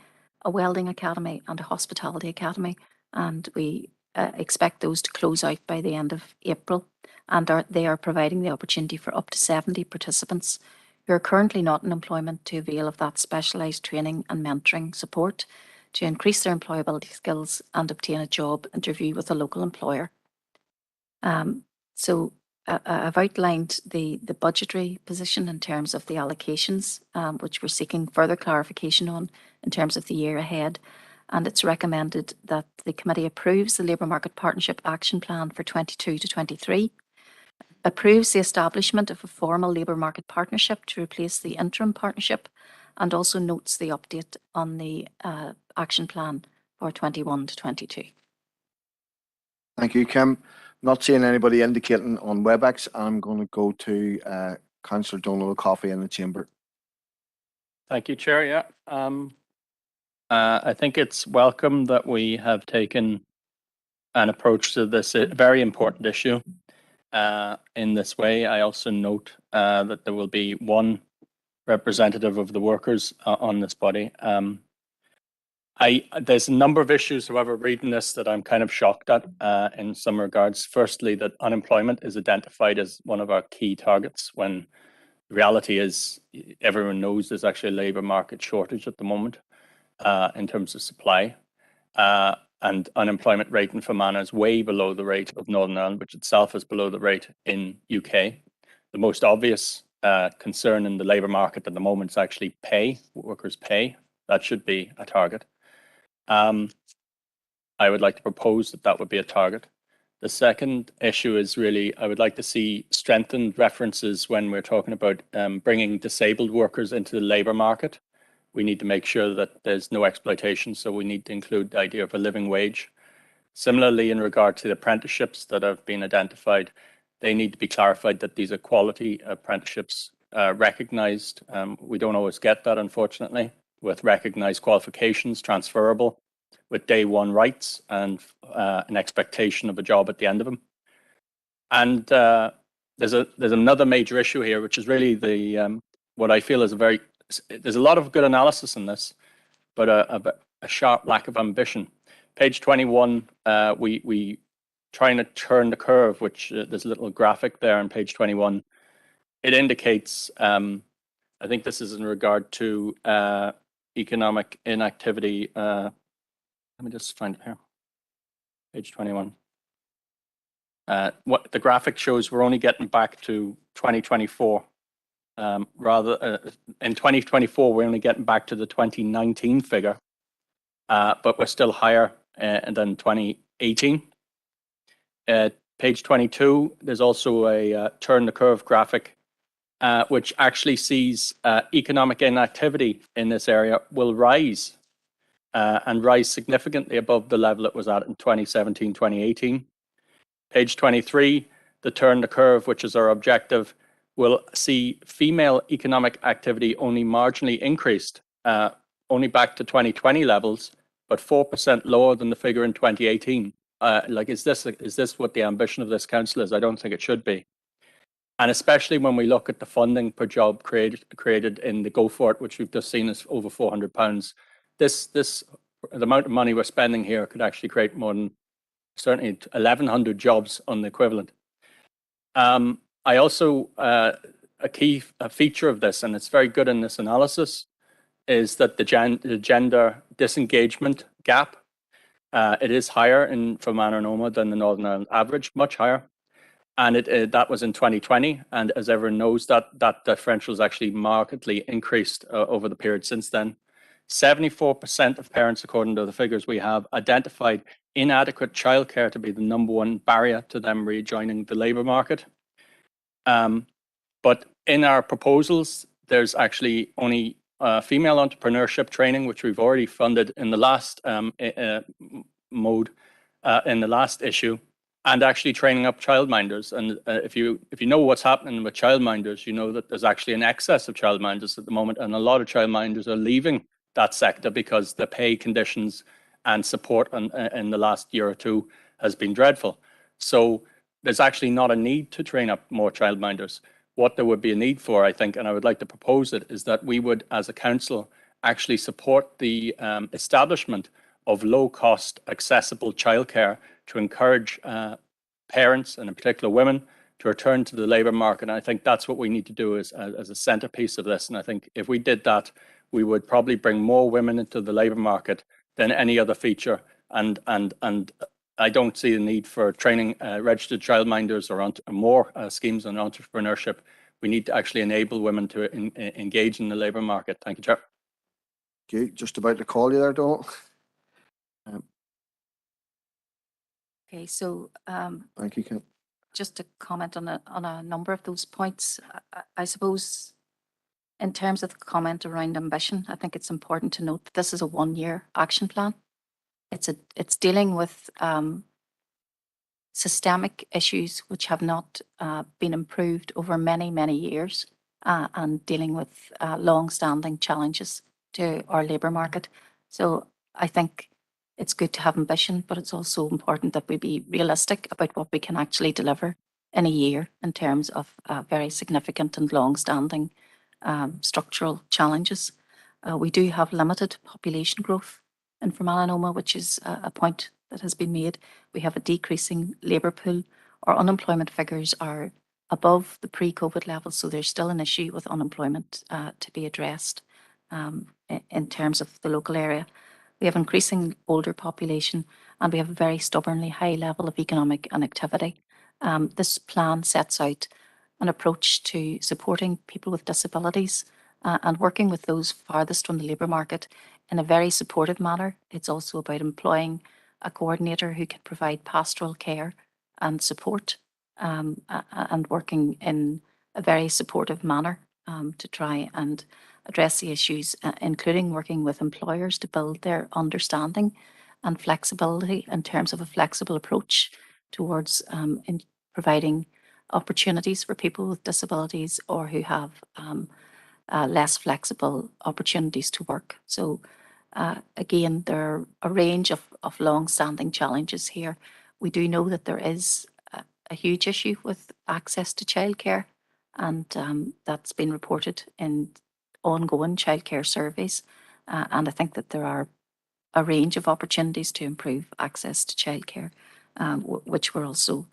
a welding academy, and a hospitality academy. And we expect those to close out by the end of April. And they are providing the opportunity for up to 70 participants who are currently not in employment to avail of that specialised training and mentoring support to increase their employability skills and obtain a job interview with a local employer. So I've outlined the budgetary position in terms of the allocations, which we're seeking further clarification on in terms of the year ahead. And it's recommended that the committee approves the Labour Market Partnership Action Plan for 22 to 23, approves the establishment of a formal labour market partnership to replace the interim partnership, and also notes the update on the action plan for 21 to 22. Thank you, Kim. Not seeing anybody indicating on WebEx, I'm going to go to Councillor Donald Coffey in the chamber. Thank you, Chair. Yeah. I think it's welcome that we have taken an approach to this very important issue in this way. I also note that there will be one representative of the workers on this body. There's a number of issues, however, reading this that I'm kind of shocked at in some regards. Firstly, that unemployment is identified as one of our key targets when the reality is everyone knows there's actually a labour market shortage at the moment. In terms of supply, and unemployment rate in Fermanagh is way below the rate of Northern Ireland, which itself is below the rate in UK. The most obvious concern in the labour market at the moment is actually pay, workers' pay. That should be a target. I would like to propose that would be a target. The second issue is really, I would like to see strengthened references when we're talking about bringing disabled workers into the labour market. We need to make sure that there's no exploitation, so we need to include the idea of a living wage. Similarly, in regard to the apprenticeships that have been identified, they need to be clarified that these are quality apprenticeships recognised. We don't always get that, unfortunately, with recognised qualifications, transferable, with day one rights and an expectation of a job at the end of them. And there's another major issue here, which is really the what I feel is there's a lot of good analysis in this, but a sharp lack of ambition. Page 21, we trying to turn the curve, which there's a little graphic there on page 21. It indicates, I think this is in regard to economic inactivity. Let me just find it here. Page 21. What the graphic shows, we're only getting back to 2024. In 2024, we're only getting back to the 2019 figure, but we're still higher than 2018. Page 22, there's also a turn the curve graphic, which actually sees economic inactivity in this area will rise and rise significantly above the level it was at in 2017, 2018. Page 23, the turn the curve, which is our objective, will see female economic activity only marginally increased, only back to 2020 levels, but 4% lower than the figure in 2018. Is this what the ambition of this council is? I don't think it should be. And especially when we look at the funding per job created in the Go For It, which we've just seen is over £400. The amount of money we're spending here could actually create more than certainly 1,100 jobs on the equivalent. I also, a key feature of this, and it's very good in this analysis, is that the gender disengagement gap, it is higher for Man and Oma than the Northern Ireland average, much higher. And that was in 2020. And as everyone knows, that differential has actually markedly increased over the period since then. 74% of parents, according to the figures we have, identified inadequate childcare to be the #1 barrier to them rejoining the labour market. But in our proposals, there's actually only female entrepreneurship training, which we've already funded in the last mode, in the last issue, and actually training up childminders. And if you know what's happening with childminders, you know that there's actually an excess of childminders at the moment, and a lot of childminders are leaving that sector because the pay conditions and support in the last year or two has been dreadful. So there's actually not a need to train up more childminders. What there would be a need for, I think, and I would like to propose it, is that we would, as a council, actually support the establishment of low-cost, accessible childcare to encourage parents, and in particular women, to return to the labour market. And I think that's what we need to do as a centrepiece of this. And I think if we did that, we would probably bring more women into the labour market than any other feature. And I don't see the need for training registered childminders or more schemes on entrepreneurship. We need to actually enable women to engage in the labour market. Thank you, Chair. Okay, just about to call you there, Donald. Okay, so Thank you, Kim. just to comment on a number of those points, I suppose in terms of the comment around ambition, I think it's important to note that this is a 1-year action plan. It's dealing with systemic issues which have not been improved over many, many years, and dealing with long-standing challenges to our labour market. So I think it's good to have ambition, but it's also important that we be realistic about what we can actually deliver in a year in terms of very significant and long-standing structural challenges. We do have limited population growth in Fermanagh and Omagh, which is a point that has been made. We have a decreasing labour pool. Our unemployment figures are above the pre-COVID levels, so there's still an issue with unemployment to be addressed in terms of the local area. We have increasing older population, and we have a very stubbornly high level of economic inactivity. This plan sets out an approach to supporting people with disabilities and working with those farthest from the labour market in a very supportive manner. It's also about employing a coordinator who can provide pastoral care and support, and working in a very supportive manner to try and address the issues, including working with employers to build their understanding and flexibility in terms of a flexible approach towards in providing opportunities for people with disabilities or who have less flexible opportunities to work. So again, there are a range of long-standing challenges here. We do know that there is a huge issue with access to childcare, and that's been reported in ongoing childcare surveys. And I think that there are a range of opportunities to improve access to childcare. which we're also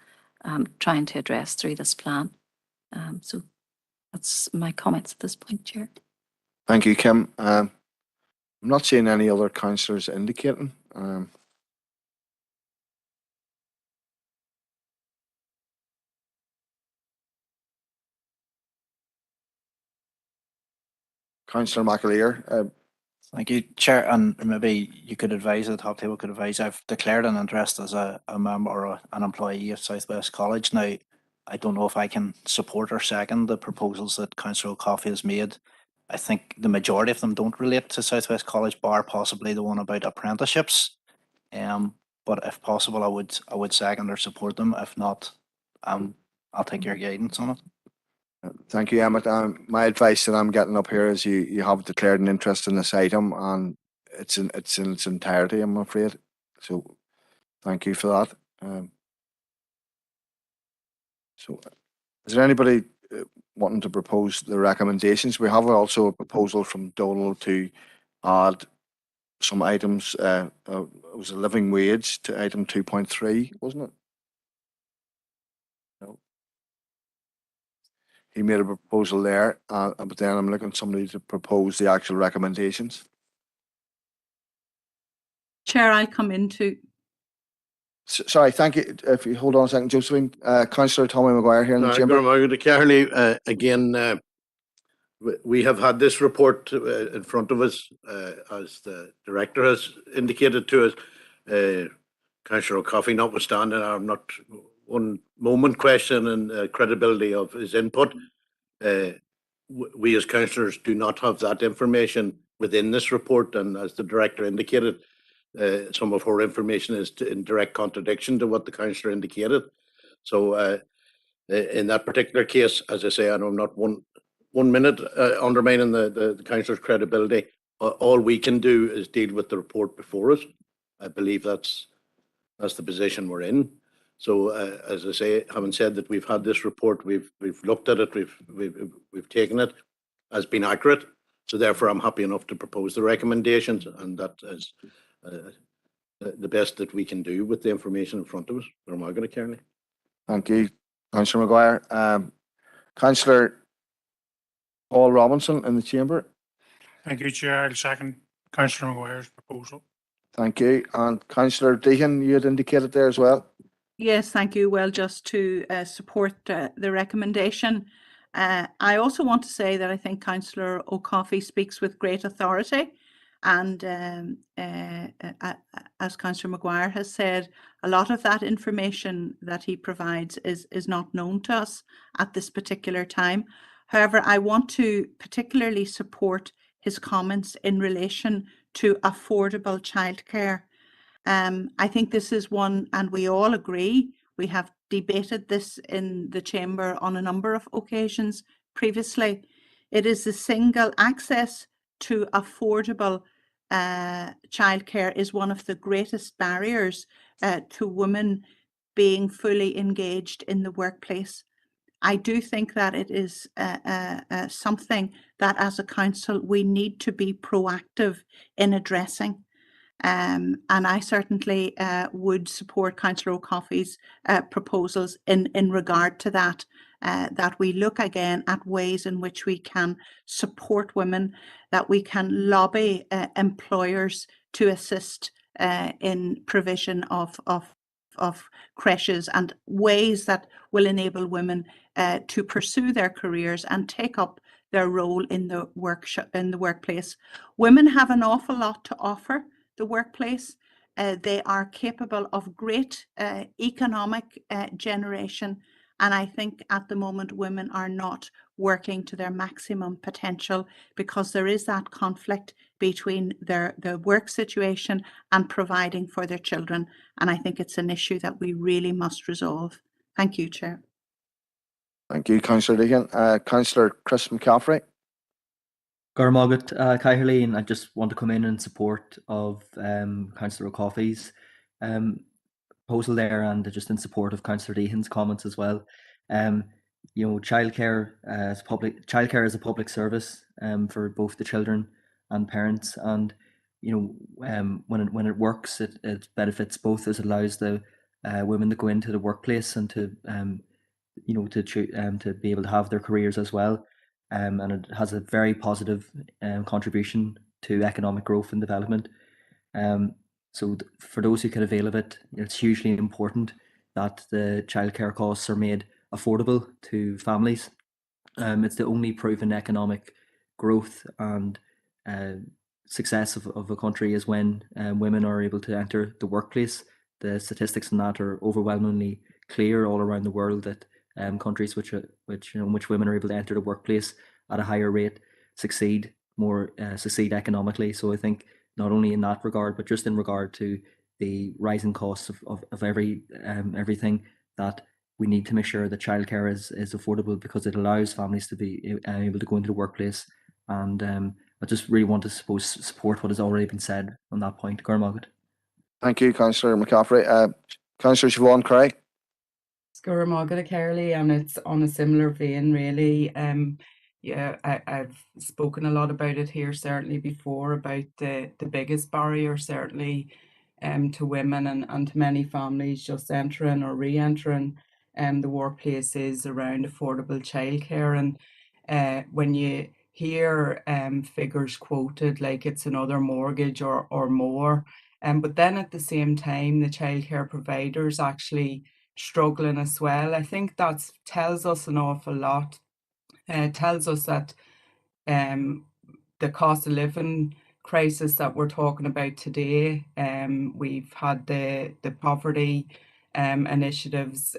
trying to address through this plan. So that's my comments at this point, Chair. Thank you, Kim. I'm not seeing any other councillors indicating. Councillor Mcguire. Thank you, Chair. And maybe you could advise, the top table could advise, I've declared an interest as a member or an employee of Southwest College. Now, I don't know if I can support or second the proposals that Councillor O'Coffey has made. I think the majority of them don't relate to Southwest College, bar possibly the one about apprenticeships. But if possible, I would second or support them. If not, I'll take your guidance on it. Thank you, Emmett. My advice that I'm getting up here is you have declared an interest in this item, and it's in its entirety, I'm afraid. So thank you for that. So is there anybody wanting to propose the recommendations? We have also a proposal from Donal to add some items. It was a living wage to item 2.3, wasn't it? No. He made a proposal there, but then I'm looking for somebody to propose the actual recommendations. Chair, I come into. Sorry, thank you. If you hold on a second, Josephine. Councillor Tommy Mcguire here in the chamber. Again, we have had this report in front of us, as the director has indicated to us. Councillor O'Coffey notwithstanding, I'm not one moment questioning the credibility of his input. We as councillors do not have that information within this report, and as the director indicated, some of her information is in direct contradiction to what the councillor indicated. So in that particular case, as I say, and I'm not one minute undermining the councillor's credibility, all we can do is deal with the report before us. I believe that's the position we're in. So as I say, having said that, we've had this report, we've looked at it, we've taken it as being accurate. So therefore, I'm happy enough to propose the recommendations, and that is the best that we can do with the information in front of us. Or am I going to carry? Thank you, Councillor Mcguire. Councillor Paul Robinson in the chamber. Thank you, Chair. I'll second Councillor Mcguire's proposal. Thank you. And Councillor Deegan, you had indicated there as well. Yes, thank you. Well, just to support the recommendation. I also want to say that I think Councillor O'Coffey speaks with great authority. And as Councillor Mcguire has said, a lot of that information that he provides is not known to us at this particular time. However, I want to particularly support his comments in relation to affordable childcare. I think this is one, and we all agree, we have debated this in the chamber on a number of occasions previously. It is the single access to affordable childcare is one of the greatest barriers to women being fully engaged in the workplace. I do think that it is something that as a council we need to be proactive in addressing. And I certainly would support Councillor O'Coffey's proposals in regard to that, that we look again at ways in which we can support women, that we can lobby employers to assist in provision of creches and ways that will enable women to pursue their careers and take up their role in the workplace. Women have an awful lot to offer the workplace. They are capable of great economic generation, and I think at the moment women are not working to their maximum potential because there is that conflict between their work situation and providing for their children, and I think it's an issue that we really must resolve. Thank you, Chair. Thank you, Councillor Deegan. Councillor Chris McCaffrey. Garmagat Caherleen, I just want to come in support of Councillor O'Coffey's proposal there, and just in support of Councillor Deehan's comments as well. You know, childcare is a public service for both the children and parents, and you know, when it works, it benefits both, as it allows the women to go into the workplace and to to be able to have their careers as well. And it has a very positive contribution to economic growth and development. So for those who can avail of it, it's hugely important that the childcare costs are made affordable to families. It's the only proven economic growth and success of a country is when women are able to enter the workplace. The statistics on that are overwhelmingly clear all around the world that countries which women are able to enter the workplace at a higher rate succeed economically. So I think not only in that regard, but just in regard to the rising costs of everything, that we need to make sure that childcare is affordable, because it allows families to be able to go into the workplace. And I just really want to support what has already been said on that point. Gormagat. Thank you, Councillor McCaffrey. Councillor Siobhan Craig. Scuramagada Carly, and it's on a similar vein, really. Yeah, I've spoken a lot about it here, certainly before, about the biggest barrier, certainly, to women and to many families just entering or re-entering the workplace is around affordable childcare. And when you hear figures quoted like it's another mortgage or more, but then at the same time, the childcare providers actually struggling as well. I think that tells us an awful lot. It tells us that the cost of living crisis that we're talking about today, we've had the poverty initiatives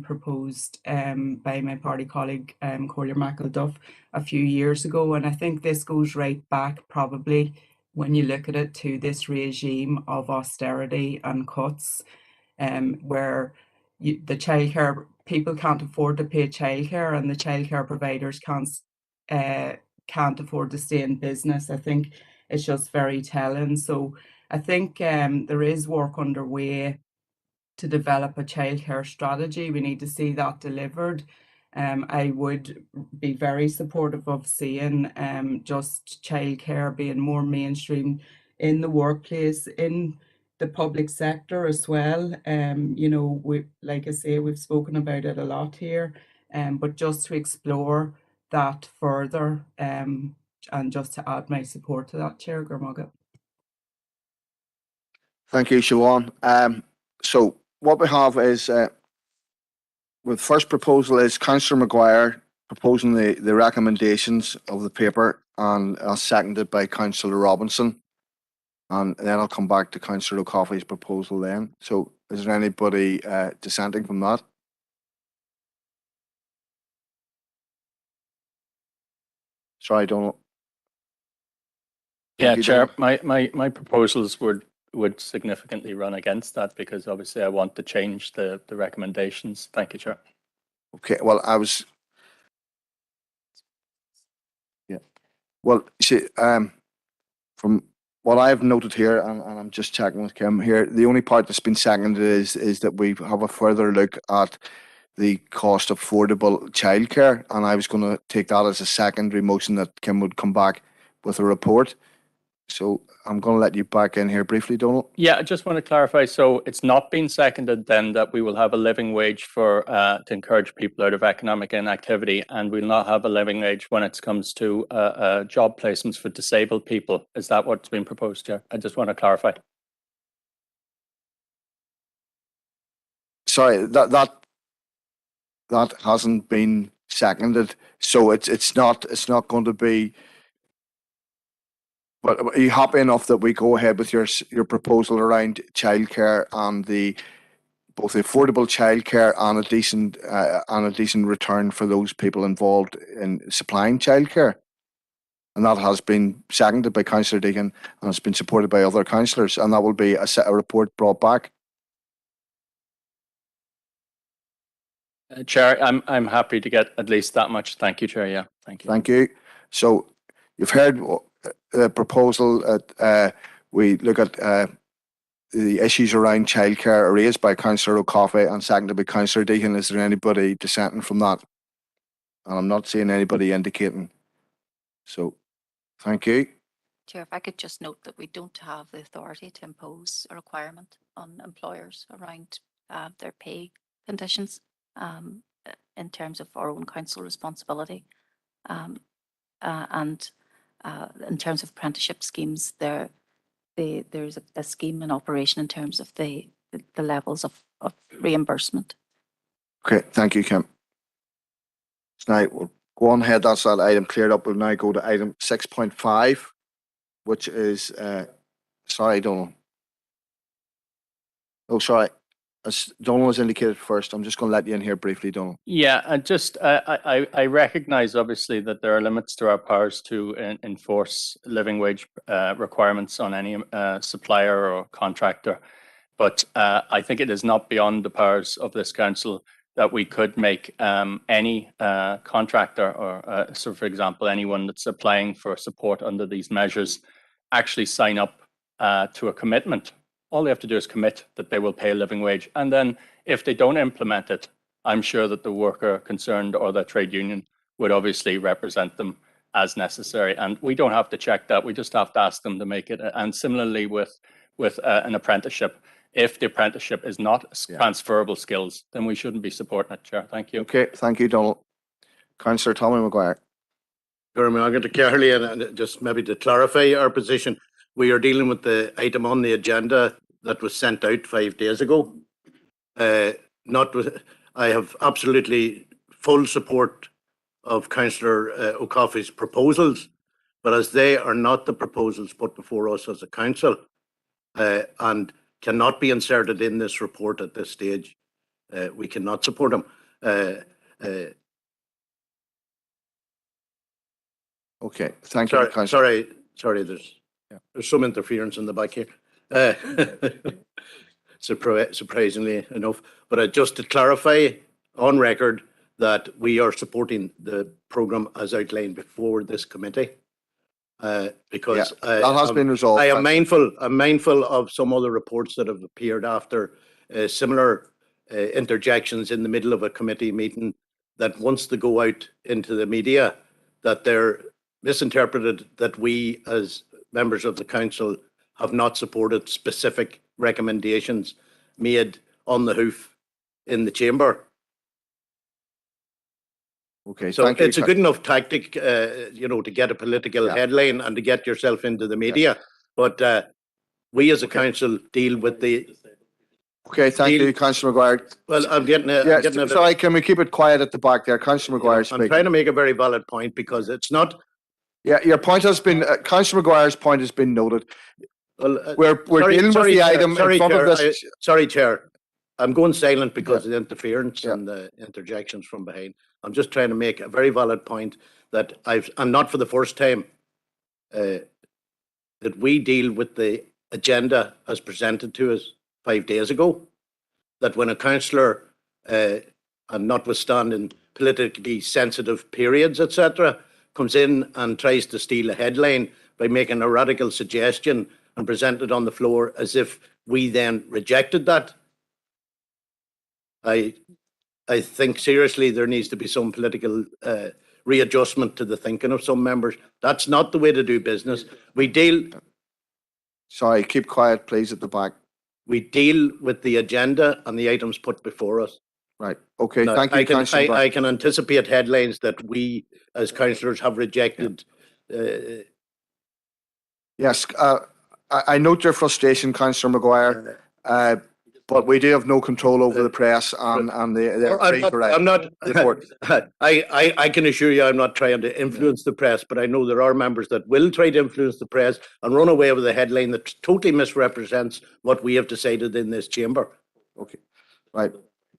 proposed by my party colleague Collier McElduff a few years ago, and I think this goes right back, probably, when you look at it, to this regime of austerity and cuts, where the childcare people can't afford to pay childcare, and the childcare providers can't afford to stay in business. I think it's just very telling. So I think there is work underway to develop a childcare strategy. We need to see that delivered. I would be very supportive of seeing just childcare being more mainstream in the workplace, in the public sector as well. Like I say, we've spoken about it a lot here, but just to explore that further, and just to add my support to that, Chair Gormagat. Thank you, Siobhan. So what we have is, the first proposal is Councillor Mcguire proposing the recommendations of the paper, and seconded by Councillor Robinson. And then I'll come back to Councillor O'Coffey's proposal then. So is there anybody dissenting from that? Sorry, Donald. Yeah, Chair, my proposals would significantly run against that, because obviously I want to change the recommendations. Thank you, Chair. Okay, well, well, see, from what I've noted here, and I'm just checking with Kim here, the only part that's been seconded is that we have a further look at the cost of affordable childcare, and I was going to take that as a secondary motion that Kim would come back with a report. So I'm going to let you back in here briefly, Donald. Yeah, I just want to clarify. So it's not been seconded then that we will have a living wage for to encourage people out of economic inactivity, and we'll not have a living wage when it comes to job placements for disabled people. Is that what's been proposed here? I just want to clarify. Sorry, that hasn't been seconded, so it's not going to be. But are you happy enough that we go ahead with your proposal around childcare and both affordable childcare and a decent return for those people involved in supplying childcare? And that has been seconded by Councillor Deegan and has been supported by other councillors, and that will be a report brought back. Chair, I'm happy to get at least that much. Thank you, Chair. Yeah, thank you. Thank you. So you've heard the proposal that we look at the issues around childcare raised by Councillor O'Coffey and seconded by Councillor Deegan. Is there anybody dissenting from that? And I'm not seeing anybody indicating. So, thank you. Chair, if I could just note that we don't have the authority to impose a requirement on employers around their pay conditions in terms of our own council responsibility. And in terms of apprenticeship schemes, there's a scheme in operation in terms of the levels of reimbursement. Okay, thank you, Kim. So now we'll go on ahead. That's that item cleared up. We'll now go to item 6.5, which is, sorry, Donald. Oh, sorry. As Donald was indicated first, I'm just going to let you in here briefly, Donald. Yeah, and just I recognize obviously that there are limits to our powers to enforce living wage requirements on any supplier or contractor, but I think it is not beyond the powers of this council that we could make any contractor or, so for example, anyone that's applying for support under these measures actually sign up to a commitment. All they have to do is commit that they will pay a living wage. And then if they don't implement it, I'm sure that the worker concerned or the trade union would obviously represent them as necessary. And we don't have to check that. We just have to ask them to make it. And similarly with an apprenticeship, if the apprenticeship is not transferable skills, then we shouldn't be supporting it, Chair. Thank you. Okay, thank you, Donald. Councillor Tommy Mcguire. I'm going to Carly, and just maybe to clarify our position, we are dealing with the item on the agenda that was sent out 5 days ago. Not with, I have absolutely full support of Councillor O'Coffey's proposals, but as they are not the proposals put before us as a council and cannot be inserted in this report at this stage, we cannot support them. Okay, thank you. Sorry, there's some interference in the back here. Surprisingly enough, but just to clarify on record that we are supporting the programme as outlined before this committee, because that has been resolved. I'm mindful of some other reports that have appeared after similar interjections in the middle of a committee meeting, that once they go out into the media, that they're misinterpreted, that we as members of the council have not supported specific recommendations made on the hoof in the chamber. Okay, so it's a good enough tactic, to get a political headline and to get yourself into the media. But we as a council deal with the. Okay, thank you, Councillor Mcguire. Well, I'm getting a sorry, can we keep it quiet at the back there? Councillor Mcguire speaking. I'm trying to make a very valid point because it's not. Yeah, your point has been, Councillor Mcguire's point has been noted. Well, we're dealing with the item in front of this. Sorry, Chair. I'm going silent because of the interference and the interjections from behind. I'm just trying to make a very valid point that I'm not for the first time that we deal with the agenda as presented to us 5 days ago. That when a councillor, and notwithstanding politically sensitive periods, etc., comes in and tries to steal a headline by making a radical suggestion and present it on the floor as if we then rejected that. I think seriously there needs to be some political readjustment to the thinking of some members. That's not the way to do business. We deal. Sorry, keep quiet, please, at the back. We deal with the agenda and the items put before us. Right. Okay. Now, thank you, Councillor. I can anticipate headlines that we, as councillors, have rejected. Yes, I note your frustration, Councillor Mcguire, but we do have no control over the press and I'm not. I can assure you, I'm not trying to influence the press, but I know there are members that will try to influence the press and run away with a headline that totally misrepresents what we have decided in this chamber. Okay. Right.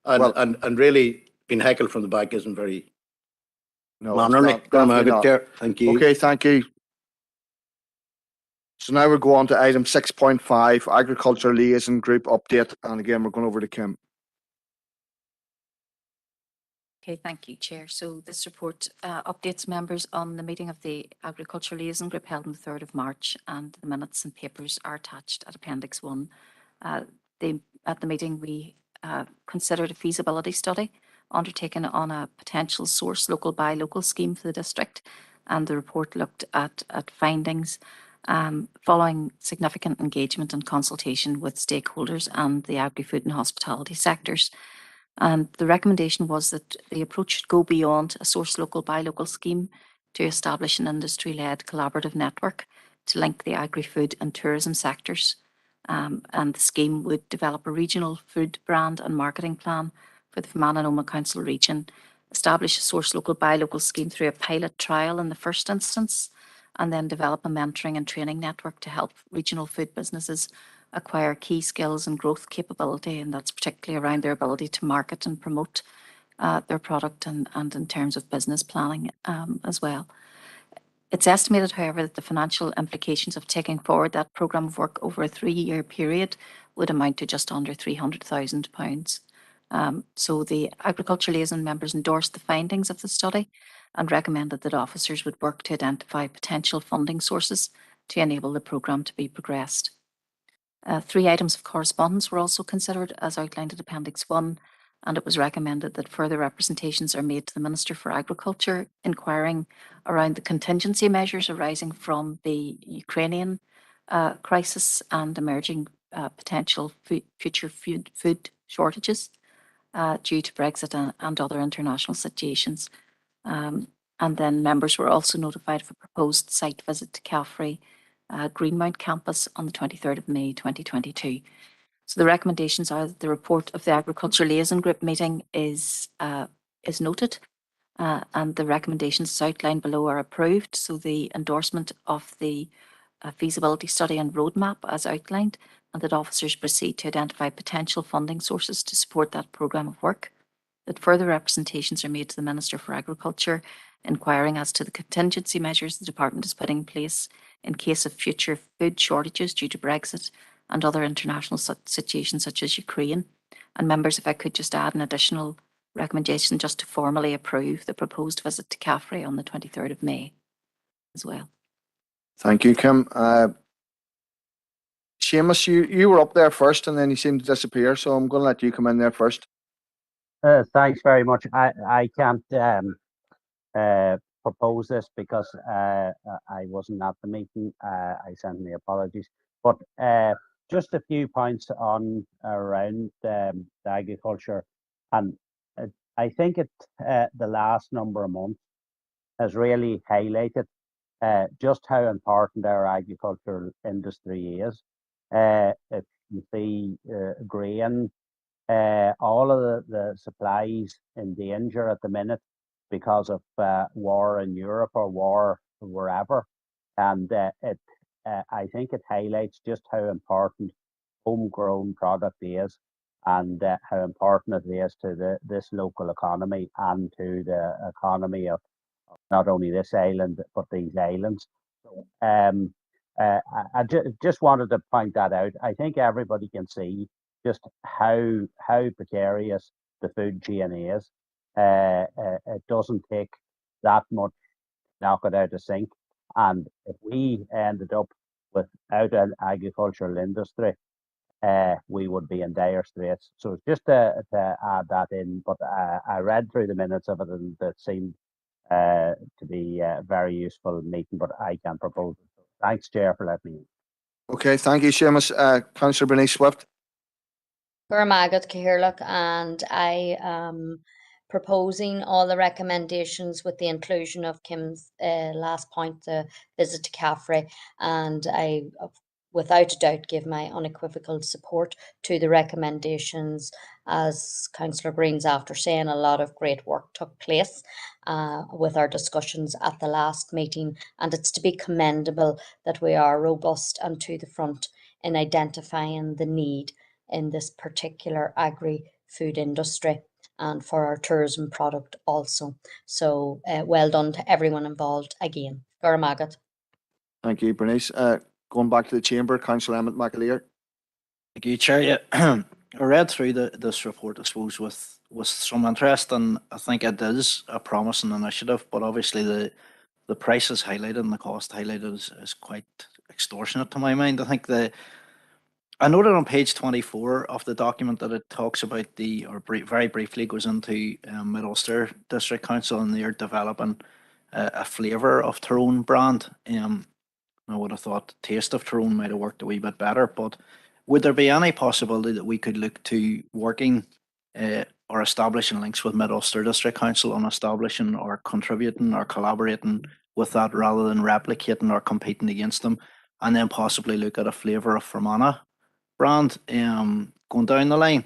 And really being heckled from the back isn't very mannerly. Thank you. Okay, thank you. So now we'll go on to item 6.5, Agriculture Liaison Group update. And again, we're going over to Kim. Okay, thank you, Chair. So this report updates members on the meeting of the Agriculture Liaison Group held on the 3rd of March, and the minutes and papers are attached at Appendix 1. At the meeting, we considered a feasibility study undertaken on a potential source local buy local scheme for the district, and the report looked at findings following significant engagement and consultation with stakeholders and the agri-food and hospitality sectors. And the recommendation was that the approach should go beyond a source local buy local scheme to establish an industry-led collaborative network to link the agri-food and tourism sectors. And the scheme would develop a regional food brand and marketing plan for the Fermanagh and Omagh Council region, establish a source local buy local scheme through a pilot trial in the first instance, and then develop a mentoring and training network to help regional food businesses acquire key skills and growth capability, and that's particularly around their ability to market and promote their product and in terms of business planning as well. It's estimated, however, that the financial implications of taking forward that programme of work over a 3-year period would amount to just under £300,000. So the Agriculture Liaison members endorsed the findings of the study and recommended that officers would work to identify potential funding sources to enable the programme to be progressed. 3 items of correspondence were also considered as outlined in Appendix 1, and it was recommended that further representations are made to the Minister for Agriculture, inquiring around the contingency measures arising from the Ukrainian crisis and emerging potential future food shortages due to Brexit and other international situations. And then members were also notified of a proposed site visit to Caffrey Greenmount campus on the 23rd of May 2022. So the recommendations are that the report of the Agriculture Liaison Group meeting is noted, and the recommendations outlined below are approved. So the endorsement of the feasibility study and roadmap as outlined, and that officers proceed to identify potential funding sources to support that programme of work. That further representations are made to the Minister for Agriculture, inquiring as to the contingency measures the Department is putting in place in case of future food shortages due to Brexit and other international situations such as Ukraine. And members, if I could just add an additional recommendation just to formally approve the proposed visit to Caffrey on the 23rd of May as well. Thank you, Kim. Seamus, you were up there first and then you seemed to disappear, so I'm going to let you come in there first. Thanks very much. I can't propose this because I wasn't at the meeting. I send my apologies. But just a few points on around the agriculture, and I think the last number of months has really highlighted just how important our agricultural industry is. If you see grain, all of the supplies in danger at the minute because of war in Europe or war wherever, and I think it highlights just how important homegrown product is, and how important it is to this local economy and to the economy of not only this island but these islands. So, I just wanted to point that out. I think everybody can see just how precarious the food chain is. It doesn't take that much to knock it out of sync, and if we ended up without an agricultural industry, we would be in dire straits. So just to add that in, but I read through the minutes of it and it seemed to be a very useful meeting, but I can propose it. So thanks, Chair, for letting me in. Okay, thank you, Seamus. Councillor Bernice Swift. Gurmagat Cahirlock, and I am proposing all the recommendations with the inclusion of Kim's last point, the visit to Caffrey, and I without a doubt give my unequivocal support to the recommendations. As Councillor Green's after saying, a lot of great work took place with our discussions at the last meeting, and it's to be commendable that we are robust and to the front in identifying the need in this particular agri-food industry and for our tourism product also. So well done to everyone involved again. Gurmagat. Thank you, Bernice. Going back to the chamber, Councillor Emmett Mcguire. Thank you, Chair. Yeah. I read through this report, I suppose, with some interest, and I think it is a promising initiative, but obviously the prices highlighted and the cost highlighted is quite extortionate to my mind. I think I noted on page 24 of the document that it talks about very briefly goes into Mid Ulster District Council, and they're developing a flavour of Tyrone brand. I would have thought the taste of Tyrone might have worked a wee bit better. But would there be any possibility that we could look to working or establishing links with Mid Ulster District Council on establishing or contributing or collaborating with that rather than replicating or competing against them, and then possibly look at a flavour of Fermanagh brand going down the line?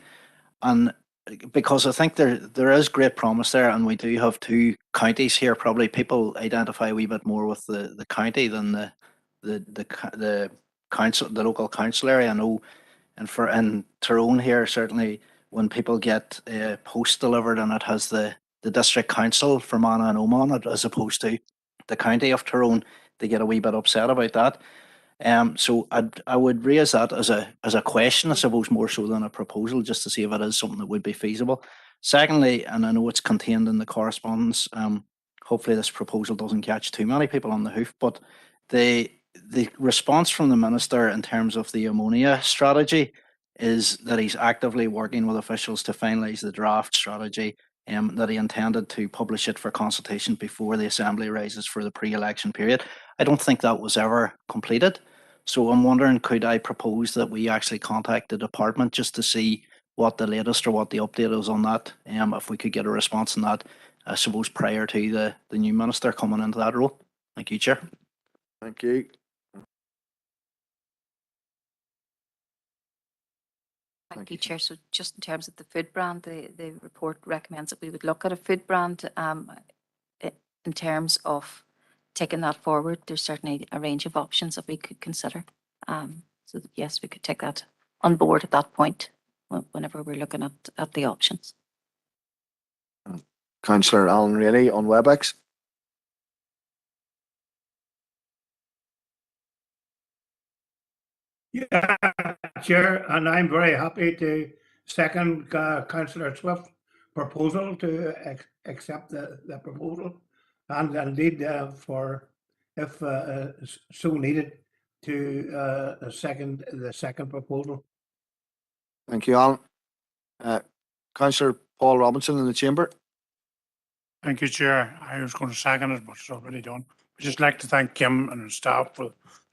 And because I think there is great promise there, and we do have two counties here. Probably people identify a wee bit more with the county than the council, the local council area. I know, and for in Tyrone here, certainly when people get a post delivered and it has the district council for Fermanagh and Omagh on it as opposed to the county of Tyrone, they get a wee bit upset about that. So I would raise that as a question, I suppose, more so than a proposal, just to see if it is something that would be feasible. Secondly, and I know it's contained in the correspondence, hopefully this proposal doesn't catch too many people on the hoof, but the response from the minister in terms of the ammonia strategy is that he's actively working with officials to finalise the draft strategy, that he intended to publish it for consultation before the Assembly rises for the pre-election period. I don't think that was ever completed. So I'm wondering, could I propose that we actually contact the department just to see what the latest or what the update is on that? If we could get a response on that, I suppose, prior to the new minister coming into that role. Thank you, Chair. Thank you. Thank you, Chair. So just in terms of the food brand, the report recommends that we would look at a food brand. In terms of taking that forward, there's certainly a range of options that we could consider. So yes, we could take that on board at that point whenever we're looking at the options. Councillor Alan Rainey on WebEx. Yeah, Chair, and I'm very happy to second Councillor Swift's proposal to accept the proposal, and indeed for, if so needed, to second the second proposal. Thank you, Alan. Councillor Paul Robinson in the chamber. Thank you, Chair. I was going to second it, but it's already done. I'd just like to thank Kim and his staff for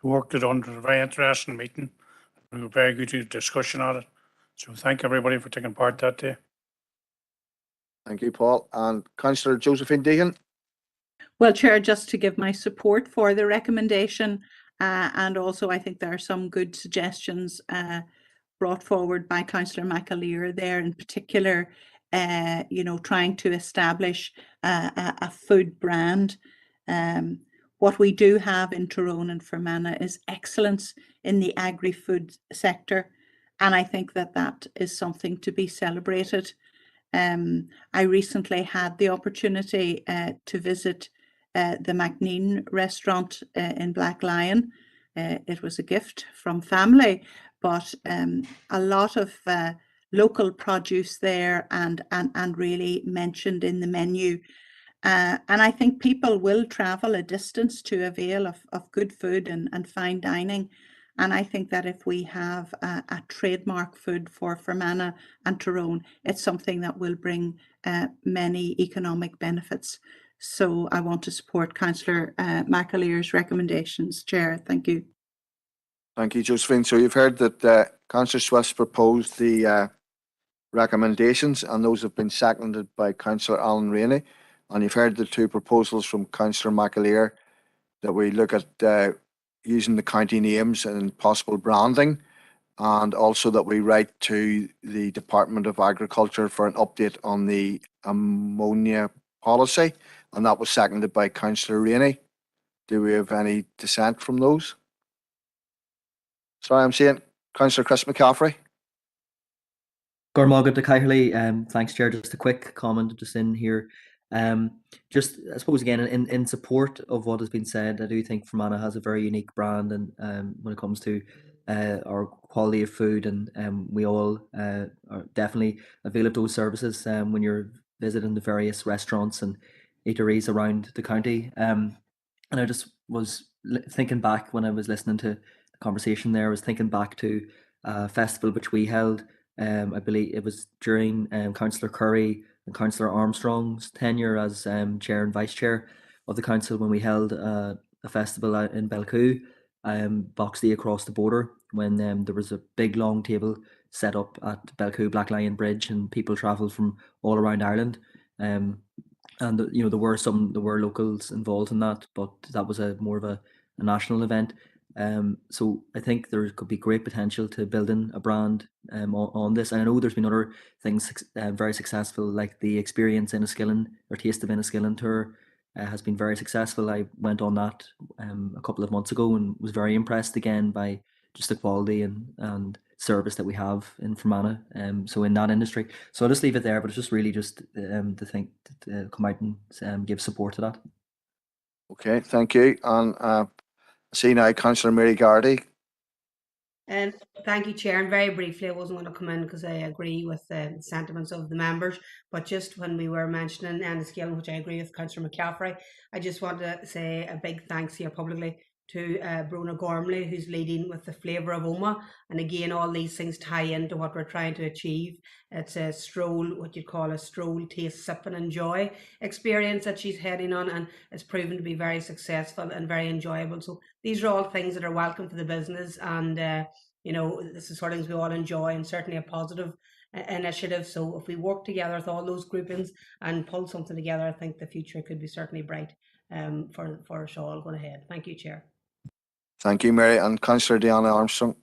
the work they've done. It was a very interesting meeting. We were very good discussion on it. So thank everybody for taking part that day. Thank you, Paul. And Councillor Josephine Deegan. Well, Chair, just to give my support for the recommendation, and also I think there are some good suggestions brought forward by Councillor Mcguire there, in particular, trying to establish a food brand. What we do have in Tyrone and Fermanagh is excellence in the agri-food sector, and I think that is something to be celebrated. I recently had the opportunity to visit the McNean restaurant in Black Lion. It was a gift from family, but a lot of local produce there and really mentioned in the menu. And I think people will travel a distance to avail of good food and fine dining. And I think that if we have a trademark food for Fermanagh and Tyrone, it's something that will bring many economic benefits. So I want to support Councillor McAleer's recommendations. Chair, thank you. Thank you, Josephine. So you've heard that Councillor Swift's proposed the recommendations, and those have been seconded by Councillor Alan Rainey. And you've heard the two proposals from Councillor McAleer that we look at using the county names and possible branding, and also that we write to the Department of Agriculture for an update on the ammonia policy, and that was seconded by Councillor Rainey. Do we have any dissent from those? Sorry, I'm saying Councillor Chris McCaffrey. Gormaga de Cahill, thanks, Chair. Just a quick comment just in here. Just, I suppose, again, in support of what has been said, I do think Fermanagh has a very unique brand, and when it comes to our quality of food, and we all are definitely avail of those services when you're visiting the various restaurants and eateries around the county. And I just was thinking back when I was listening to the conversation there, I was thinking back to a festival which we held. I believe it was during Councillor Curry and Councillor Armstrong's tenure as chair and vice chair of the council, when we held a festival out in Belcoo, Boxley across the border when there was a big long table set up at Belcoo Black Lion Bridge, and people travelled from all around Ireland. And you know, there were locals involved in that, but that was more of a national event. So I think there could be great potential to building a brand on this. And I know there's been other things very successful, like the Experience Enniskillen or Taste of Enniskillen tour has been very successful. I went on that a couple of months ago and was very impressed again by just the quality and service that we have in Fermanagh. So in that industry. So I'll just leave it there, but it's just really just to think to come out and give support to that. Okay, thank you. And I see now Councillor Mary Gardy. And thank you, Chair. And very briefly, I wasn't going to come in because I agree with the sentiments of the members, but just when we were mentioning Enniskillen, which I agree with Councillor McCaffrey, I just want to say a big thanks here publicly to Brona Gormley, who's leading with the flavour of Oma. And again, all these things tie into what we're trying to achieve. It's a stroll, what you'd call a stroll, taste, sip and enjoy experience that she's heading on, and it's proven to be very successful and very enjoyable. So these are all things that are welcome for the business, and you know, this is sort of things we all enjoy, and certainly a positive initiative. So if we work together with all those groupings and pull something together, I think the future could be certainly bright for us all going ahead. Thank you, Chair. Thank you, Mary. And Councillor Deanna Armstrong.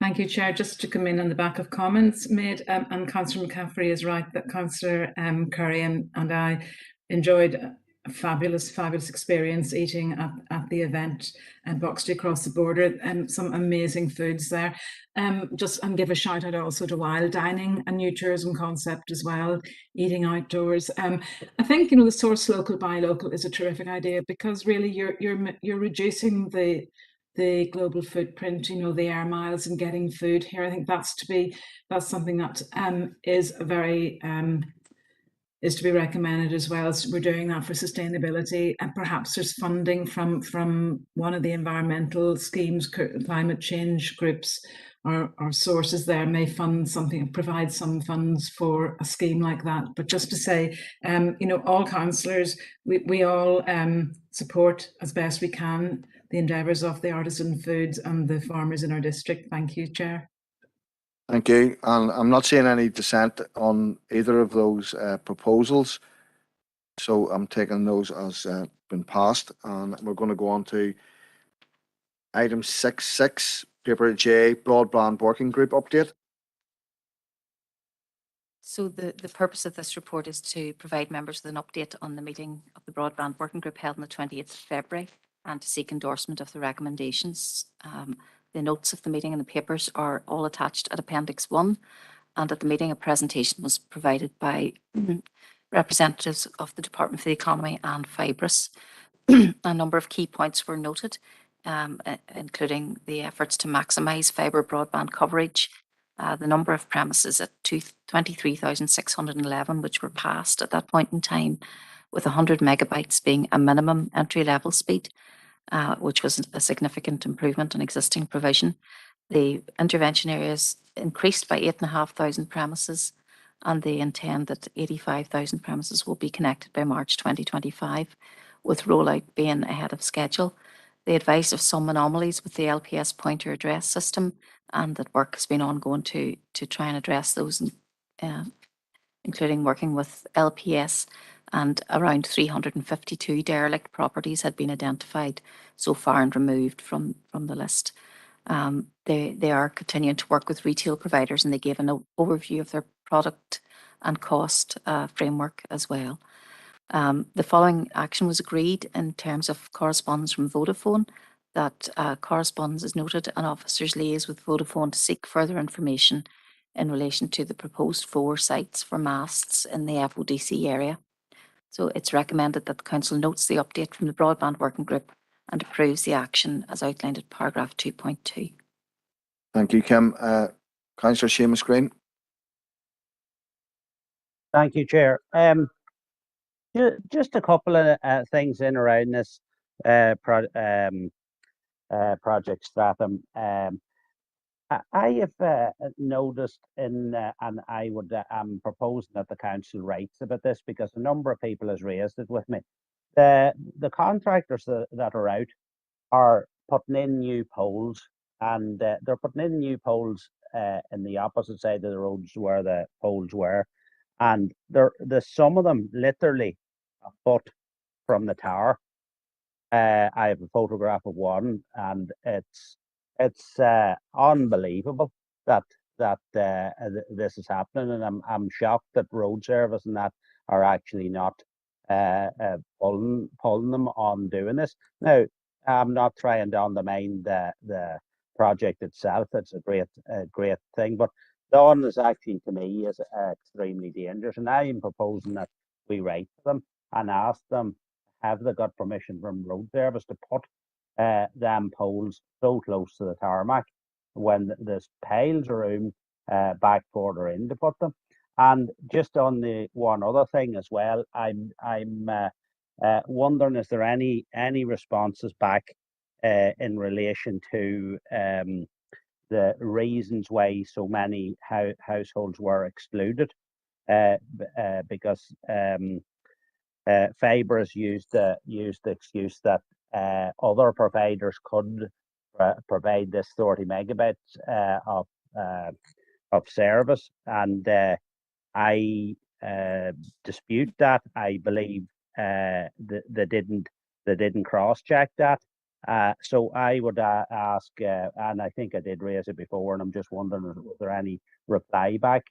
Thank you, Chair. Just to come in on the back of comments made, and Councillor McCaffrey is right that Councillor Curry and I enjoyed a fabulous experience eating at the event and Boxley across the border, and some amazing foods there. And give a shout out also to Wild Dining, a new tourism concept as well, eating outdoors. I think, you know, the source local, buy local is a terrific idea, because really you're reducing the global footprint, you know, the air miles and getting food here. I think that's something that is to be recommended as well. So we're doing that for sustainability, and perhaps there's funding from one of the environmental schemes, climate change groups or sources there may fund something, provide some funds for a scheme like that. But just to say, you know, all councillors, we all support as best we can the endeavours of the artisan foods and the farmers in our district. Thank you, Chair. Thank you. And I'm not seeing any dissent on either of those proposals. So I'm taking those as been passed. And we're going to go on to item 6.6, paper J, Broadband Working Group update. So the purpose of this report is to provide members with an update on the meeting of the Broadband Working Group held on the 28th of February and to seek endorsement of the recommendations. The notes of the meeting and the papers are all attached at Appendix 1, and at the meeting a presentation was provided by representatives of the Department for the Economy and Fibrous. A number of key points were noted, including the efforts to maximise fibre broadband coverage, the number of premises at 23,611, which were passed at that point in time, with 100 megabytes being a minimum entry-level speed, which was a significant improvement on existing provision. The intervention areas increased by 8,500 premises, and they intend that 85,000 premises will be connected by March 2025, with rollout being ahead of schedule. They advised of some anomalies with the LPS pointer address system, and that work has been ongoing to try and address those, including working with LPS, and around 352 derelict properties had been identified so far and removed from the list. They are continuing to work with retail providers, and they gave an overview of their product and cost framework as well. The following action was agreed in terms of correspondence from Vodafone, that correspondence is noted and officers liaise with Vodafone to seek further information in relation to the proposed 4 sites for masts in the FODC area. So it's recommended that the Council notes the update from the Broadband Working Group and approves the action as outlined in paragraph 2.2. Thank you, Kim. Councillor Seamus Green. Thank you, Chair. Just a couple of things in around this Project Stratham. I have noticed and I would am proposing that the council writes about this, because a number of people has raised it with me. The contractors that are out are putting in new poles, and they're putting in new poles in the opposite side of the roads where the poles were, and some of them literally a foot from the tower. I have a photograph of one, and it's unbelievable that this is happening, and I'm shocked that road service and that are actually not pulling them on doing this. Now, I'm not trying to undermine the project itself. It's a great thing, but Dawn is actually, to me, is extremely dangerous, and I am proposing that we write to them and ask them, have they got permission from road service to put them poles so close to the tarmac when there's piles of room back further in to put them. And just on the one other thing as well, I'm wondering, is there any responses back in relation to the reasons why so many households were excluded? Because Fibre has used the excuse that other providers could provide this 30 megabytes of service, and I dispute that. I believe they didn't cross-check that. So I would ask, and I think I did raise it before, and I'm just wondering, was there any reply back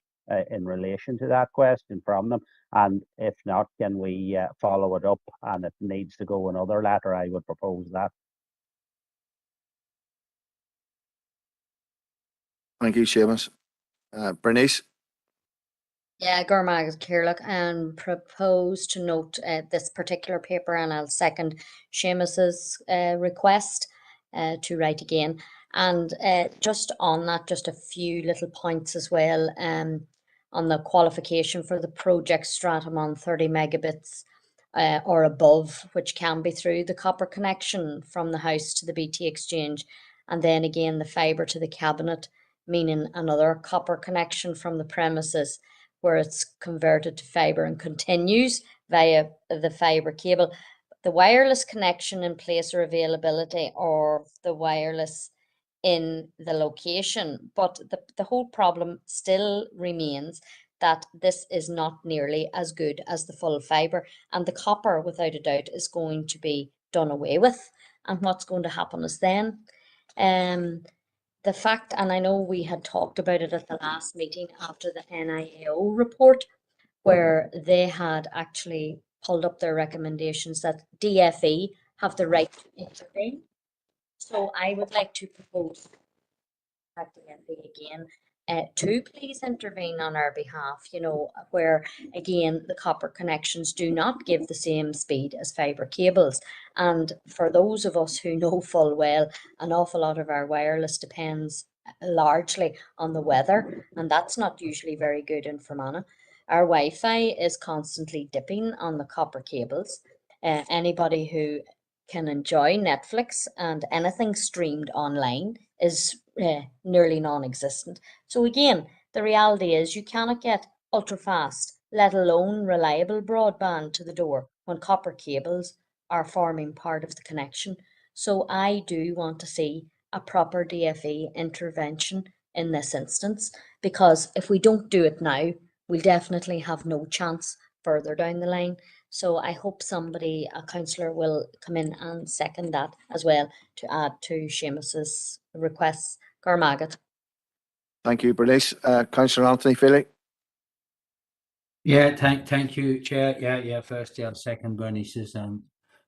in relation to that question from them? And if not, can we follow it up? And if it needs to go another letter, I would propose that. Thank you, Seamus. Bernice? Yeah, Gormag Kirlock, and propose to note this particular paper, and I'll second Seamus's request to write again. And just on that, just a few little points as well. On the qualification for the project stratum on 30 megabits or above, which can be through the copper connection from the house to the BT exchange, and then again the fibre to the cabinet, meaning another copper connection from the premises where it's converted to fibre and continues via the fibre cable. The wireless connection in place or availability, or the wireless in the location. But the whole problem still remains that this is not nearly as good as the full fibre, and the copper, without a doubt, is going to be done away with. And what's going to happen is then the fact, and I know we had talked about it at the last meeting after the NIAO report, where they had actually pulled up their recommendations that DFE have the right to intervene. So I would like to propose that DFE again to please intervene on our behalf, you know, where again the copper connections do not give the same speed as fibre cables. And for those of us who know full well, an awful lot of our wireless depends largely on the weather, and that's not usually very good in Fermanagh. Our Wi-Fi is constantly dipping on the copper cables. Anybody who can enjoy Netflix and anything streamed online is nearly non-existent. So again, the reality is you cannot get ultra fast, let alone reliable broadband to the door when copper cables are forming part of the connection. So I do want to see a proper DFE intervention in this instance, because if we don't do it now, we'll definitely have no chance further down the line. So I hope somebody, a councillor, will come in and second that as well to add to Seamus's requests. Gormagat. Thank you, Bernice. Councillor Anthony Feely? Yeah, thank you, Chair. Yeah. Firstly, I'll second Bernice's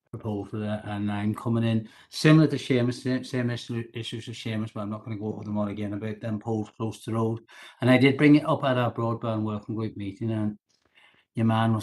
proposal, and I'm coming in similar to Seamus, same issues as Seamus, but I'm not going to go over them all again about them poles close to the road. And I did bring it up at our broadband working group meeting, and your man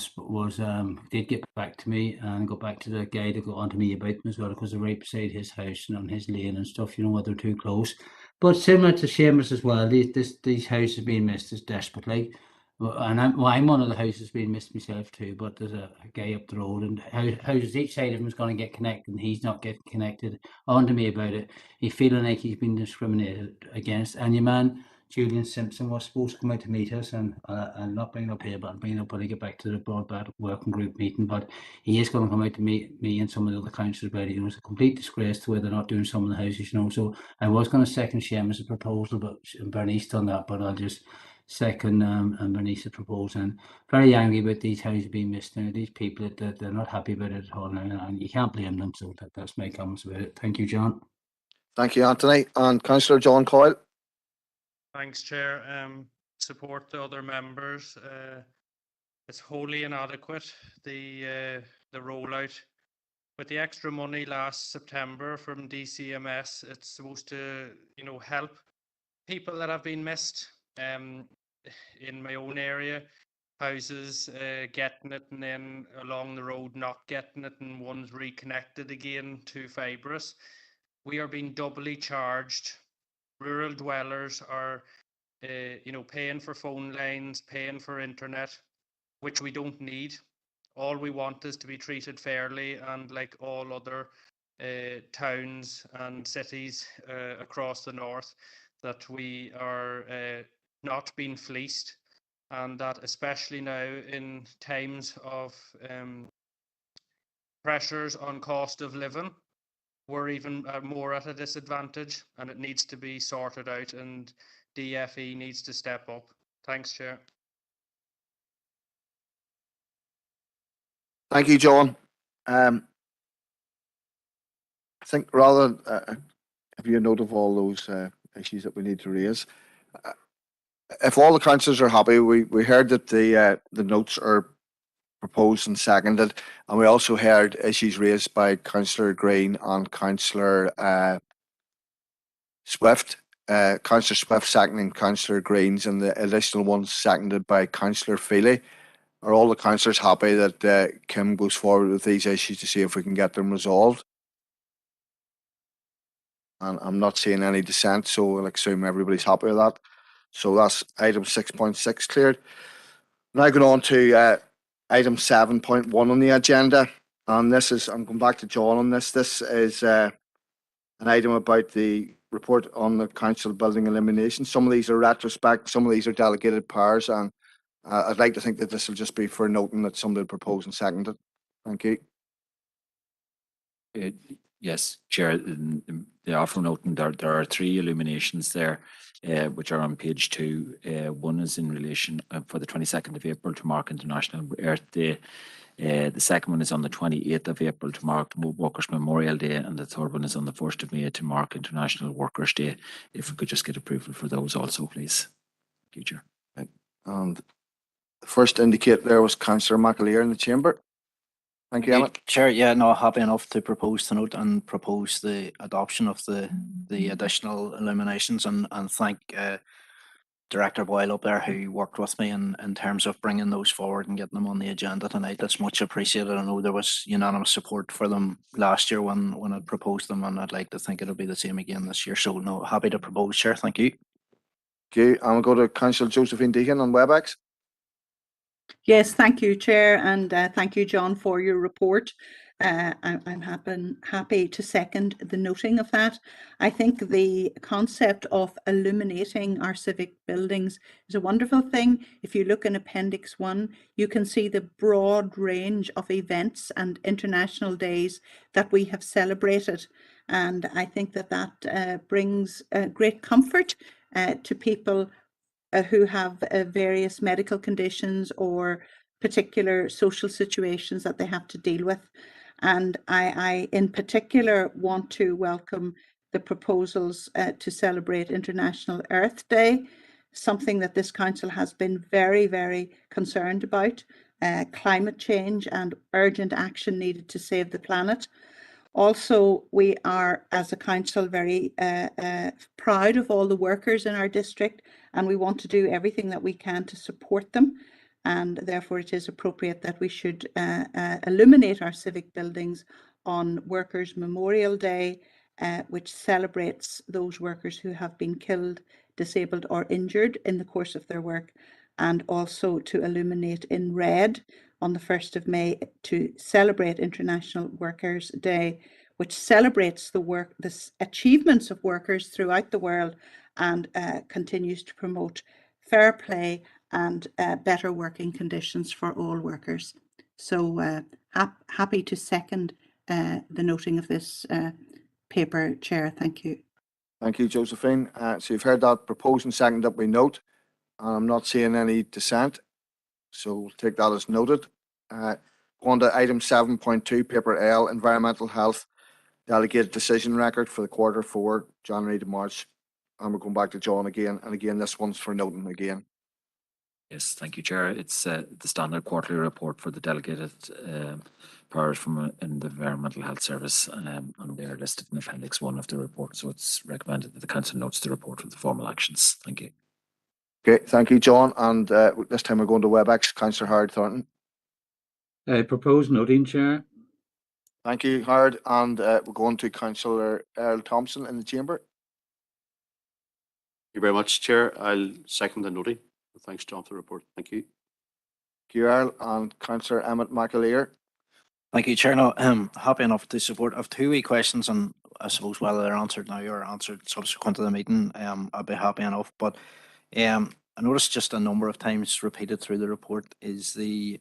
did get back to me and got back to the guy that got onto me about them as well, because they're right beside his house and on his lane and stuff, you know, where they're too close. But similar to Seamus as well, these houses being missed is desperately. And I'm one of the houses being missed myself too, but there's a guy up the road, and houses each side of him is going to get connected, and he's not getting connected. On to me about it. He's feeling like he's been discriminated against. And your man Julian Simpson was supposed to come out to meet us, and I'm not bringing it up here, but I'm bringing it up when I get back to the Broadband working group meeting. But he is going to come out to meet me and some of the other councillors about it. It's a complete disgrace to where they're not doing some of the houses, So I was going to second Seamus's proposal, but Bernice done that. But I'll just second Bernice's proposal. And very angry about these houses being missed. These people that they're not happy about it at all now, and you can't blame them. So that's my comments about it. Thank you, John. Thank you, Anthony. And Councillor John Coyle. Thanks, Chair. Support the other members. It's wholly inadequate, the rollout. With the extra money last September from DCMS, it's supposed to, help people that have been missed. In my own area, houses getting it, and then along the road not getting it, and one's reconnected again to fibrous. We are being doubly charged. Rural dwellers are, paying for phone lines, paying for internet, which we don't need. All we want is to be treated fairly, and like all other towns and cities across the north, that we are not being fleeced, and that especially now in times of pressures on cost of living, we're even more at a disadvantage, and it needs to be sorted out, and DFE needs to step up. Thanks, Chair. Thank you, John. I think rather have you a note of all those issues that we need to raise. If all the councillors are happy, we heard that the notes are proposed and seconded, and we also heard issues raised by Councillor Green and Councillor Swift. Councillor Swift seconding Councillor Green's, and the additional one seconded by Councillor Feely. Are all the councillors happy that Kim goes forward with these issues to see if we can get them resolved? And I'm not seeing any dissent, so I'll assume everybody's happy with that. So that's item 6.6 cleared. Now going on to item 7.1 on the agenda, and this is, I'm going back to John on this. This is an item about the report on the council building elimination. Some of these are retrospect, some of these are delegated powers, and I'd like to think that this will just be for noting that somebody proposed and seconded. Thank you. Yes, Chair. They are for noting there are 3 illuminations there, which are on page 2. One is in relation for the 22nd of April to mark International Earth Day. The second one is on the 28th of April to mark Workers' Memorial Day, and the third one is on the 1st of May to mark International Workers' Day. If we could just get approval for those also, please. Thank you, Chair. Right. And the first indicate there was Councillor Mcguire in the chamber. Thank you, Emmett. Chair, yeah, no, happy enough to propose the note and propose the adoption of the additional illuminations, and thank Director Boyle up there who worked with me in terms of bringing those forward and getting them on the agenda tonight. That's much appreciated. I know there was unanimous support for them last year when I proposed them, and I'd like to think it'll be the same again this year. So no, happy to propose, Chair. Thank you. Okay, and we'll go to Councillor Josephine Deegan on WebEx. Yes, thank you, Chair, and thank you, John, for your report. I'm happy to second the noting of that. I think the concept of illuminating our civic buildings is a wonderful thing. If you look in Appendix 1, you can see the broad range of events and international days that we have celebrated. And I think that brings great comfort to people who have various medical conditions or particular social situations that they have to deal with. And I in particular want to welcome the proposals to celebrate International Earth Day, something that this council has been very, very concerned about, climate change and urgent action needed to save the planet. Also, we are, as a council, very proud of all the workers in our district, and we want to do everything that we can to support them. And therefore, it is appropriate that we should illuminate our civic buildings on Workers' Memorial Day, which celebrates those workers who have been killed, disabled or injured in the course of their work, and also to illuminate in red on the 1st of May to celebrate International Workers' Day, which celebrates the achievements of workers throughout the world and continues to promote fair play and better working conditions for all workers. So happy to second the noting of this paper, Chair. Thank you. Thank you, Josephine. So you've heard that proposed and seconded that we note. I'm not seeing any dissent, so we'll take that as noted. On to item 7.2, paper L, environmental health delegated decision record for the Q4, January to March. And we're going back to John again. And again, this one's for noting again. Yes, thank you, Chair. It's the standard quarterly report for the delegated powers from in the Environmental Health Service, and they are listed in Appendix 1 of the report. So it's recommended that the Council notes the report with the formal actions. Thank you. Okay, thank you, John. And this time we're going to WebEx. Councillor Howard Thornton. Proposed noting, Chair. Thank you, Howard. And we're going to Councillor Earl Thompson in the chamber. Thank you very much, Chair. I'll second the noting. Thanks, John, for the report. Thank you. Thank you, Earl. And Councillor Mcguire. Thank you, Chair. No, happy enough to support. I have two wee questions, and I suppose whether they're answered now or answered subsequent to the meeting, I'll be happy enough. But I noticed just a number of times repeated through the report is the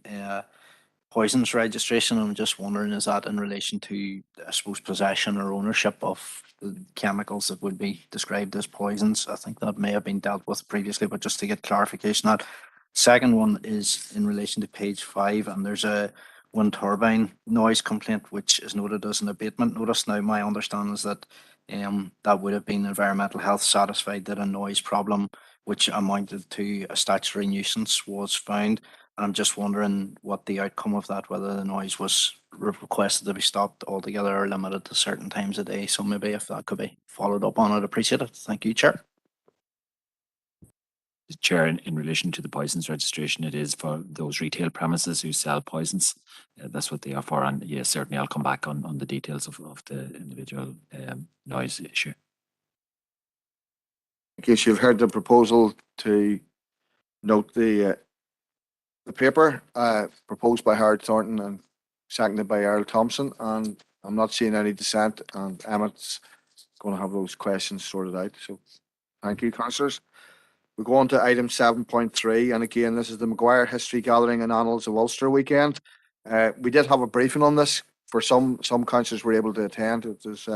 poisons registration. I'm just wondering, is that in relation to, I suppose, possession or ownership of the chemicals that would be described as poisons? I think that may have been dealt with previously, but just to get clarification on that. Second one is in relation to page 5, and there's a wind turbine noise complaint, which is noted as an abatement notice. Now, my understanding is that that would have been environmental health satisfied that a noise problem which amounted to a statutory nuisance was found. I'm just wondering what the outcome of that, whether the noise was requested to be stopped altogether or limited to certain times a day. So maybe if that could be followed up on, I'd appreciate it. Thank you, Chair. Chair, in relation to the poisons registration, it is for those retail premises who sell poisons. That's what they are for. And yes, certainly I'll come back on the details of the individual noise issue. In case you've heard the proposal to note the paper proposed by Howard Thornton and seconded by Earl Thompson, and I'm not seeing any dissent, and Emmett's going to have those questions sorted out. So thank you, councillors. We go on to item 7.3, and again, this is the Mcguire History Gathering and Annals of Ulster weekend. We did have a briefing on this. For some councillors were able to attend. It was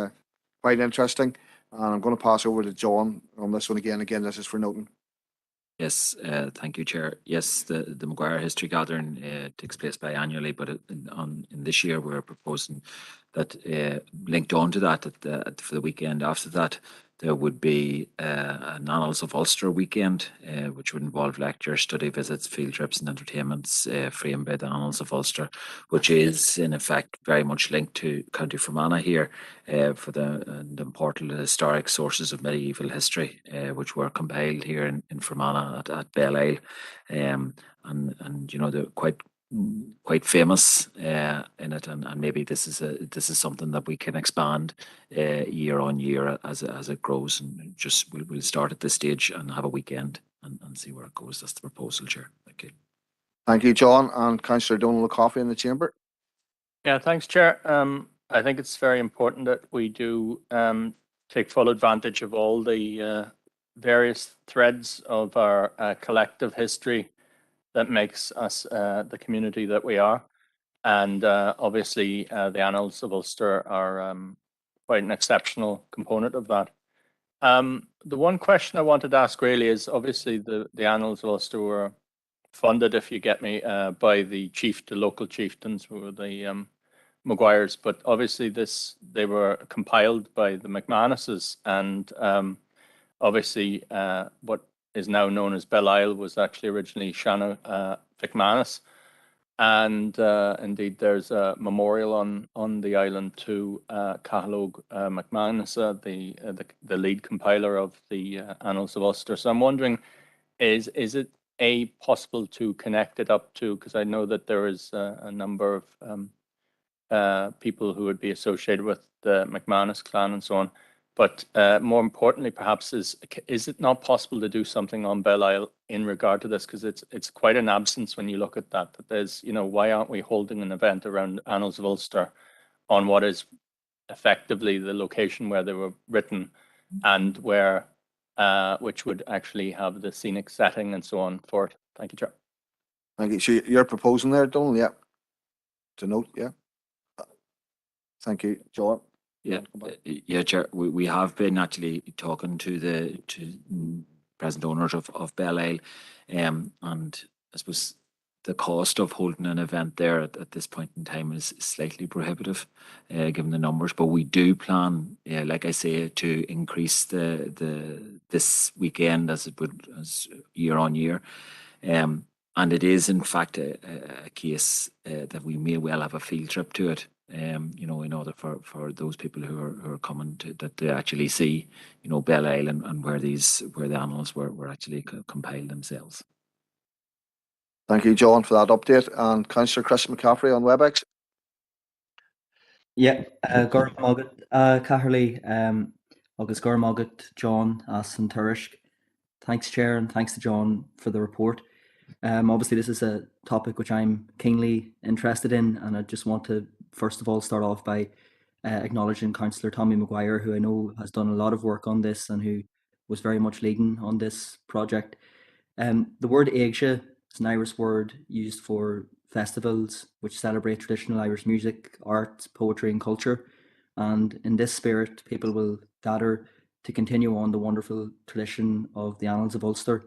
quite interesting, and I'm going to pass over to John on this one again. Again, this is for noting. Yes, thank you, Chair. Yes, the Mcguire History Gathering takes place biannually, but in this year we're proposing that linked on to that for the weekend after that, there would be an Annals of Ulster weekend, which would involve lectures, study visits, field trips and entertainments framed by the Annals of Ulster, which is in effect very much linked to County Fermanagh here for the important historic sources of medieval history, which were compiled here in Fermanagh at Belle-Isle. And you know, they're quite famous in it, and maybe this is something that we can expand year on year as it grows, and just we'll start at this stage and have a weekend and see where it goes. That's the proposal, Chair. Thank you. Thank you, John. And Councillor Donald Coffey in the chamber. Yeah, thanks, Chair. I think it's very important that we do take full advantage of all the various threads of our collective history that makes us the community that we are. And obviously the Annals of Ulster are quite an exceptional component of that. The one question I wanted to ask really is, obviously the Annals of Ulster were funded, if you get me, by the local chieftains who were the Mcguires, but obviously they were compiled by the McManuses, and obviously what is now known as Belle-Isle was actually originally Shanna McManus, and indeed there's a memorial on the island to Catalogue McManus, the lead compiler of the Annals of Ulster. So I'm wondering, is it possible to connect it up to, because I know that there is a number of people who would be associated with the McManus clan and so on. But more importantly, perhaps, is it not possible to do something on Belle-Isle in regard to this? Because it's quite an absence when you look at that there's, you know, why aren't we holding an event around Annals of Ulster on what is effectively the location where they were written and where which would actually have the scenic setting and so on for it. Thank you, Chair. Thank you. So you're proposing there, Donald? Yeah. To note, yeah. Thank you, John. Yeah, Chair. We have been actually talking to present owners of Belle Isle, and I suppose the cost of holding an event there at this point in time is slightly prohibitive, given the numbers. But we do plan, like I say, to increase this weekend as year on year, and it is in fact a case that we may well have a field trip to it. In order for those people who are coming to that to actually see, Belle Isle and where the animals were actually compiled themselves. Thank you, John, for that update. And Councillor Chris McCaffrey on WebEx. Yeah, Gur Mogget, Caherly, August Gur Mogget, John, and Turish. Thanks, Chair, and thanks to John for the report. Obviously, this is a topic which I'm keenly interested in, and I just want to first of all start off by acknowledging Councillor Tommy Mcguire, who I know has done a lot of work on this and who was very much leading on this project. The word Éigse is an Irish word used for festivals which celebrate traditional Irish music, art, poetry and culture. And in this spirit, people will gather to continue on the wonderful tradition of the Annals of Ulster.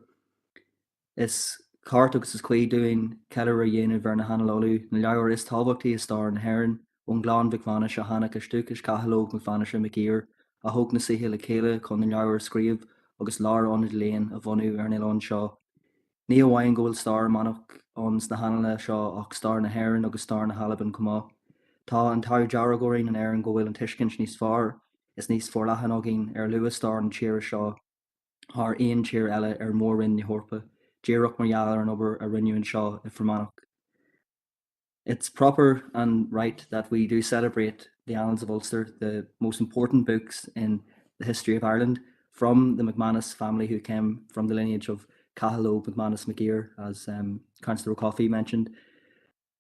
Is Cartux is Quay doing Keller Yena Verna Hanalolu, Nalaur is Talvokti is Star and Heron, Unglan Vicvanish, a Hanukkah Stukish Cahalog, Mcvanish and Mcguire, a Hogna Sihil Akela, Con Nalaur Screeve, August Lar on Lane, a Vonu Ernilon Shaw. Neo Wine Gold Star Manok ons the Hanala Shaw, Ox Star na Heron, August Star na Halaban Kuma. Ta and Tau Jaragorin and Aaron Gowill and Tishkin Nis Far, is Nis for Lahanogin, Lewis Star and Cheer Shaw, Har Ian Cheer Ella Morin ni Horpa. Jerok Mariala and over a Renew and Shaw for Manok. It's proper and right that we do celebrate the Annals of Ulster, the most important books in the history of Ireland, from the McManus family who came from the lineage of Cahalog McManus Mcguire, as Councillor O'Coffey mentioned.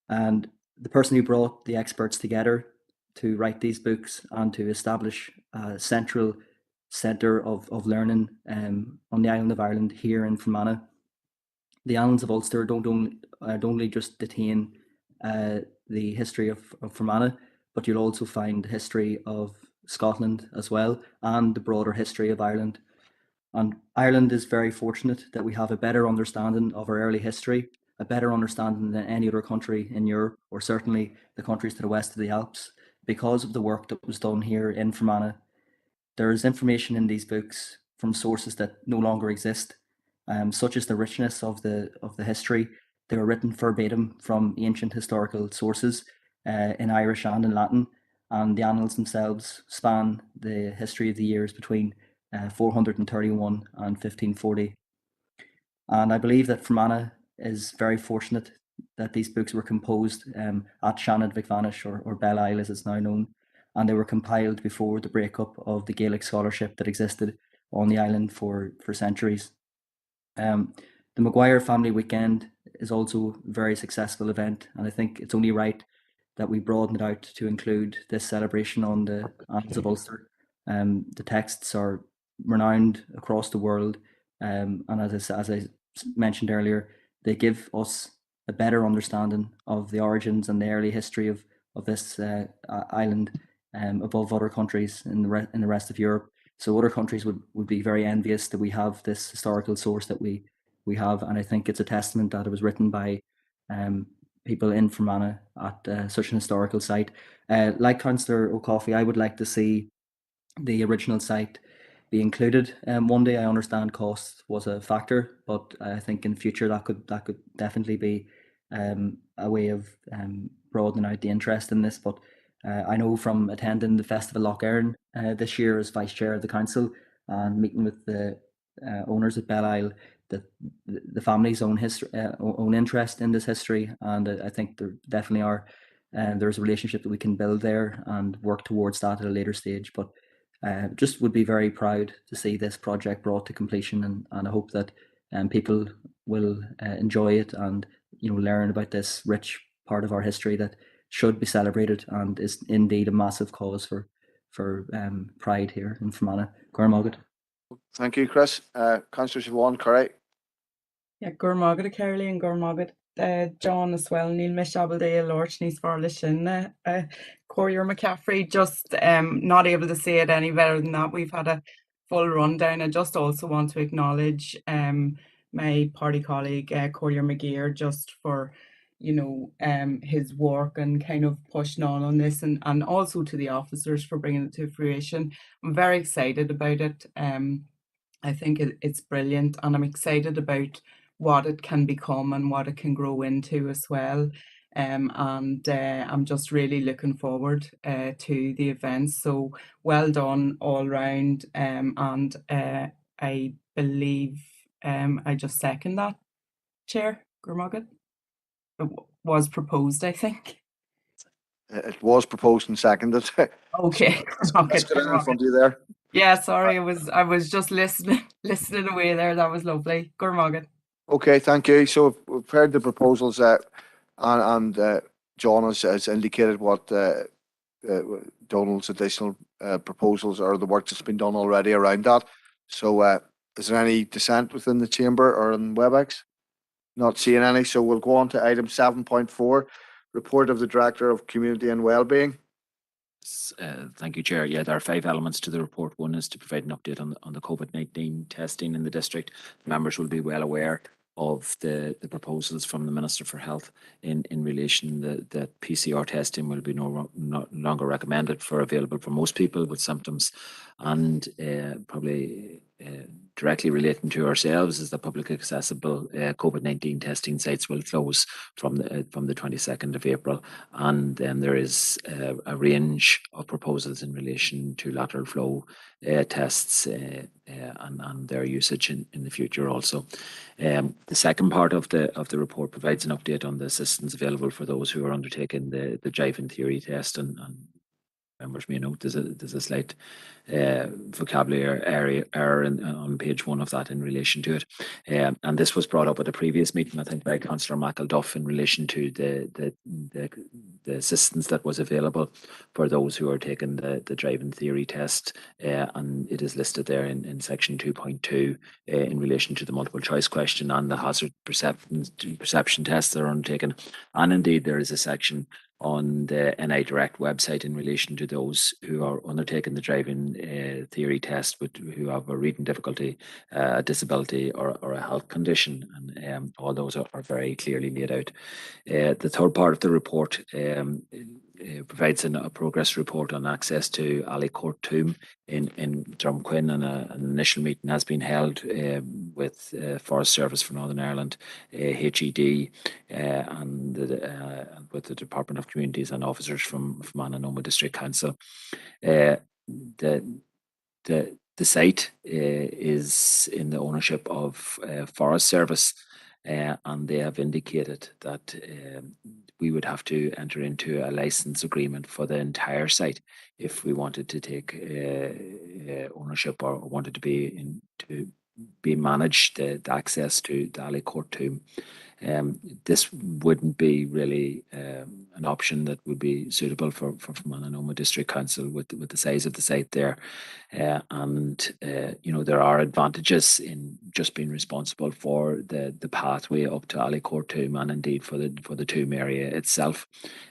And the person who brought the experts together to write these books and to establish a central centre of learning on the island of Ireland here in Fermanagh. The Annals of Ulster don't only just detain the history of Fermanagh, but you'll also find the history of Scotland as well, and the broader history of Ireland. And Ireland is very fortunate that we have a better understanding of our early history, a better understanding than any other country in Europe, or certainly the countries to the west of the Alps, because of the work that was done here in Fermanagh. There is information in these books from sources that no longer exist, such as the richness of the history. They were written verbatim from ancient historical sources in Irish and in Latin, and the annals themselves span the history of the years between 431 and 1540. And I believe that Fermanagh is very fortunate that these books were composed at Shannon Vicvanish, or Belle Isle as it's now known, and they were compiled before the breakup of the Gaelic scholarship that existed on the island for centuries. The Mcguire Family Weekend is also a very successful event, and I think it's only right that we broaden it out to include this celebration on the Annals of Ulster. The texts are renowned across the world, and as I mentioned earlier, they give us a better understanding of the origins and the early history of this island above other countries in the rest of Europe. So other countries would be very envious that we have this historical source that we have, and I think it's a testament that it was written by people in Fermanagh at such an historical site. Like Councillor O'Coffey, I would like to see the original site be included. One day I understand cost was a factor, but I think in future that could definitely be a way of broadening out the interest in this. But I know from attending the Festival Loch Erin this year as Vice Chair of the Council and meeting with the owners at Belle Isle, that the family's own history, own interest in this history, and I think there definitely are. There's a relationship that we can build there and work towards that at a later stage. But just would be very proud to see this project brought to completion, and I hope that people will enjoy it and learn about this rich part of our history that should be celebrated and is indeed a massive cause for for pride here in Fermanagh. Gormagad. Thank you, Chris. Councillor Siobhan Curry. Yeah, Gormagad Carly and Gormagad John as well. Neil Mishabaldale, Lord Níos Farla Sin, Courier McCaffrey. Just not able to say it any better than that. We've had a full rundown. I just also want to acknowledge my party colleague Courier Mcguire, just for his work and kind of pushing on this, and also to the officers for bringing it to fruition. I'm very excited about it. I think it's brilliant, and I'm excited about what it can become and what it can grow into as well. And I'm just really looking forward to the events. So well done all round. And I believe I just second that, Chair Gormagad. It was proposed, I think. It was proposed and seconded. Okay. Let's get in front of you there. Yeah, sorry, I was just listening away there. That was lovely. Gormagad. Okay, thank you. So we've heard the proposals and John has indicated what Donald's additional proposals or the work that's been done already around that. So is there any dissent within the chamber or in WebEx? Not seeing any. So we'll go on to item 7.4, report of the Director of Community and Wellbeing. Thank you, Chair. Yeah, there are 5 elements to the report. One is to provide an update on the COVID-19 testing in the district. Members will be well aware of the proposals from the Minister for Health in relation that PCR testing will be no longer recommended for available for most people with symptoms, and probably directly relating to ourselves is that public accessible COVID-19 testing sites will close from the 22nd of April, and then there is a range of proposals in relation to lateral flow tests and their usage in the future also. The second part of the report provides an update on the assistance available for those who are undertaking the drive-in theory test, and members may note there's a slight vocabulary error on page 1 of that in relation to it. And this was brought up at a previous meeting, I think, by Councillor McElduff in relation to the assistance that was available for those who are taking the drive-in theory test. And it is listed there in section 2.2 in relation to the multiple choice question and the hazard perception tests that are undertaken. And indeed, there is a section on the NI Direct website in relation to those who are undertaking the driving theory test who have a reading difficulty, a disability or a health condition, and all those are very clearly laid out. The third part of the report provides a progress report on access to Alley Court Tomb in Drumquin, and an initial meeting has been held with Forest Service for Northern Ireland, HED, and with the Department of Communities and officers from Ananoma District Council. The site is in the ownership of Forest Service, and they have indicated that we would have to enter into a license agreement for the entire site if we wanted to take ownership or wanted to be managed the access to the Alley Court Tomb. This wouldn't be really an option that would be suitable for Ananoma District Council with the size of the site there. And there are advantages in just being responsible for the pathway up to Alley Court Tomb, and indeed for the tomb area itself,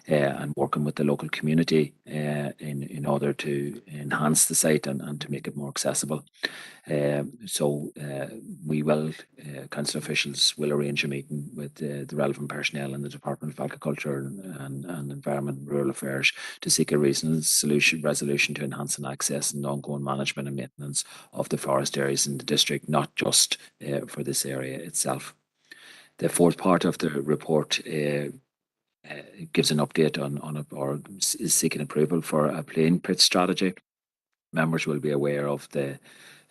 and working with the local community in order to enhance the site and to make it more accessible. So we will, council officials will arrange a meeting with the relevant personnel in the Department of Agriculture and Environment and Rural Affairs to seek a reasonable resolution to enhance access and ongoing management and maintenance of the forest areas in the district, not just for this area itself. The fourth part of the report gives an update or is seeking approval for a plain pit strategy. Members will be aware of the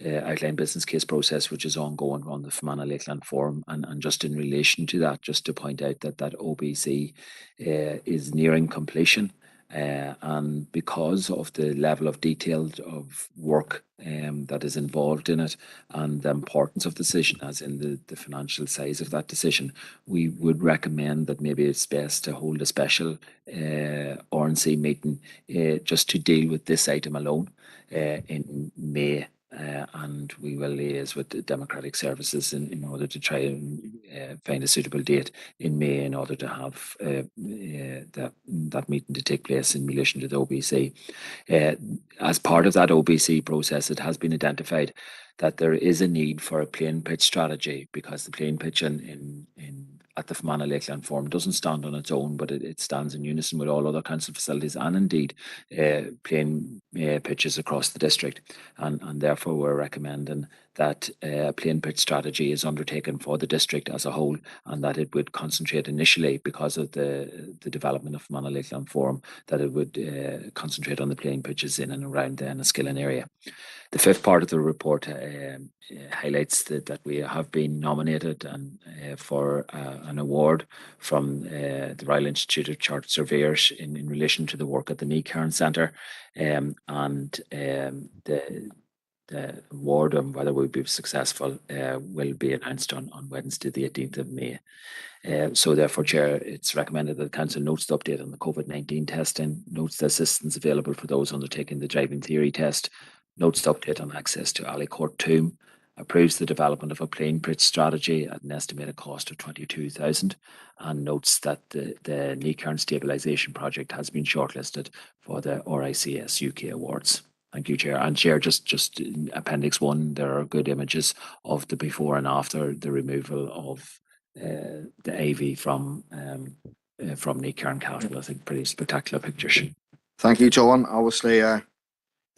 outline business case process which is ongoing on the Fermanagh Lakeland Forum, and just in relation to that, just to point out that OBC is nearing completion, And because of the level of detail of work that is involved in it and the importance of the decision, as in the financial size of that decision, we would recommend that maybe it's best to hold a special RNC meeting just to deal with this item alone in May. And we will liaise with the Democratic Services in order to try and find a suitable date in May in order to have that meeting to take place in relation to the OBC. As part of that OBC process, it has been identified that there is a need for a plain pitch strategy, because the plain pitch at the Fermanagh Lakeland Forum doesn't stand on its own, but it stands in unison with all other council facilities and indeed plain pitches across the district. And therefore we're recommending that a plain pitch strategy is undertaken for the district as a whole, and that it would concentrate initially, because of the development of Fermanagh Lakeland Forum, that it would concentrate on the plain pitches in and around the Enniskillen area. The fifth part of the report highlights that we have been nominated for an award from the Royal Institute of Chartered Surveyors in relation to the work at the Mcguire Centre, and the award and whether we'll be successful will be announced on Wednesday, the 18th of May. So therefore, Chair, it's recommended that the Council notes the update on the COVID-19 testing, notes the assistance available for those undertaking the driving theory test, notes the update on access to Alley Court Tomb, approves the development of a plain pitch strategy at an estimated cost of 22,000, and notes that the Mcguire Stabilisation Project has been shortlisted for the RICS UK Awards. Thank you, Chair. And Chair, just in Appendix 1, there are good images of the before and after the removal of the AV from Mcguire Castle. I think pretty spectacular pictures. Thank you, John. Obviously, the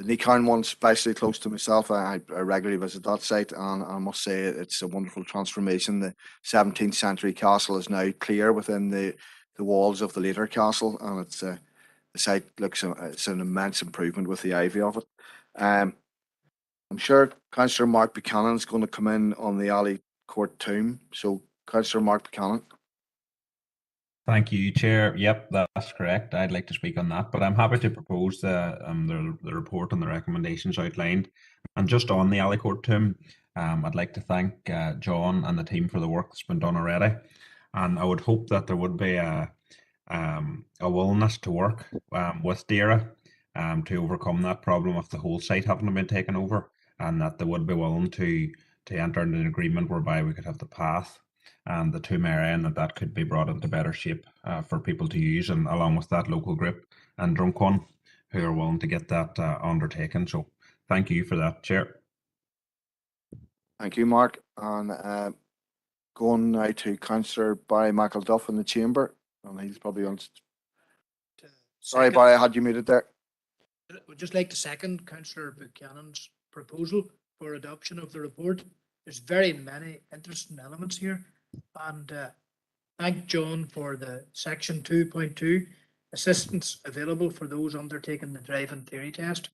Mcguire one's especially close to myself. I regularly visit that site, and I must say it's a wonderful transformation. The 17th century castle is now clear within the walls of the later castle, and it's the site looks it's an immense improvement with the ivy of it. I'm sure Councillor Mark Buchanan is going to come in on the Alley Court Tomb. So, Councillor Mark Buchanan. Thank you, Chair. Yep, that's correct. I'd like to speak on that, but I'm happy to propose the report and the recommendations outlined. And just on the Alley Court Tomb, I'd like to thank John and the team for the work that's been done already. And I would hope that there would be a willingness to work with DAERA to overcome that problem of the whole site having been taken over, and that they would be willing to enter into an agreement whereby we could have the path and the tomb area, and that could be brought into better shape for people to use, and along with that local group and Drumcon who are willing to get that undertaken. So thank you for that, Chair. Thank you, Mark. And going now to Councillor Barry McElduff in the chamber, and he's probably on. Sorry, Barry, I had you muted there. I would just like to second Councillor Buchanan's proposal for adoption of the report. There's very many interesting elements here, and thank John for the section 2.2 assistance available for those undertaking the driving theory test.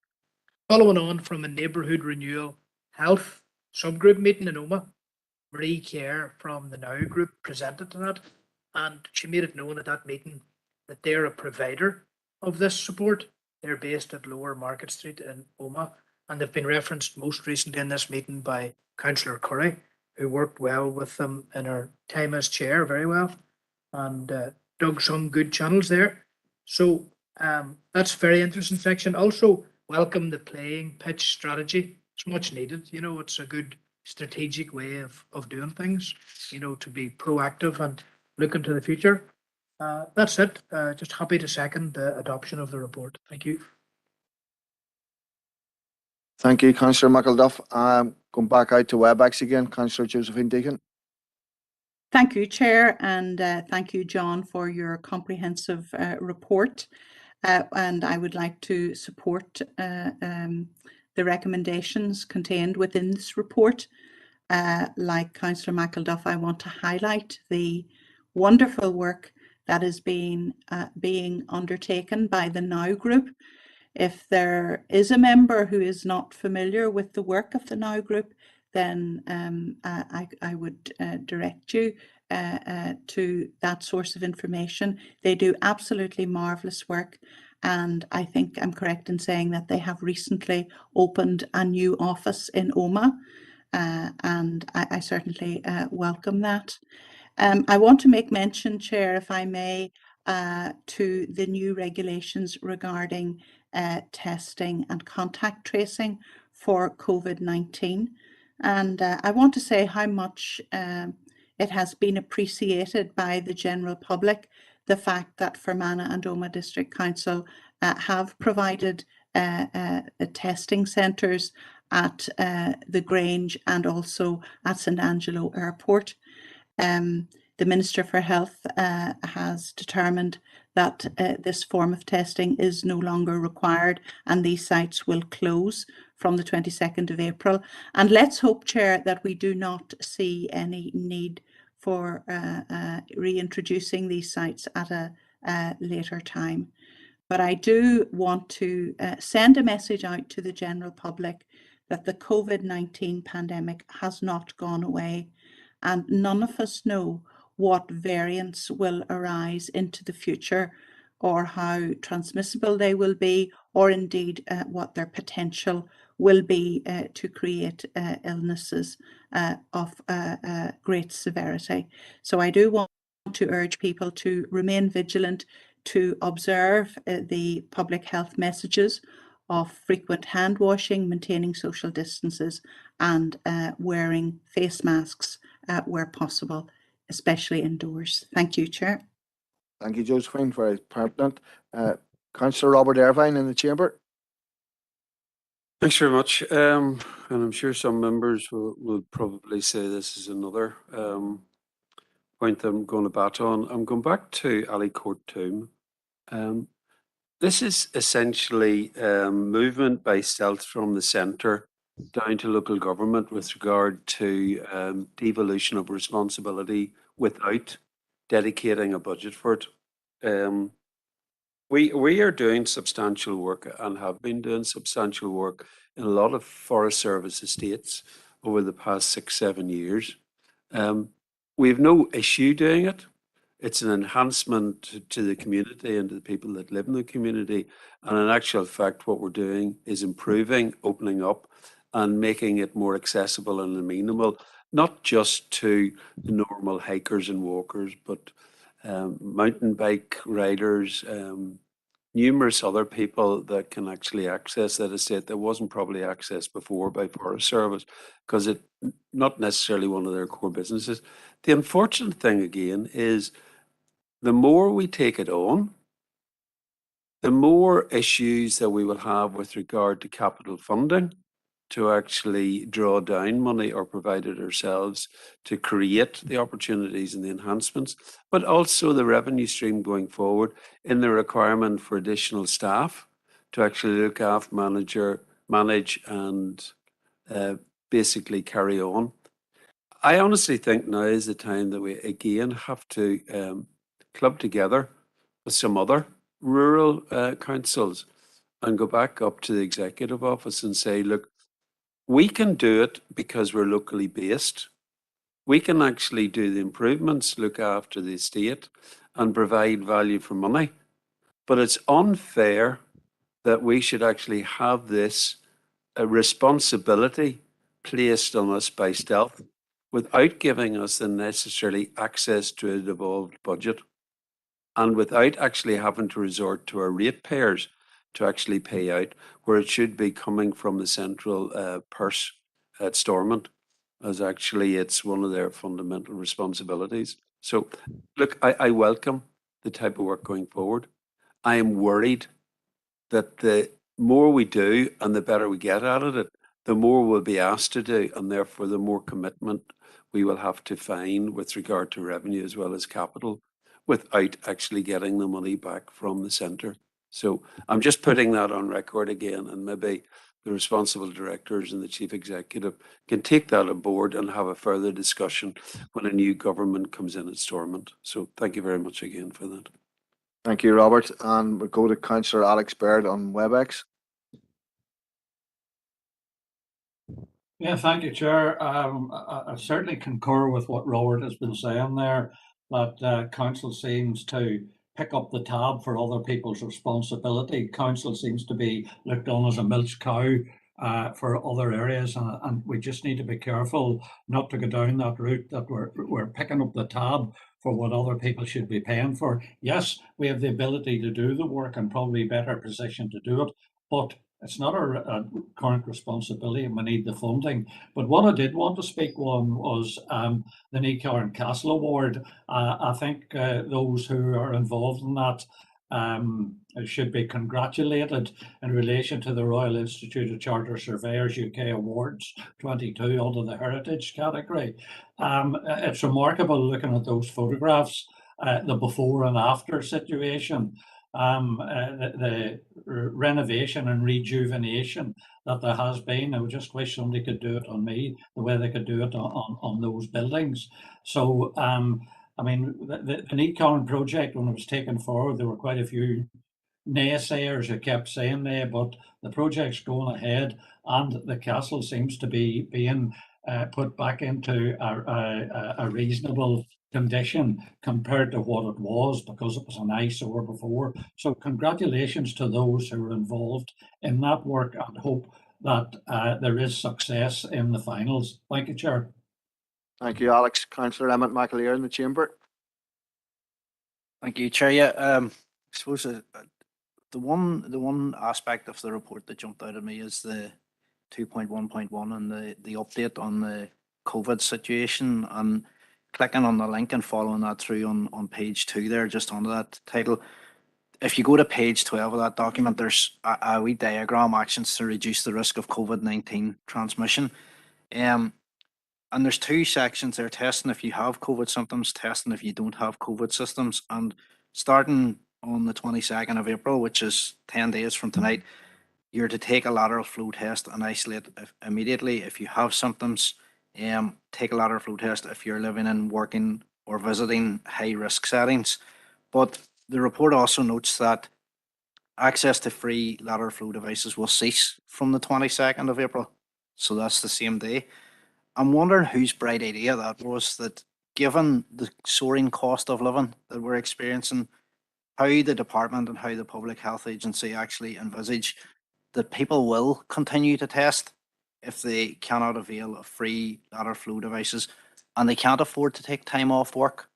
Following on from a neighbourhood renewal health subgroup meeting in Omagh, Marie Kerr from the Now Group presented to that, and she made it known at that meeting that they're a provider of this support. They're based at Lower Market Street in Omagh, and they've been referenced most recently in this meeting by Councillor Curry, who worked well with them in her time as chair, very well, and dug some good channels there. So that's a very interesting section. Also, welcome the playing pitch strategy. It's much needed. You know, it's a good strategic way of doing things, you know, to be proactive and look into the future. That's it. Just happy to second the adoption of the report. Thank you. Thank you, Councillor McElduff. Going back out to WebEx again, Councillor Josephine Deacon. Thank you, Chair, and thank you, John, for your comprehensive report. And I would like to support the recommendations contained within this report. Like Councillor McElduff, I want to highlight the wonderful work that is being undertaken by the Now Group. If there is a member who is not familiar with the work of the Now Group, then I would direct you to that source of information. They do absolutely marvellous work, and I think I'm correct in saying that they have recently opened a new office in Oma, and I certainly welcome that. I want to make mention, Chair, if I may, to the new regulations regarding testing and contact tracing for COVID-19. And I want to say how much it has been appreciated by the general public, the fact that Fermanagh and Oma District Council have provided testing centres at the Grange and also at St Angelo Airport. The Minister for Health has determined that this form of testing is no longer required and these sites will close from the 22nd of April. And let's hope, Chair, that we do not see any need for reintroducing these sites at a later time. But I do want to send a message out to the general public that the COVID-19 pandemic has not gone away, and none of us know what variants will arise into the future, or how transmissible they will be, or indeed what their potential will be to create illnesses of great severity. So I do want to urge people to remain vigilant, to observe the public health messages of frequent hand washing, maintaining social distances, and wearing face masks where possible, especially indoors. Thank you, Chair. Thank you, Josephine, very pertinent. Councillor Robert Irvine in the chamber. Thanks very much. And I'm sure some members will probably say this is another point that I'm going to bat on. I'm going back to Ali Court Tomb. This is essentially movement by stealth from the centre down to local government with regard to devolution of responsibility without dedicating a budget for it. We are doing substantial work and have been doing substantial work in a lot of Forest Service estates over the past 6-7 years. We have no issue doing it. It's an enhancement to the community and to the people that live in the community. And in actual fact, what we're doing is improving, opening up, and making it more accessible and amenable, not just to the normal hikers and walkers, but mountain bike riders, numerous other people that can actually access that estate that wasn't probably accessed before by Forest Service, because it's not necessarily one of their core businesses. The unfortunate thing again is the more we take it on, the more issues that we will have with regard to capital funding to actually draw down money or provide it ourselves to create the opportunities and the enhancements, but also the revenue stream going forward in the requirement for additional staff to actually look after, manage and basically carry on. I honestly think now is the time that we again have to club together with some other rural councils and go back up to the executive office and say, look, we can do it because we're locally based. We can actually do the improvements, look after the estate and provide value for money. But it's unfair that we should actually have this responsibility placed on us by stealth without giving us the necessary access to a devolved budget and without actually having to resort to our ratepayers to actually pay out, where it should be coming from the central purse at Stormont, as actually it's one of their fundamental responsibilities. So look, I welcome the type of work going forward. I am worried that the more we do and the better we get at it, the more we'll be asked to do, and therefore the more commitment we will have to find with regard to revenue as well as capital, without actually getting the money back from the centre. So I'm just putting that on record again, and maybe the responsible directors and the chief executive can take that on board and have a further discussion when a new government comes in at Stormont. So thank you very much again for that. Thank you, Robert. And we'll go to Councillor Alex Baird on WebEx. Yeah, thank you, Chair. I certainly concur with what Robert has been saying there, that Council seems to pick up the tab for other people's responsibility. Council seems to be looked on as a milch cow for other areas, and we just need to be careful not to go down that route, that we're picking up the tab for what other people should be paying for. Yes, we have the ability to do the work and probably better positioned to do it, but it's not our current responsibility, and we need the funding. But what I did want to speak on was the Mcguire and Castle Award. I think those who are involved in that should be congratulated in relation to the Royal Institute of Chartered Surveyors UK Awards 22 under the Heritage category. It's remarkable looking at those photographs, the before and after situation. The renovation and rejuvenation that there has been. I would just wish somebody could do it on me, the way they could do it on those buildings. So, I mean, the Mcguire project, when it was taken forward, there were quite a few naysayers who kept saying there, but the project's going ahead, and the castle seems to be being put back into a reasonable condition compared to what it was, because it was an eyesore before. So congratulations to those who were involved in that work, and hope that there is success in the finals. Thank you, Chair. Thank you, Alex. Councillor Emmett Mcguire in the chamber. Thank you, Chair. Yeah, I suppose the one aspect of the report that jumped out at me is the 2.1.1 and the update on the COVID situation, and clicking on the link and following that through on page 2 there, just under that title. If you go to page 12 of that document, there's a wee diagram, actions to reduce the risk of COVID-19 transmission. And there's 2 sections there: testing if you have COVID symptoms, testing if you don't have COVID symptoms. And starting on the 22nd of April, which is 10 days from tonight, you're to take a lateral flow test and isolate immediately if you have symptoms. Take a lateral flow test if you're living in, working, or visiting high risk settings. But the report also notes that access to free lateral flow devices will cease from the 22nd of April. So that's the same day. I'm wondering whose bright idea that was, that given the soaring cost of living that we're experiencing, how the department and how the Public Health Agency actually envisage that people will continue to test if they cannot avail of free lateral flow devices, and they can't afford to take time off work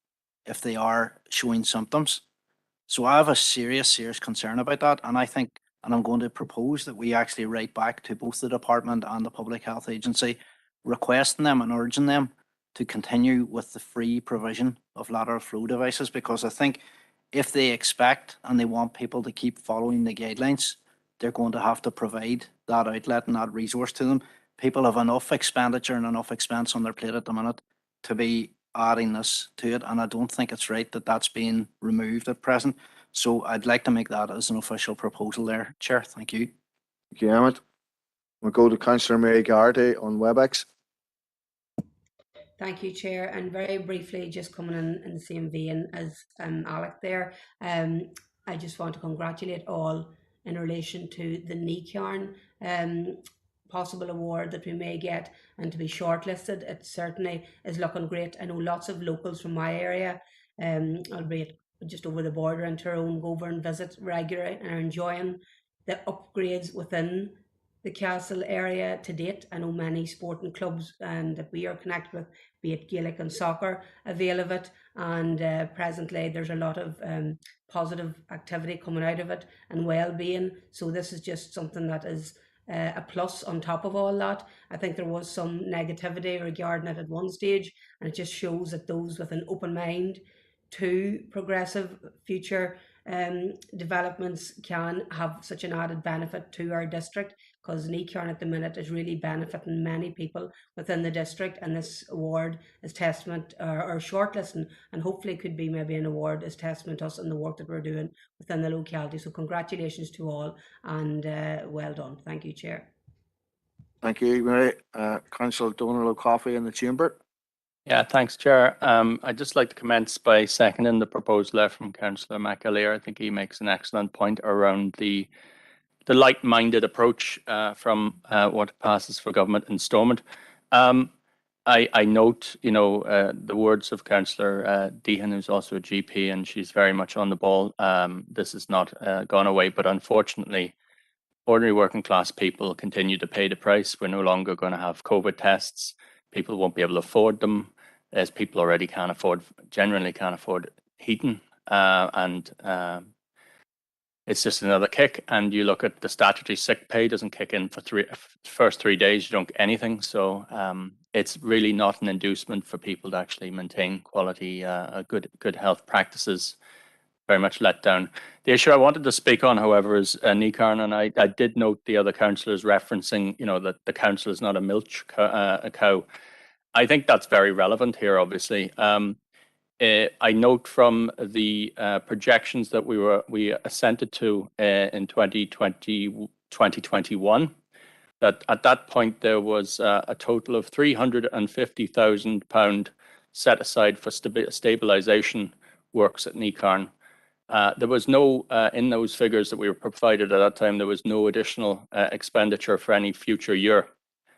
if they are showing symptoms. So I have a serious concern about that, and I think, and I'm going to propose that we actually write back to both the department and the Public Health Agency, requesting them and urging them to continue with the free provision of lateral flow devices, because I think if they expect and they want people to keep following the guidelines, they're going to have to provide that outlet and that resource to them. People have enough expenditure and enough expense on their plate at the minute to be adding this to it, and I don't think it's right that that's being removed at present. So I'd like to make that as an official proposal there, Chair. Thank you. Thank you, Emmett. We'll go to Councillor Mary Garrity on WebEx. Thank you, Chair. And very briefly, just coming in the same vein as Alec there, I just want to congratulate all in relation to the Mcguire possible award that we may get, and to be shortlisted. It certainly is looking great. I know lots of locals from my area, albeit just over the border in Tyrone, go over and visit regularly and are enjoying the upgrades within the castle area to date. I know many sporting clubs and that we are connected with, be it Gaelic and soccer, avail of it, and presently there's a lot of positive activity coming out of it and well-being. So this is just something that is a plus on top of all that. I think there was some negativity regarding it at one stage, and it just shows that those with an open mind to progressive future developments can have such an added benefit to our district, because Mcguire at the minute is really benefiting many people within the district, and this award is testament, or shortlisting, and hopefully could be maybe an award as testament to us and the work that we're doing within the locality. So congratulations to all, and well done. Thank you, Chair. Thank you, Mary. Councillor Donald O'Coffey in the chamber. Yeah, thanks, Chair. I'd just like to commence by seconding the proposal there from Councillor Mcguire. I think he makes an excellent point around the like-minded approach from what passes for government in Stormont. I note, the words of Councillor Deehan, who's also a GP, and she's very much on the ball. This has not gone away, but unfortunately, ordinary working class people continue to pay the price. We're no longer going to have COVID tests. People won't be able to afford them, as people already generally can't afford heating. And it's just another kick. And you look at the statutory sick pay doesn't kick in for first 3 days, you don't get anything. So it's really not an inducement for people to actually maintain quality, good health practices. Very much let down. The issue I wanted to speak on, however, is Nicarn, and I did note the other councillors referencing, that the council is not a milch cow. I think that's very relevant here, obviously. I note from the projections that we assented to in 2021 that at that point there was a total of £350,000 set aside for stabilisation works at Nicarn. There was no, in those figures that we were provided at that time, there was no additional expenditure for any future year,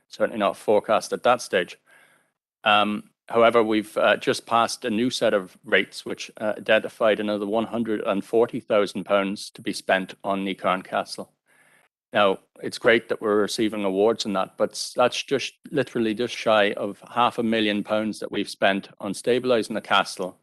certainly not forecast at that stage. However, we've just passed a new set of rates which identified another £140,000 to be spent on Nicarn Castle. Now, it's great that we're receiving awards and that, but that's just literally just shy of £500,000 that we've spent on stabilising the castle,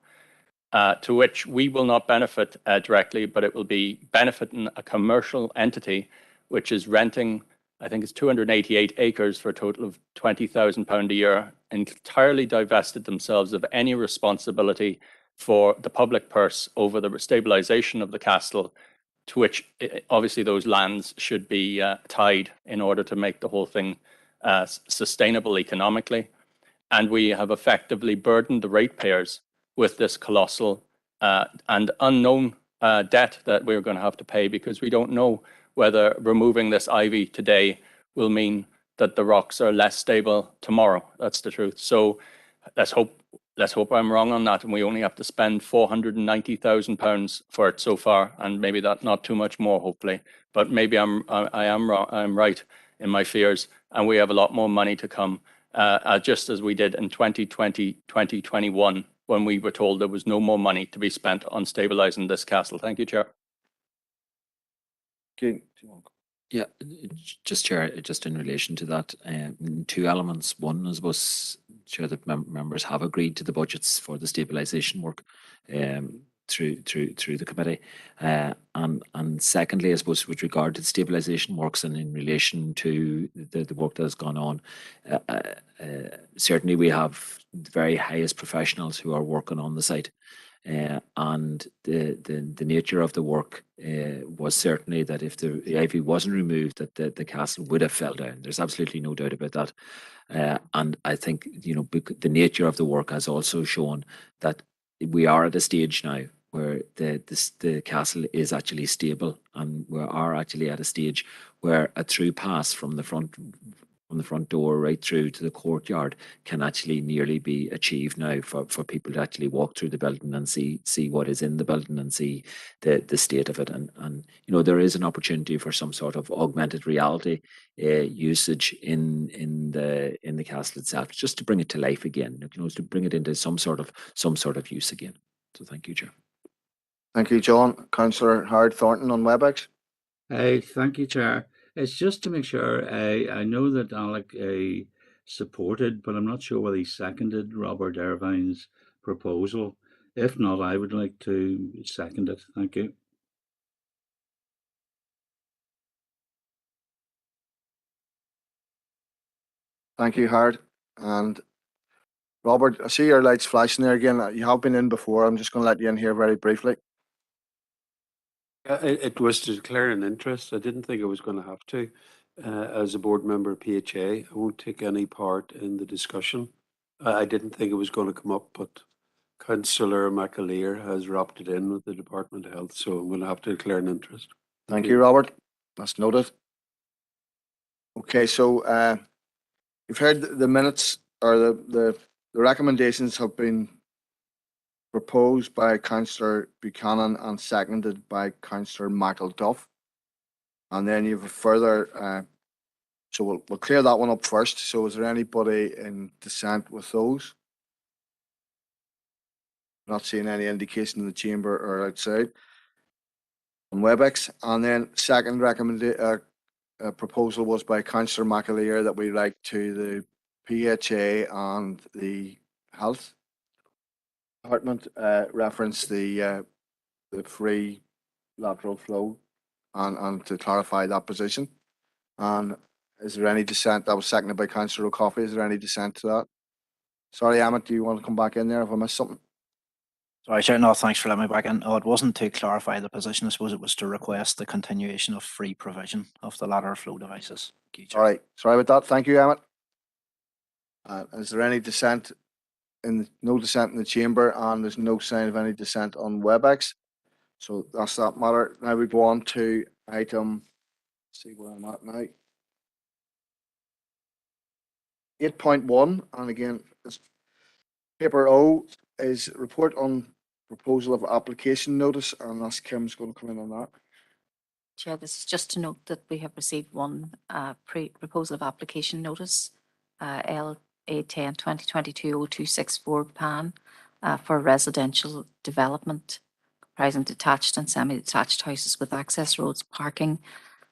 to which we will not benefit directly, but it will be benefiting a commercial entity which is renting, I think it's 288 acres for a total of £20,000 a year, entirely divested themselves of any responsibility for the public purse over the stabilisation of the castle, to which obviously those lands should be tied in order to make the whole thing sustainable economically. And we have effectively burdened the ratepayers with this colossal and unknown debt that we're going to have to pay, because we don't know whether removing this ivy today will mean that the rocks are less stable tomorrow. That's the truth. So let's hope I'm wrong on that, and we only have to spend £490,000 for it so far, and maybe that not too much more, hopefully. But maybe I am wrong. I'm right in my fears, and we have a lot more money to come, just as we did in 2020, 2021, when we were told there was no more money to be spent on stabilising this castle. Thank you, Chair. Okay. Yeah, just Chair, just in relation to that, two elements. One, I suppose, Chair, that members have agreed to the budgets for the stabilisation work through the committee, and secondly, I suppose, with regard to the stabilisation works and in relation to the work that has gone on, certainly we have the very highest professionals who are working on the site. And the nature of the work was certainly that if the ivy wasn't removed, that the castle would have fell down. There's absolutely no doubt about that. And I think, the nature of the work has also shown that we are at a stage now where the castle is actually stable, and we are actually at a stage where a through pass from the front door right through to the courtyard can actually nearly be achieved now for people to actually walk through the building and see what is in the building and see the state of it. And there is an opportunity for some sort of augmented reality usage in the castle itself, just to bring it to life again, to bring it into some sort of use again. So thank you, Chair. Thank you, John. Councillor Howard Thornton on WebEx. Thank you, Chair. It's just to make sure, I know that Alec supported, but I'm not sure whether he seconded Robert Irvine's proposal. If not, I would like to second it. Thank you. Thank you, Howard. And Robert, I see your lights flashing there again. You have been in before. I'm just going to let you in here very briefly. It was to declare an interest. I didn't think I was going to have to. As a board member of PHA, I won't take any part in the discussion. I didn't think it was going to come up, but Councillor Mcguire has wrapped it in with the Department of Health, so I'm going to have to declare an interest. Thank you, Robert. That's noted. Okay, so you've heard the minutes, or the recommendations have been proposed by Councillor Buchanan and seconded by Councillor McElduff. And then you have a further So we'll clear that one up first. So is there anybody in dissent with those? Not seeing any indication in the chamber or outside on WebEx. And then second proposal was by Councillor Mcguire that we write to the PHA and the Health Department, reference the free lateral flow and to clarify that position. And is there any dissent? That was seconded by Councillor O'Coffey. Is there any dissent to that? Sorry, Emmett, do you want to come back in there if I missed something? Sorry, Chair. No, thanks for letting me back in. Oh, it wasn't to clarify the position. I suppose it was to request the continuation of free provision of the lateral flow devices. All right. Sorry about that. Thank you, Emmett. Is there any dissent? No dissent in the chamber, and there's no sign of any dissent on WebEx. So that's that matter. Now we go on to item. Let's see where I'm at now. 8.1, and again, paper O is report on proposal of application notice, and that's Kim's going to come in on that. Chair, this is just to note that we have received one proposal of application notice, LA 10 2022 0264 PAN for residential development comprising detached and semi-detached houses with access roads, parking,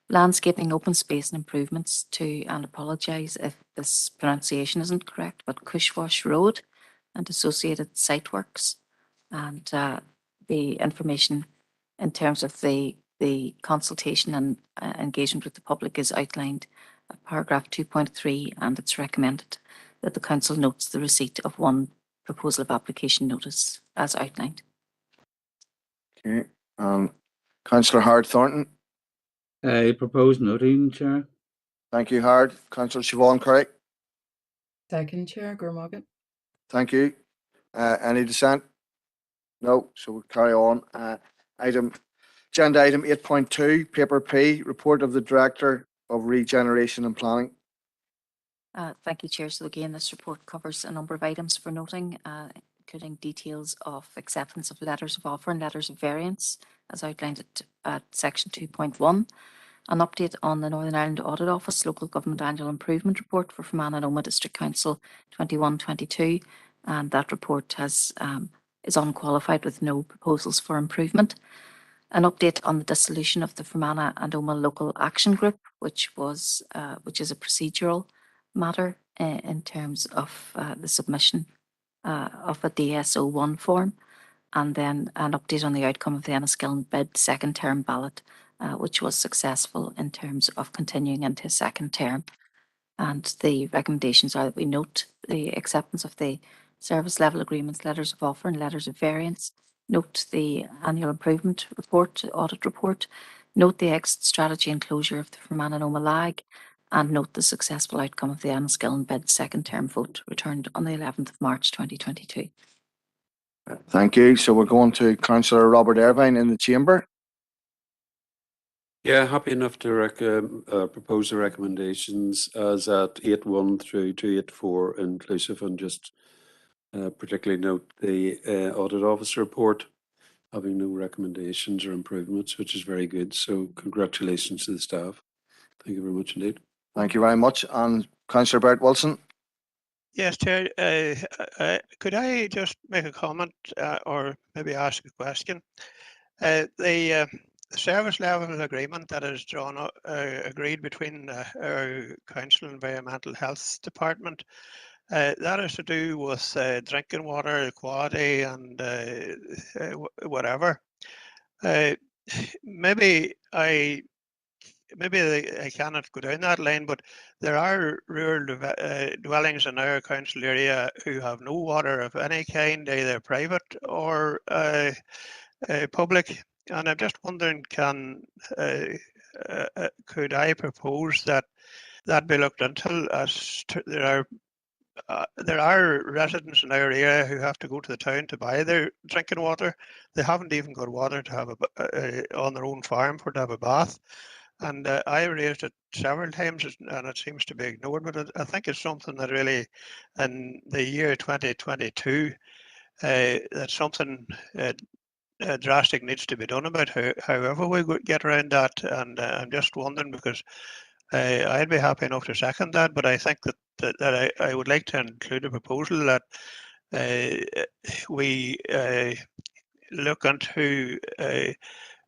landscaping, open space and improvements to, and apologise if this pronunciation isn't correct, but Cushwash Road and associated site works. And the information in terms of the consultation and engagement with the public is outlined at paragraph 2.3, and it's recommended that the council notes the receipt of one proposal of application notice as outlined. Okay. Councillor Howard Thornton. I propose noting, Chair. Thank you, Howard. Councillor Siobhan Curry. Second, Chair, Gormagan. Thank you. Any dissent? No, so we'll carry on. Agenda item 8.2, paper P, report of the Director of Regeneration and Planning. Thank you, Chair. So again, this report covers a number of items for noting, including details of acceptance of letters of offer and letters of variance, as outlined at section 2.1. An update on the Northern Ireland Audit Office Local Government Annual Improvement Report for Fermanagh and Omagh District Council 21-22, and that report is unqualified with no proposals for improvement. An update on the dissolution of the Fermanagh and Omagh Local Action Group, which is a procedural matter in terms of the submission of a DSO1 form, and then an update on the outcome of the Enniskillen bid second term ballot, which was successful in terms of continuing into a second term. And the recommendations are that we note the acceptance of the service level agreements, letters of offer and letters of variance, note the annual improvement report, audit report, note the exit strategy and closure of the Fermanagh and Omagh LAG, and note the successful outcome of the Enniskillen bid second term vote returned on the 11th of March 2022. Thank you. So we're going to Councillor Robert Irvine in the chamber. Yeah, happy enough to propose the recommendations as at 8.1 through to 8.4 inclusive, and just particularly note the audit officer report having no recommendations or improvements, which is very good. So congratulations to the staff. Thank you very much indeed. Thank you very much. And Councillor Bert Wilson. Yes, Chair. Could I just make a comment or maybe ask a question? The service level agreement that is agreed between our Council Environmental Health Department, that is to do with drinking water quality and whatever. Maybe I cannot go down that line, but there are rural dwellings in our council area who have no water of any kind, either private or public. And I'm just wondering, could I propose that be looked into, as there are residents in our area who have to go to the town to buy their drinking water. They haven't even got water to have on their own farm to have a bath. And I raised it several times, and it seems to be ignored. But I think it's something that really, in the year 2022, that something drastic needs to be done about. However we get around that, and I'm just wondering, because I'd be happy enough to second that, but I think that I would like to include a proposal that we look into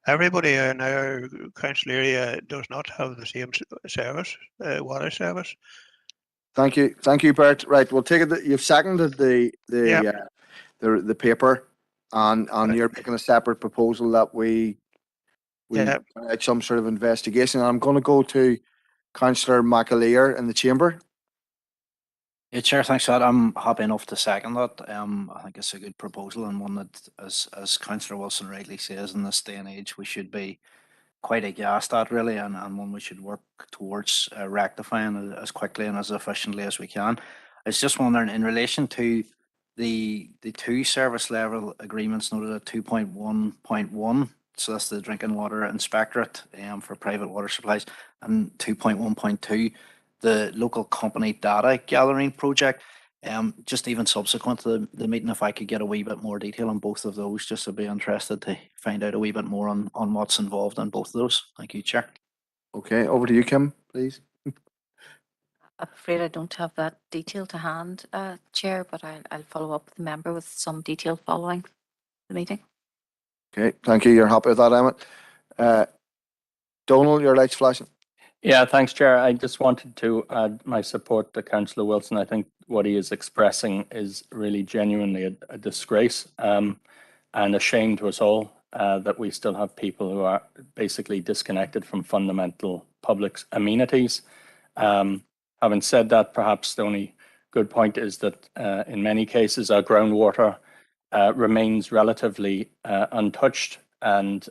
everybody in our council area does not have the same service, water service. Thank you, Bert. Right, we'll take it that you've seconded the paper, and you're making a separate proposal that we Yeah. carry out some sort of investigation. And I'm going to go to Councillor Mcguire in the chamber. Yeah, Chair, thanks for that. I'm happy enough to second that. I think it's a good proposal, and one that, as Councillor Wilson rightly says, in this day and age, we should be quite aghast at, really, and one we should work towards rectifying as quickly and as efficiently as we can. I was just wondering, in relation to the two service level agreements noted at 2.1.1, so that's the Drinking Water Inspectorate for private water supplies, and 2.1.2, the local company data gathering project. Just even subsequent to the meeting, if I could get a wee bit more detail on both of those, just to be interested to find out a wee bit more on what's involved in both of those. Thank you, Chair. Okay, over to you, Kim, please. I'm afraid I don't have that detail to hand, Chair, but I'll follow up with the member with some detail following the meeting. Okay, thank you. You're happy with that, Emmett. Donald, your light's flashing. Yeah, thanks, Chair. I just wanted to add my support to Councillor Wilson. I think what he is expressing is really genuinely a disgrace and a shame to us all that we still have people who are basically disconnected from fundamental public amenities. Having said that, perhaps the only good point is that in many cases our groundwater remains relatively untouched, and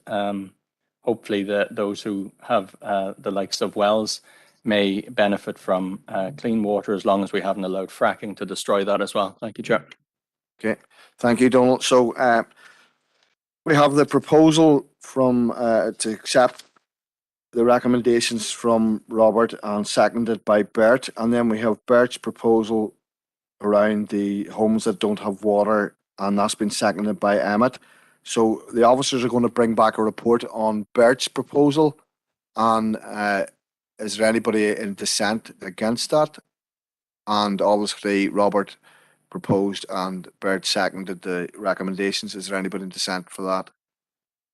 hopefully those who have the likes of wells may benefit from clean water, as long as we haven't allowed fracking to destroy that as well. Thank you, Chair. Okay, thank you, Donald. So we have the proposal from to accept the recommendations from Robert and seconded by Bert, and then we have Bert's proposal around the homes that don't have water, and that's been seconded by Emmett. So the officers are going to bring back a report on Bert's proposal, and is there anybody in dissent against that? And obviously Robert proposed and Bert seconded the recommendations. Is there anybody in dissent for that?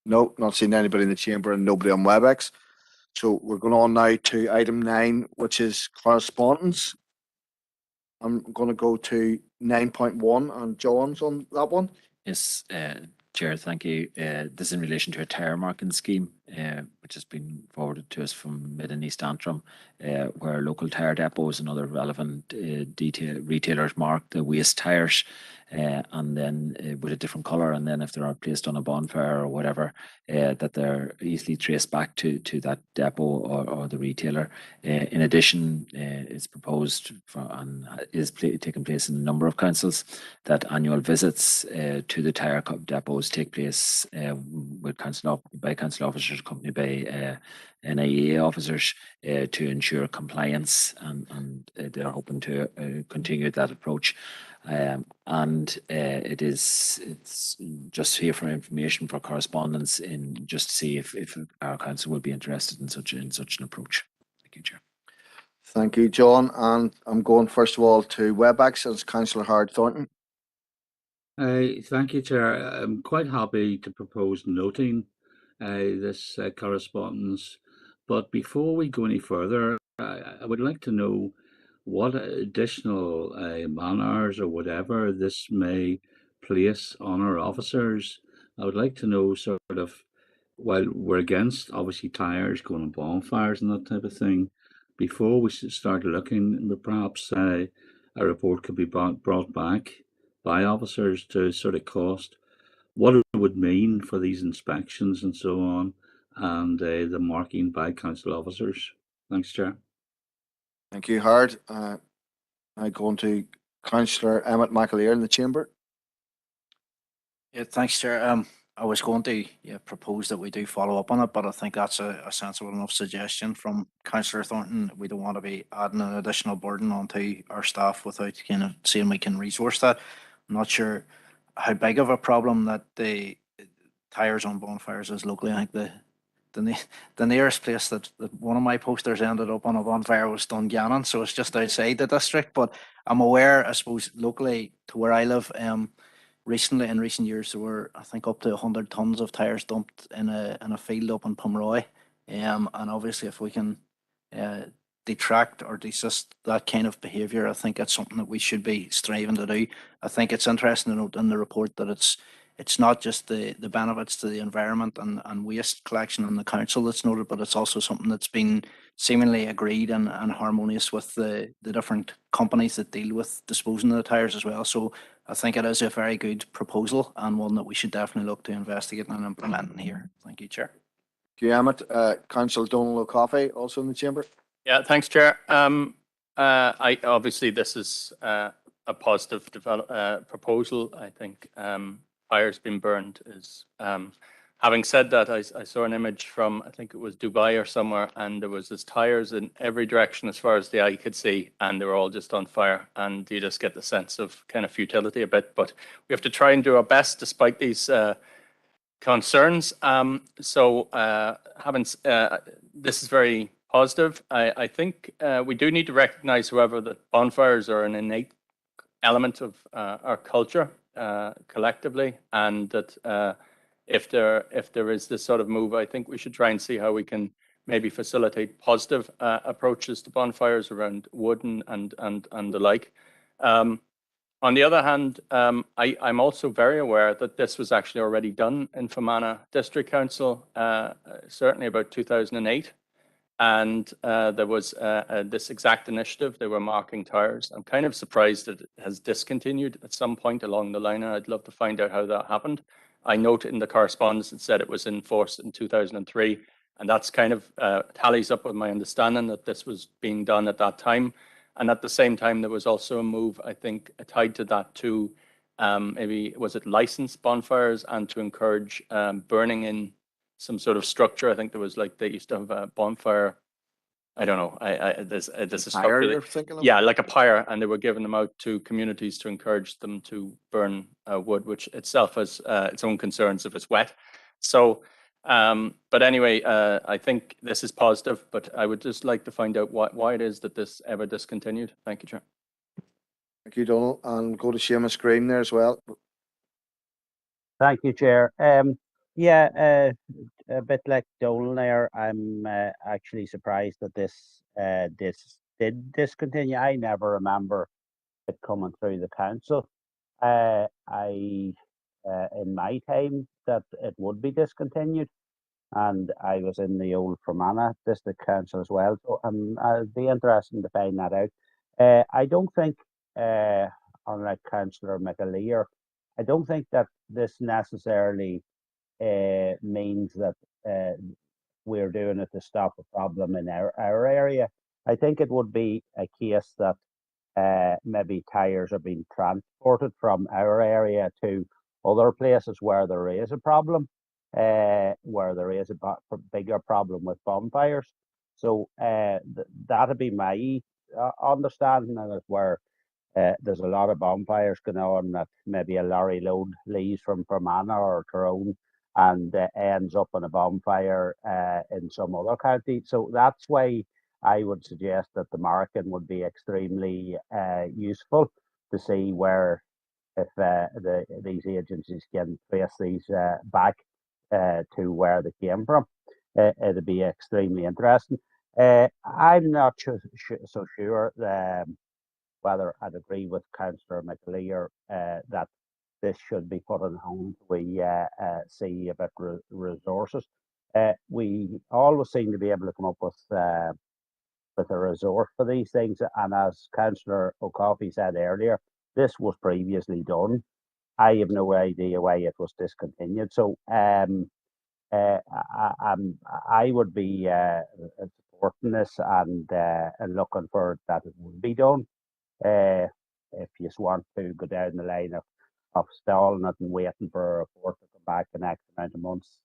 No, not seeing anybody in the chamber and nobody on WebEx. So we're going on now to item 9, which is correspondence. I'm going to go to 9.1, and John's on that one. Yes, Chair, thank you. This is in relation to a tire marking scheme, which has been forwarded to us from Mid and East Antrim, where local tire depots and other relevant retailers mark the waste tires, and then with a different colour, and then if they are placed on a bonfire or whatever, that they're easily traced back to that depot or the retailer. In addition, it's proposed and is taking place in a number of councils that annual visits to the tire depots take place by council officers accompanied by NIA officers to ensure compliance, and they're hoping to continue that approach. It's just here for information, for correspondence, in just to see if our council would be interested in such an approach. Thank you, Chair. Thank you, John. And I'm going first of all to WebEx as Councillor Howard Thornton. Thank you, Chair. I'm quite happy to propose noting this correspondence. But before we go any further, I would like to know what additional man-hours or whatever this may place on our officers. I would like to know sort of, while we're against obviously tires going on bonfires and that type of thing, before we should start looking, perhaps a report could be brought back by officers to sort of cost what it would mean for these inspections and so on, and the marking by council officers. Thanks, Chair. Thank you, Howard. I go on to Councillor Emmett McAleer in the chamber. Yeah, thanks, Chair. I was going to propose that we do follow up on it, but I think that's a sensible enough suggestion from Councillor Thornton. We don't want to be adding an additional burden onto our staff without kind of seeing we can resource that. I'm not sure how big of a problem that the tires on bonfires is locally. I think the nearest place that one of my posters ended up on a bonfire was Dungannon, so it's just outside the district. But I'm aware, I suppose, locally to where I live, recently in recent years there were, I think, up to 100 tons of tires dumped in a field up in Pomeroy, and obviously if we can detract or desist that kind of behaviour, I think it's something that we should be striving to do. I think it's interesting to note in the report that it's not just the benefits to the environment and waste collection in the council that's noted, but it's also something that's been seemingly agreed and harmonious with the different companies that deal with disposing of the tires as well. So I think it is a very good proposal and one that we should definitely look to investigating and implementing here. Thank you, Chair. Thank you, Emmett. Councillor Donald O'Coffey, also in the chamber. Yeah, thanks, Chair. I obviously this is a positive proposal. I think fires being burned is. Having said that, I saw an image from, I think it was Dubai or somewhere, and there was this tires in every direction as far as the eye could see, and they were all just on fire. And you just get the sense of kind of futility a bit. But we have to try and do our best despite these concerns. This is very positive. I think we do need to recognize, however, that bonfires are an innate element of our culture collectively, and that if there is this sort of move, I think we should try and see how we can maybe facilitate positive approaches to bonfires around wood and the like. On the other hand, I'm also very aware that this was actually already done in Fermanagh District Council, certainly about 2008. And there was this exact initiative. They were marking tires. I'm kind of surprised that it has discontinued at some point along the line. I'd love to find out how that happened. I note in the correspondence it said it was in force in 2003. And that's kind of tallies up with my understanding that this was being done at that time. And at the same time, there was also a move, I think, tied to that to maybe, was it licensed bonfires and to encourage burning in some sort of structure. I think there was like, they used to have a bonfire. I don't know. There's a structure. You're thinking of? Yeah, like a pyre, and they were giving them out to communities to encourage them to burn wood, which itself has its own concerns if it's wet. So, but anyway, I think this is positive, but I would just like to find out why it is that this ever discontinued. Thank you, Chair. Thank you, Donald. And go to Seamus Green there as well. Thank you, Chair. Yeah, a bit like Donald there, I'm actually surprised that this did discontinue. I never remember it coming through the council. In my time that it would be discontinued, and I was in the old Fermanagh District Council as well, so I'd be interested to find that out. I don't think, unlike Councillor Mcguire, I don't think that this necessarily means that we're doing it to stop a problem in our area. I think it would be a case that maybe tires are being transported from our area to other places where there is a problem, where there is a bigger problem with bonfires. So that'd be my understanding, and it's where there's a lot of bonfires going on that maybe a lorry load leaves from Fermanagh or Tyrone and ends up on a bonfire in some other county. So that's why I would suggest that the marking would be extremely useful to see where, if these agencies can trace these back to where they came from. It'd be extremely interesting. I'm not so sure whether I'd agree with Councillor Mcguire that this should be put on hold. We see about resources. We always seem to be able to come up with a resource for these things. And as Councillor O'Coffey said earlier, this was previously done. I have no idea why it was discontinued. So I would be supporting this and looking for that it would be done. If you want to go down the line of stalling it and waiting for a report to come back the next amount of months,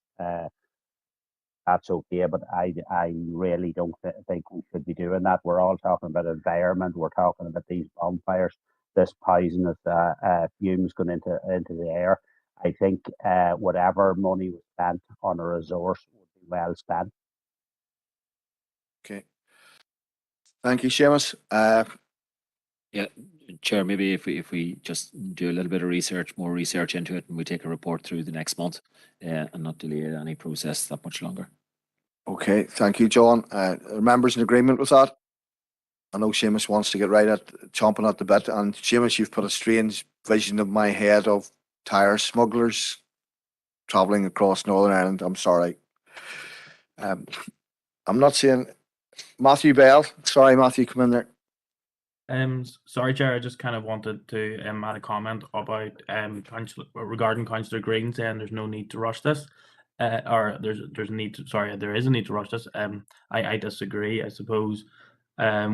that's okay. But I really don't think we should be doing that. We're all talking about environment. We're talking about these bonfires, this poisonous fumes going into the air. I think whatever money was spent on a resource would be well spent. Okay. Thank you, Seamus. Yeah, Chair, maybe if we just do a little bit of research, more research into it, and we take a report through the next month, and not delay any process that much longer. Okay, thank you, John. Are members in agreement with that? I know Seamus wants to get right at chomping at the bit, and Seamus, you've put a strange vision of my head of tire smugglers travelling across Northern Ireland. I'm sorry. I'm not saying Matthew Bell. Sorry, Matthew, come in there. Sorry, Chair. I just kind of wanted to add a comment about regarding Councillor Green saying there's no need to rush this, or there is a need to rush this. I disagree. I suppose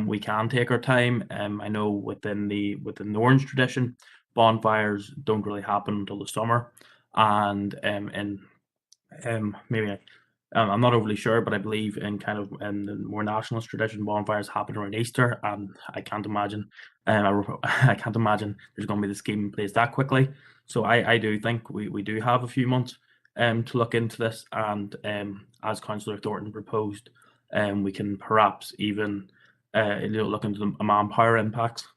we can take our time. I know within the Orange tradition, bonfires don't really happen until the summer, and maybe I'm not overly sure, but I believe in the more nationalist tradition, bonfires happen around Easter, and I can't imagine I can't imagine there's going to be the scheme in place that quickly. So I do think we do have a few months to look into this, and as Councillor Thornton proposed, we can perhaps even look into the manpower impacts.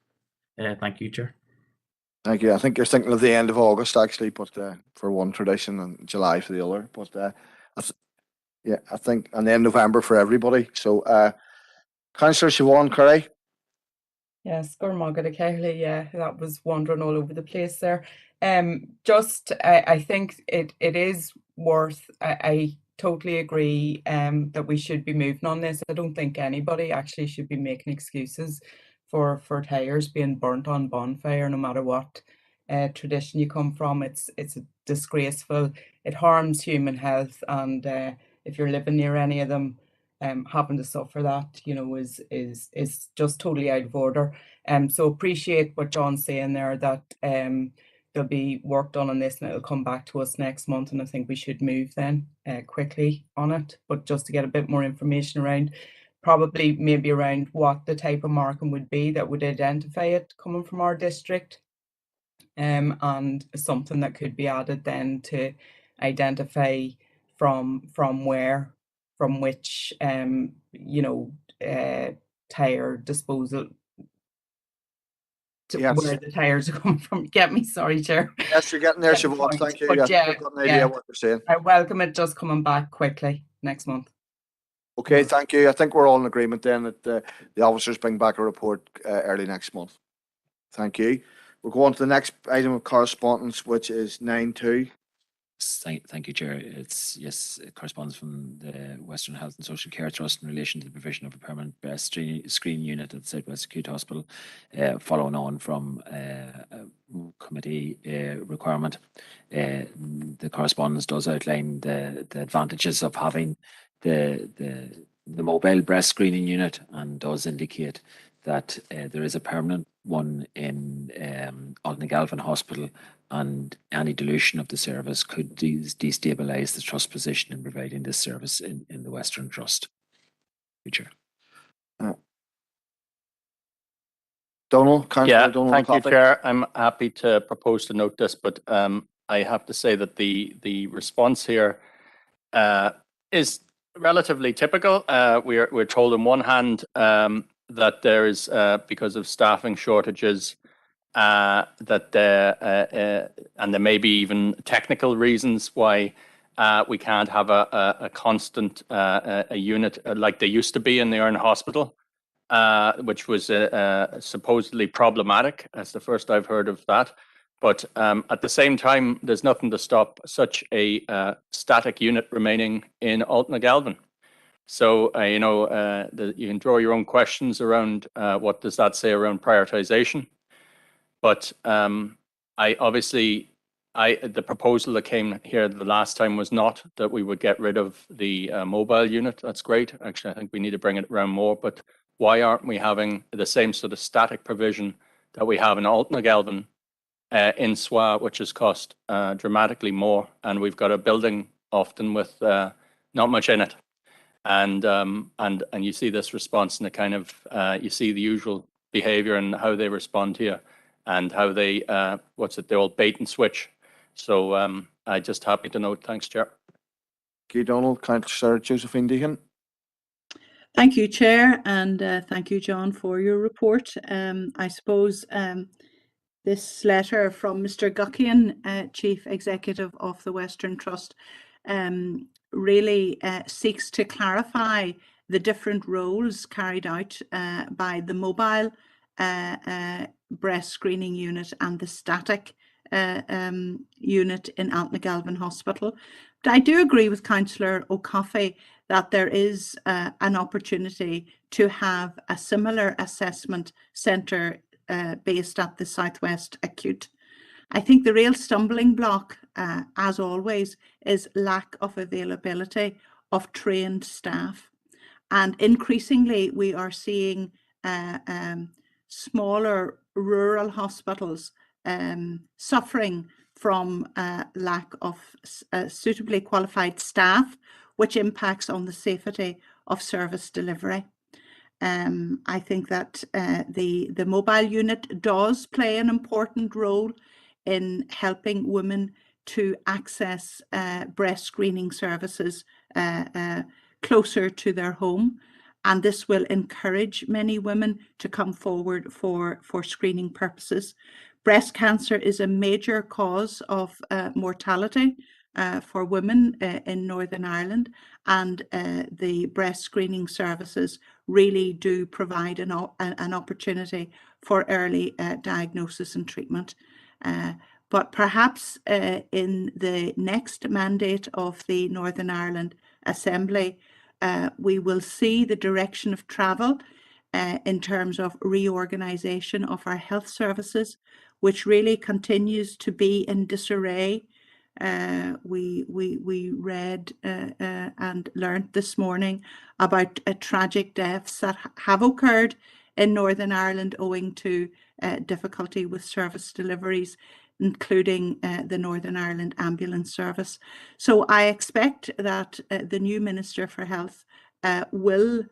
Thank you, Chair. Thank you. I think you're thinking of the end of August, actually, but for one tradition and July for the other. But yeah, I think, and then November for everybody. So, Councillor Siobhan Curry. Yes, yeah, that was wandering all over the place there. I think it is worth. I totally agree that we should be moving on this. I don't think anybody actually should be making excuses for tires being burnt on bonfire, no matter what tradition you come from. It's disgraceful. It harms human health, and if you're living near any of them, having to suffer that, is just totally out of order. So appreciate what John's saying there, that there'll be work done on this and it'll come back to us next month, and I think we should move then quickly on it. But just to get a bit more information around, probably maybe around what the type of marking would be that would identify it coming from our district, and something that could be added then to identify from which tire disposal Yes. where the tires are coming from. Get me, sorry, Chair. Yes, you're getting there, Siobhan. Thank you. But I've got an idea of what you're saying. I welcome it just coming back quickly next month. Okay, thank you. I think we're all in agreement then that the officers bring back a report early next month. Thank you. We'll go on to the next item of correspondence, which is 9.2. Thank you, Chair. It's correspondence from the Western Health and Social Care Trust in relation to the provision of a permanent breast screening unit at the South West Acute Hospital, following on from a committee requirement. The correspondence does outline the advantages of having the mobile breast screening unit, and does indicate that there is a permanent one in Altnagalvin Hospital, and any dilution of the service could destabilise the trust position in providing this service in the Western Trust. Future. Donald, Councillor Donald. Thank you, Chair. I'm happy to propose to note this, but I have to say that the response here is relatively typical. We're told on one hand that there is, because of staffing shortages, and there may be even technical reasons why we can't have a constant a unit like there used to be in the Erne Hospital, which was supposedly problematic. That's the first I've heard of that. But at the same time, there's nothing to stop such a static unit remaining in Altnagalvin. So, you can draw your own questions around what does that say around prioritization. But the proposal that came here the last time was not that we would get rid of the mobile unit. That's great. Actually, I think we need to bring it around more. But why aren't we having the same sort of static provision that we have in Altnagalvin in SWA, which has cost dramatically more, and we've got a building often with not much in it. And you see this response in the kind of you see the usual behavior and how they respond here, and how they they all bait and switch. So I just happy to note. Thanks, Chair. Thank you, Donald. Councillor Josephine Deegan. Thank you, Chair, and thank you, John, for your report. I suppose this letter from Mr. Guckian, Chief Executive of the Western Trust, really seeks to clarify the different roles carried out by the mobile breast screening unit and the static unit in Altnagalvin Hospital. But I do agree with Councillor O'Coffey that there is an opportunity to have a similar assessment centre based at the Southwest Acute. I think the real stumbling block, as always, is lack of availability of trained staff. And increasingly, we are seeing smaller rural hospitals suffering from lack of suitably qualified staff, which impacts on the safety of service delivery. I think that the mobile unit does play an important role in helping women to access breast screening services closer to their home. And this will encourage many women to come forward for screening purposes. Breast cancer is a major cause of mortality for women in Northern Ireland, and the breast screening services really do provide an opportunity for early diagnosis and treatment. But perhaps in the next mandate of the Northern Ireland Assembly, we will see the direction of travel in terms of reorganisation of our health services, which really continues to be in disarray. We read and learned this morning about tragic deaths that have occurred in Northern Ireland owing to difficulty with service deliveries, including the Northern Ireland Ambulance Service. So I expect that the new Minister for Health will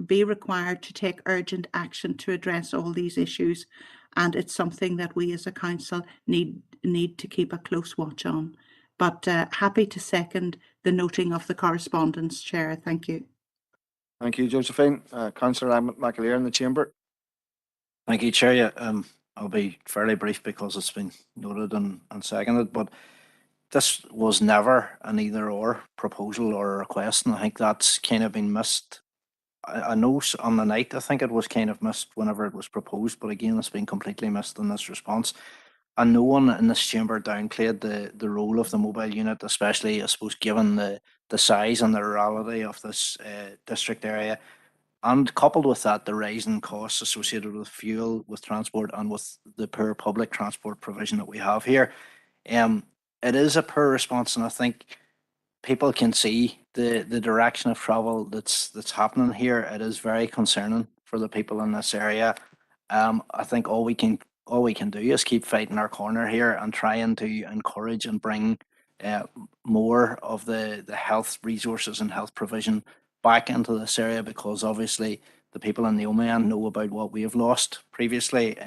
be required to take urgent action to address all these issues, and it's something that we as a council need to keep a close watch on. But happy to second the noting of the correspondence, Chair. Thank you. Thank you, Josephine. Councillor Mcguire in the chamber. Thank you, Chair. Yeah, I'll be fairly brief because it's been noted and seconded, but this was never an either or proposal or a request, and I think that's kind of been missed. I know on the night, I think it was kind of missed whenever it was proposed, but again, it's been completely missed in this response. And no one in this chamber downplayed the role of the mobile unit, especially, I suppose, given the size and the rurality of this district area. And coupled with that, the rising costs associated with fuel, with transport, and with the poor public transport provision that we have here. It is a poor response, and I think people can see the direction of travel that's happening here. It is very concerning for the people in this area. I think all we can do is keep fighting our corner here and trying to encourage and bring more of the health resources and health provision back into this area, because obviously the people in the Oman know about what we have lost previously.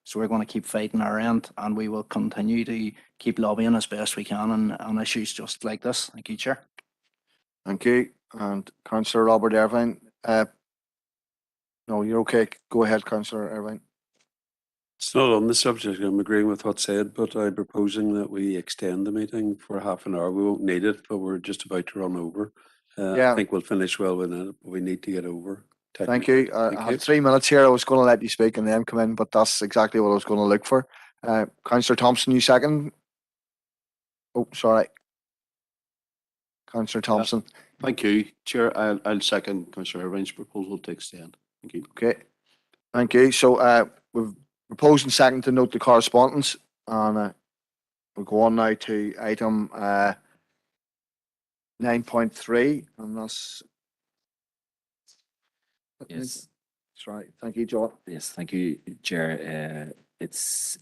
So we're going to keep fighting our end, and we will continue to keep lobbying as best we can on issues just like this. Thank you, Chair. Thank you. And Councillor Robert Irvine. No, you're okay. Go ahead, Councillor Irvine. It's not on the subject. I'm agreeing with what's said, but I'm proposing that we extend the meeting for half an hour. We won't need it, but we're just about to run over. Yeah. I think we'll finish well within it, but we need to get over. Thank you. I have 3 minutes here. I was going to let you speak and then come in, but that's exactly what I was going to look for. Councillor Thompson, you second? Oh, sorry. Councillor Thompson. Thank you, Chair. I'll second Councillor Irvine's proposal to extend. Thank you. Okay. Thank you. So we've proposed and second to note the correspondence, and we'll go on now to item 9.3, and that's... Yes. That's right. Thank you, John. Yes, thank you, Chair. it's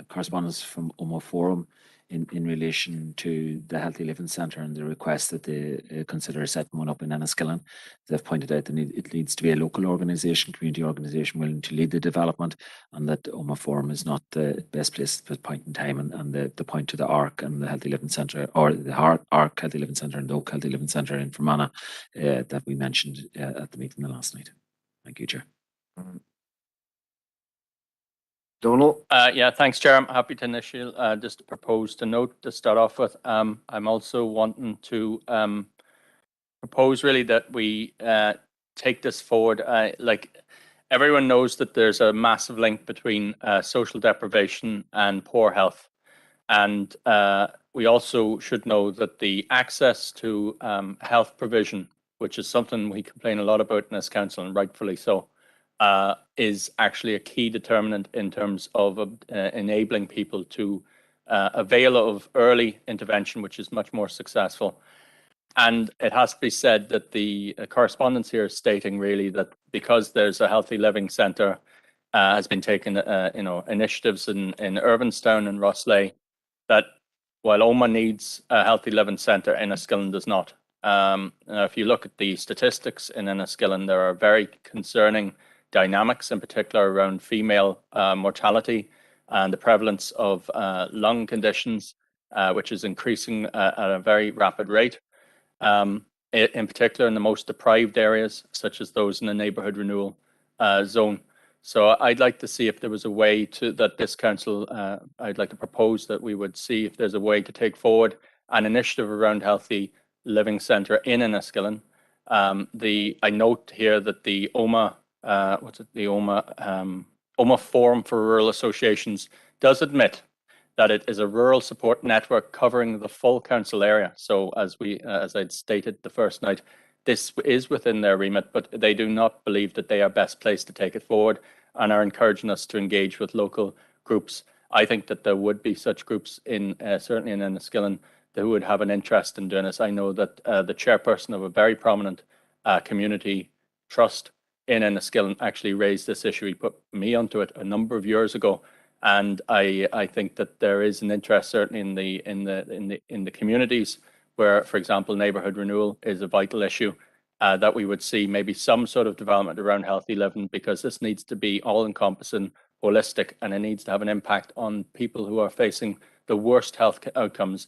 correspondence from Oma Forum in relation to the Healthy Living Centre and the request that they consider setting one up in Enniskillen. They've pointed out that it needs to be a local organisation, community organisation willing to lead the development, and that Oma Forum is not the best place at this point in time. And the point to the ARC and the Healthy Living Centre, or the ARC Healthy Living Centre and the Oak Healthy Living Centre in Fermanagh that we mentioned at the meeting last night. Thank you, Chair. Donald? Yeah, thanks, Chair. I'm happy to initiate just to propose to note to start off with. I'm also wanting to propose really that we take this forward. Like everyone knows that there's a massive link between social deprivation and poor health. And we also should know that the access to health provision, which is something we complain a lot about in this council, and rightfully so, is actually a key determinant in terms of enabling people to avail of early intervention, which is much more successful. And it has to be said that the correspondence here is stating really that because there's a healthy living centre has been taken, initiatives in Irvinstown and Rosslea, that while Oma needs a healthy living centre, Enniskillen does not. If you look at the statistics in Enniskillen, there are very concerning dynamics, in particular around female mortality and the prevalence of lung conditions, which is increasing at a very rapid rate. In particular in the most deprived areas, such as those in the neighbourhood renewal zone. So I'd like to see if there was a way that this council, I'd like to propose that we would see if there's a way to take forward an initiative around healthy living centre in Enniskillen. I note here that the Oma, Oma Forum for Rural Associations does admit that it is a rural support network covering the full council area. So as I'd stated the first night, this is within their remit, but they do not believe that they are best placed to take it forward and are encouraging us to engage with local groups. I think that there would be such groups certainly in Enniskillen who would have an interest in doing this. I know that the chairperson of a very prominent community trust in Enniskillen actually raised this issue. He put me onto it a number of years ago. And I think that there is an interest certainly in the communities where, for example, neighbourhood renewal is a vital issue, that we would see maybe some sort of development around healthy living, because this needs to be all-encompassing, holistic, and it needs to have an impact on people who are facing the worst health outcomes,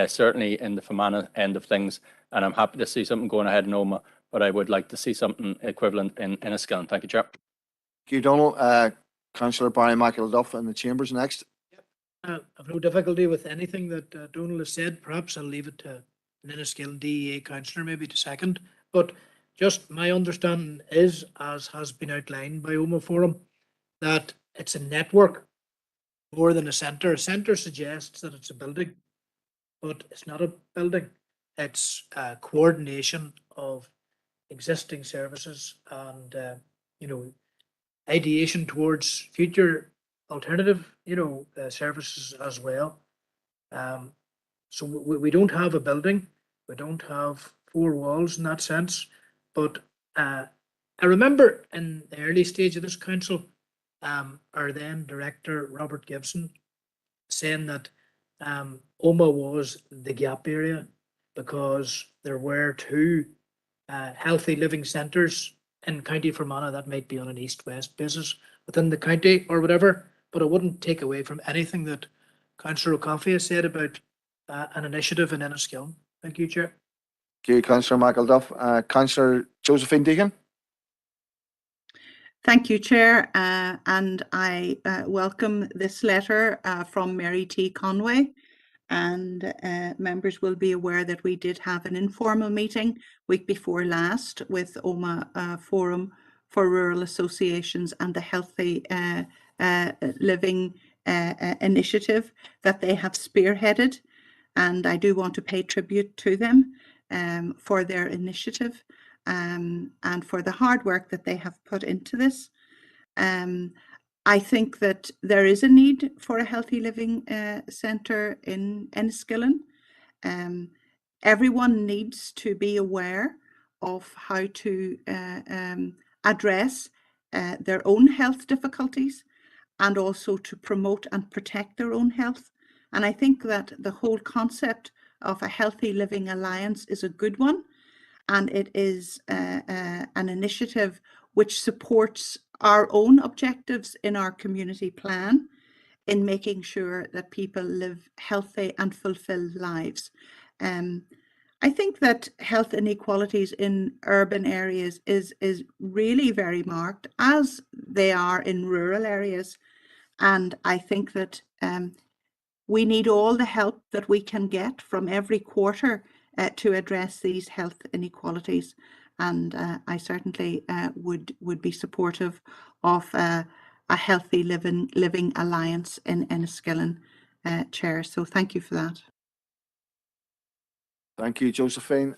certainly in the Fermanagh end of things. And I'm happy to see something going ahead in Oma, but I would like to see something equivalent in Enniskillen. Thank you, Chair. Thank you, Donald. Councillor Barry McElduff in the chambers next. I've no difficulty with anything that Donald has said. Perhaps I'll leave it to an Enniskillen DEA councillor maybe to second. But just my understanding is, as has been outlined by Oma Forum, that it's a network more than a centre. A centre suggests that it's a building, but it's not a building. It's a coordination of existing services and, ideation towards future alternative, services as well. So we don't have a building, we don't have four walls in that sense. But I remember in the early stage of this council, our then director Robert Gibson saying that Oma was the gap area because there were two healthy living centres in County Fermanagh that might be on an east-west basis within the county or whatever, but it wouldn't take away from anything that Councillor O'Coffey has said about an initiative in Enniskillen. Thank you, Chair. Thank you, Councillor McElduff. Councillor Josephine Deegan. Thank you, Chair, and I welcome this letter from Mary T. Conway. And members will be aware that we did have an informal meeting week before last with Oma Forum for Rural Associations and the Healthy Living initiative that they have spearheaded. And I do want to pay tribute to them for their initiative and for the hard work that they have put into this. I think that there is a need for a healthy living centre in Enniskillen. Everyone needs to be aware of how to address their own health difficulties and also to promote and protect their own health. And I think that the whole concept of a Healthy Living Alliance is a good one, and it is an initiative which supports our own objectives in our community plan in making sure that people live healthy and fulfilled lives. I think that health inequalities in urban areas is really very marked, as they are in rural areas. And I think that we need all the help that we can get from every quarter to address these health inequalities. And I certainly would be supportive of a Healthy Living Alliance in Enniskillen, Chair. So thank you for that. Thank you, Josephine.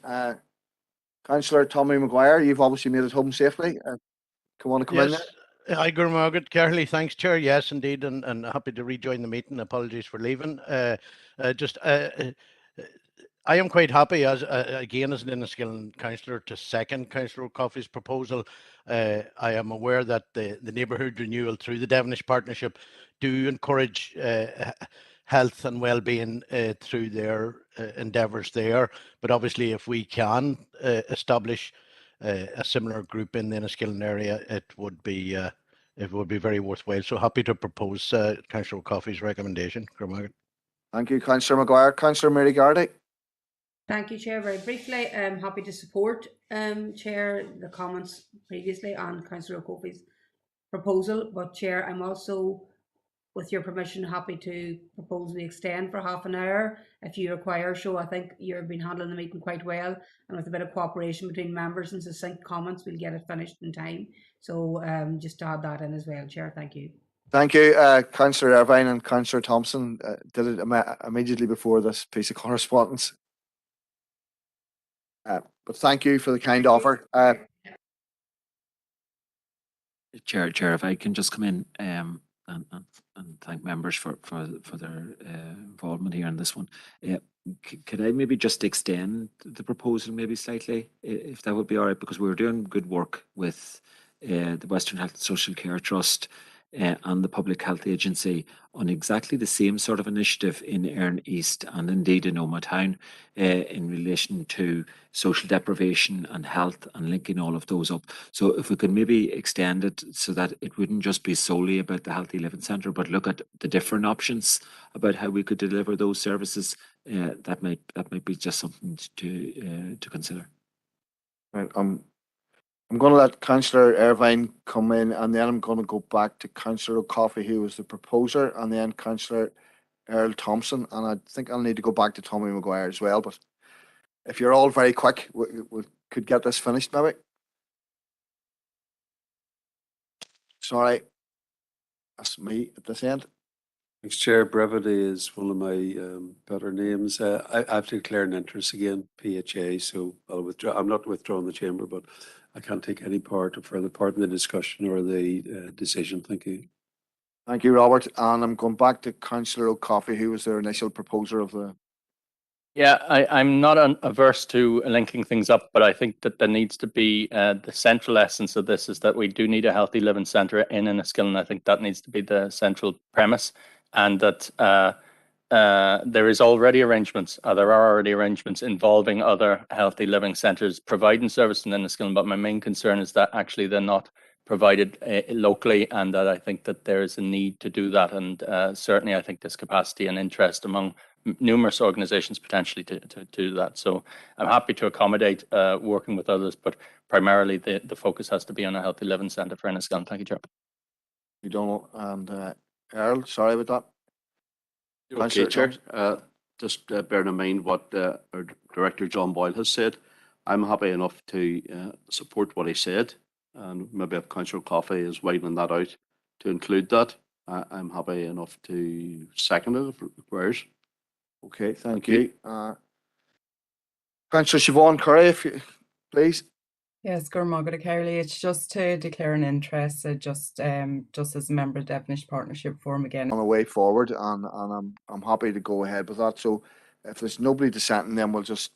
Councillor Tommy Mcguire, you've obviously made it home safely. Come in there. Hi, Gurmargaret. Carly, thanks, Chair. Yes, indeed, and happy to rejoin the meeting. Apologies for leaving. I am quite happy, as again as an Enniskillen councillor, to second Councillor O'Coffey's proposal. I am aware that the neighbourhood renewal through the Devonish Partnership do encourage health and well-being through their endeavours there. But obviously, if we can establish a similar group in the Enniskillen area, it would be very worthwhile. So happy to propose Councillor O'Coffey's recommendation. Thank you, Councillor Mcguire. Councillor Mary Gardy. Thank you, Chair. Very briefly, I'm happy to support, Chair, the comments previously on Councillor O'Coffey's proposal. But Chair, I'm also, with your permission, happy to propose we extend for half an hour if you require. So I think you've been handling the meeting quite well, and with a bit of cooperation between members and succinct comments, we'll get it finished in time. So just to add that in as well, Chair. Thank you. Thank you, Councillor Irvine and Councillor Thompson did it immediately before this piece of correspondence. But thank you for the kind offer. Chair, if I can just come in and thank members for their involvement here in this one. Could I maybe just extend the proposal maybe slightly, if that would be all right, because we're doing good work with the Western Health and Social Care Trust and the Public Health Agency on exactly the same sort of initiative in Erne East and indeed in Omagh Town in relation to social deprivation and health and linking all of those up. So if we could maybe extend it so that it wouldn't just be solely about the Healthy Living Centre, but look at the different options about how we could deliver those services, that might be just something to consider. Right, I'm going to let Councillor Irvine come in, and then I'm going to go back to Councillor O'Coffey, who was the proposer, and then Councillor Earl Thompson, and I think I'll need to go back to Tommy Mcguire as well. But if you're all very quick, we could get this finished maybe. Sorry, that's me at this end. Thanks, Chair. Brevity is one of my better names. I have to declare an interest again, PHA, so I'll withdraw. I'm not withdrawing the chamber, but I can't take any part or further part in the discussion or the decision. Thank you. Thank you, Robert. And I'm going back to Councillor O'Coffey, who was their initial proposer of the... Yeah, I'm not averse to linking things up, but I think that there needs to be the central essence of this is that we do need a Healthy Living Centre in Enniskillen. I think that needs to be the central premise, and that there is already arrangements. There are already arrangements involving other Healthy Living Centres providing service in Enniskillen. But my main concern is that actually they're not provided locally, and that I think that there is a need to do that. And certainly, I think there's capacity and interest among numerous organisations potentially to do that. So I'm happy to accommodate working with others, but primarily the focus has to be on a Healthy Living Centre for Enniskillen. Thank you, Chair. You don't, and Earl, sorry about that. Okay, Chair. Just bearing in mind what our Director John Boyle has said, I'm happy enough to support what he said, and maybe if Councillor O'Coffey is widening that out to include that, I'm happy enough to second it if it requires. Okay, thank you. Councillor Siobhan Curry, if you please. Yes, Gurmargaret Carley. It's just to declare an interest, just as a member of the Devonish Partnership Forum again. On a way forward, and I'm happy to go ahead with that. So if there's nobody dissenting, then we'll just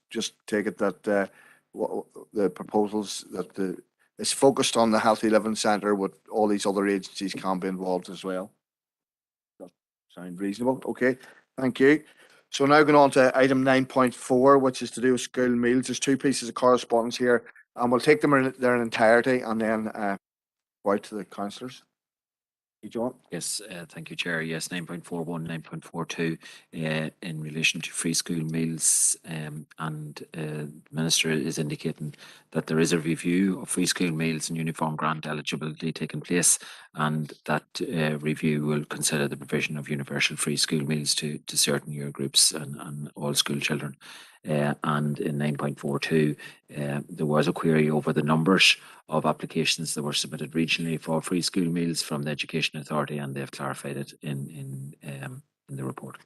take it that the proposals that it's focused on the Healthy Living Centre, with all these other agencies can be involved as well. Sound reasonable? Okay, thank you. So now going on to item 9.4, which is to do with school meals. There's two pieces of correspondence here, and we'll take them in their entirety and then go out to the councillors. John? Yes, thank you, Chair. Yes, 9.41, 9.42 in relation to free school meals, and the Minister is indicating that there is a review of free school meals and uniform grant eligibility taking place, and that review will consider the provision of universal free school meals to certain year groups and all school children. And in 9.42, there was a query over the numbers of applications that were submitted regionally for free school meals from the Education Authority, and they've clarified it in the report.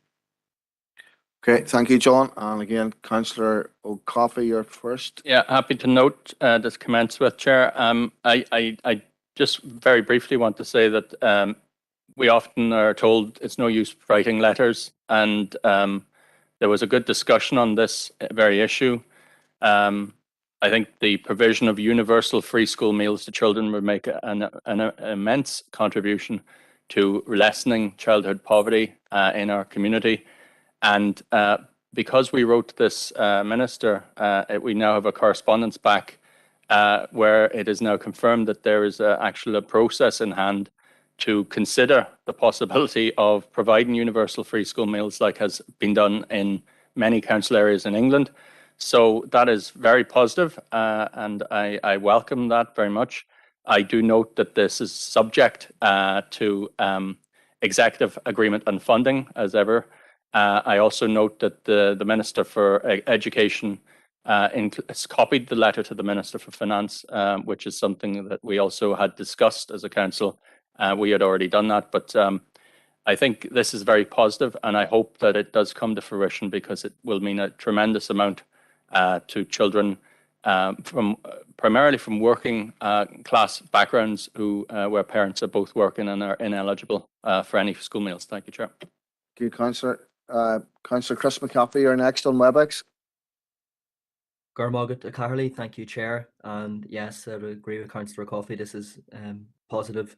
Okay, thank you, John. And again, Councillor O'Coffey, you're first. Yeah, happy to note this commence with, Chair. I just very briefly want to say that we often are told it's no use writing letters, and there was a good discussion on this very issue. I think the provision of universal free school meals to children would make an immense contribution to lessening childhood poverty in our community. And because we wrote this, Minister, we now have a correspondence back where it is now confirmed that there is actually a process in hand to consider the possibility of providing universal free school meals like has been done in many council areas in England. So that is very positive, and I welcome that very much. I do note that this is subject to executive agreement and funding, as ever. I also note that the Minister for Education has copied the letter to the Minister for Finance, which is something that we also had discussed as a council. We had already done that, but I think this is very positive, and I hope that it does come to fruition because it will mean a tremendous amount to children primarily from working class backgrounds where parents are both working and are ineligible for any school meals. Thank you, Chair. Thank you, Councillor. Councillor Chris McCaffrey, you're next on WebEx. Garmogat Carley, thank you, Chair. And yes, I would agree with Councillor Coffey. This is positive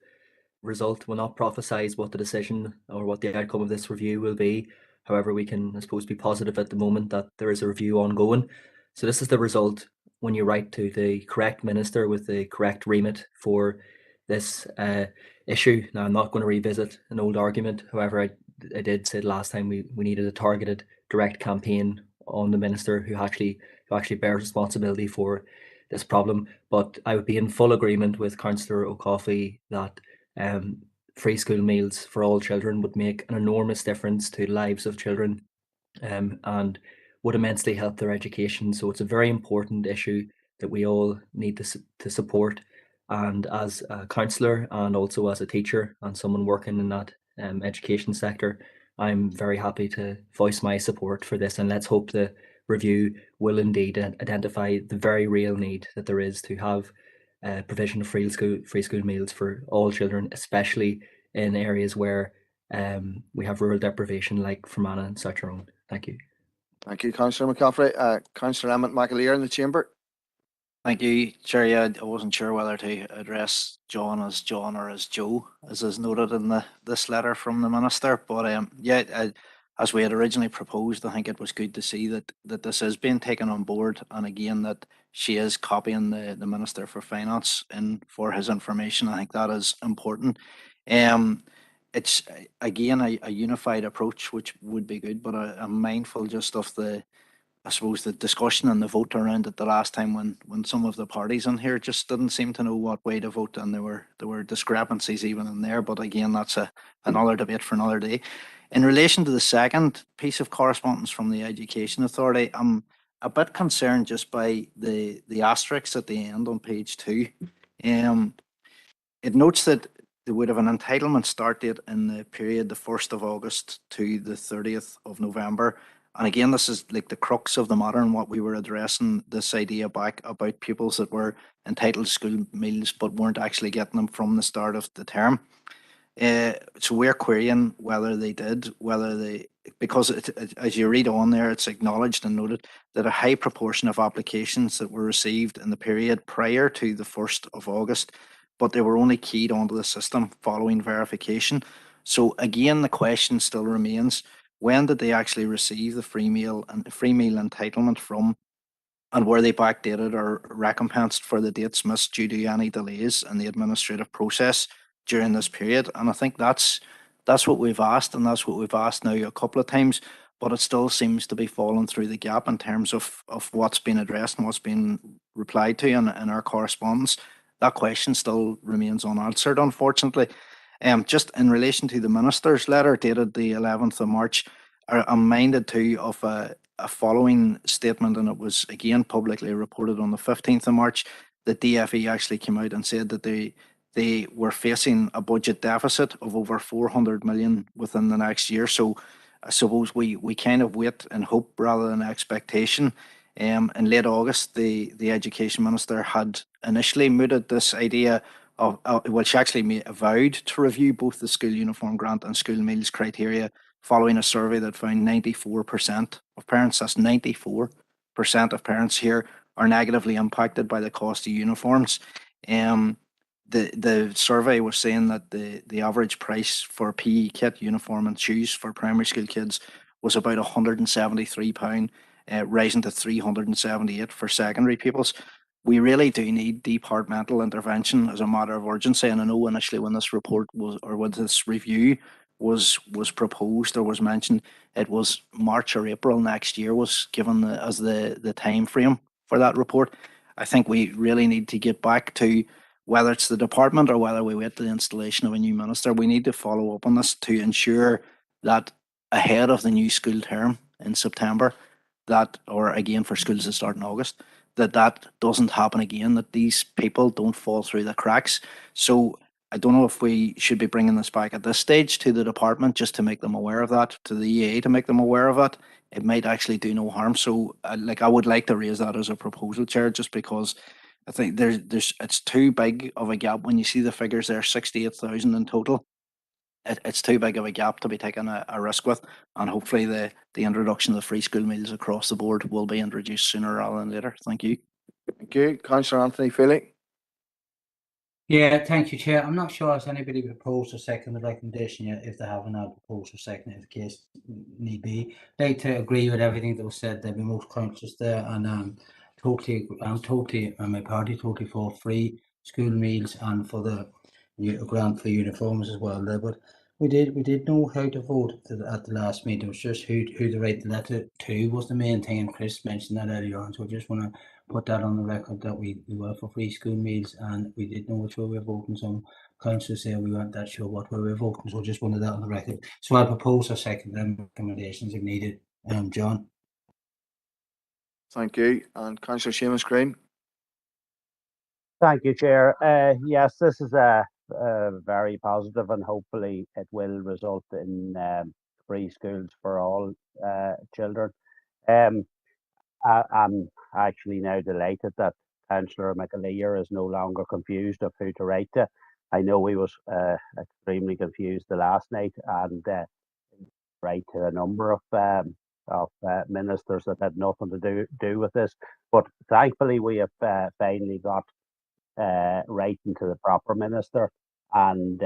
result. Will not prophesize what the decision or what the outcome of this review will be. However, we can, I suppose, be positive at the moment that there is a review ongoing. So this is the result when you write to the correct minister with the correct remit for this issue. Now, I'm not going to revisit an old argument. However, I did say last time we needed a targeted direct campaign on the minister who actually bears responsibility for this problem. But I would be in full agreement with Councillor O'Coffey that free school meals for all children would make an enormous difference to the lives of children and would immensely help their education. So it's a very important issue that we all need to support. And as a councillor and also as a teacher and someone working in that education sector, I'm very happy to voice my support for this. And let's hope the review will indeed identify the very real need that there is to have provision of free school meals for all children, especially in areas where we have rural deprivation like Fermanagh and South Tyrone. Thank you. Thank you, Councillor McCaffrey. Councillor Emmett McAleer in the chamber. Thank you, Chair. Yeah, I wasn't sure whether to address John or as Joe, as is noted in this letter from the Minister. But as we had originally proposed, I think it was good to see that this is being taken on board, and again that she is copying the Minister for Finance for his information. I think that is important. It's again a unified approach, which would be good, but I'm mindful just of I suppose the discussion and the vote around it the last time when some of the parties in here just didn't seem to know what way to vote, and there were discrepancies even in there. But again, that's another debate for another day. In relation to the second piece of correspondence from the Education Authority, I'm a bit concerned just by the asterisks at the end on page 2. It notes that they would have an entitlement start date in the period the 1st of August to the 30th of November. And again, this is like the crux of the matter and what we were addressing, this idea back about pupils that were entitled to school meals but weren't actually getting them from the start of the term. So we're querying whether they did, because as you read on there, it's acknowledged and noted that a high proportion of applications that were received in the period prior to the 1st of August, but they were only keyed onto the system following verification. So again, the question still remains, when did they actually receive the free meal entitlement from, and were they backdated or recompensed for the dates missed due to any delays in the administrative process during this period? And I think that's what we've asked, and that's what we've asked now a couple of times, but it still seems to be falling through the gap in terms of what's been addressed and what's been replied to in our correspondence. That question still remains unanswered, unfortunately. Just in relation to the minister's letter dated the 11th of March, I'm minded too of a following statement, and it was again publicly reported on the 15th of March. The DFE actually came out and said that they were facing a budget deficit of over 400 million within the next year. So I suppose we kind of wait and hope rather than expectation. In late August, the education minister had initially mooted this idea of, well, she actually vowed to review both the school uniform grant and school meals criteria following a survey that found 94% of parents, that's 94% of parents here, are negatively impacted by the cost of uniforms. The survey was saying that the average price for a PE kit, uniform and shoes for primary school kids was about £173, rising to £378 for secondary pupils. We really do need departmental intervention as a matter of urgency. And I know initially when this report was, or when this review was proposed or was mentioned, it was March or April next year was given as the time frame for that report. I think we really need to get back to, whether it's the department or whether we wait the installation of a new minister, we need to follow up on this to ensure that ahead of the new school term in September, that, or again for schools to start in August, that doesn't happen again, that these people don't fall through the cracks. So I don't know if we should be bringing this back at this stage to the department just to make them aware of that, to the EA to make them aware of it. It might actually do no harm. So I would like to raise that as a proposal, Chair, just because I think it's too big of a gap. When you see the figures there, 68,000 in total, it's too big of a gap to be taking a risk with. And hopefully the introduction of the free school meals across the board will be introduced sooner rather than later. Thank you. Thank you. Councillor Anthony Feely. Yeah, thank you, Chair. I'm not sure has anybody proposed a second recommendation yet. If they haven't, I'll propose a second if the case need be. I'd like to agree with everything that was said. They'll be most conscious there, and I'm my party totally for free school meals and for the grant for uniforms as well there. But we did know how to vote at the last meeting. It was just who to write the letter to was the main thing, and Chris mentioned that earlier on. So I just want to put that on the record that we were for free school meals and we did know which way we were voting. Some councillors say we weren't that sure what way we were voting, so I just wanted that on the record. So I propose a second recommendations if needed. John. Thank you. And Councillor Seamus Green. Thank you, Chair. Yes, this is very positive, and hopefully it will result in free schools for all children. I'm actually now delighted that Councillor Mcguire is no longer confused of who to write to. I know he was extremely confused the last night and write to a number of ministers that had nothing to do with this. But thankfully, we have finally got writing to the proper minister, and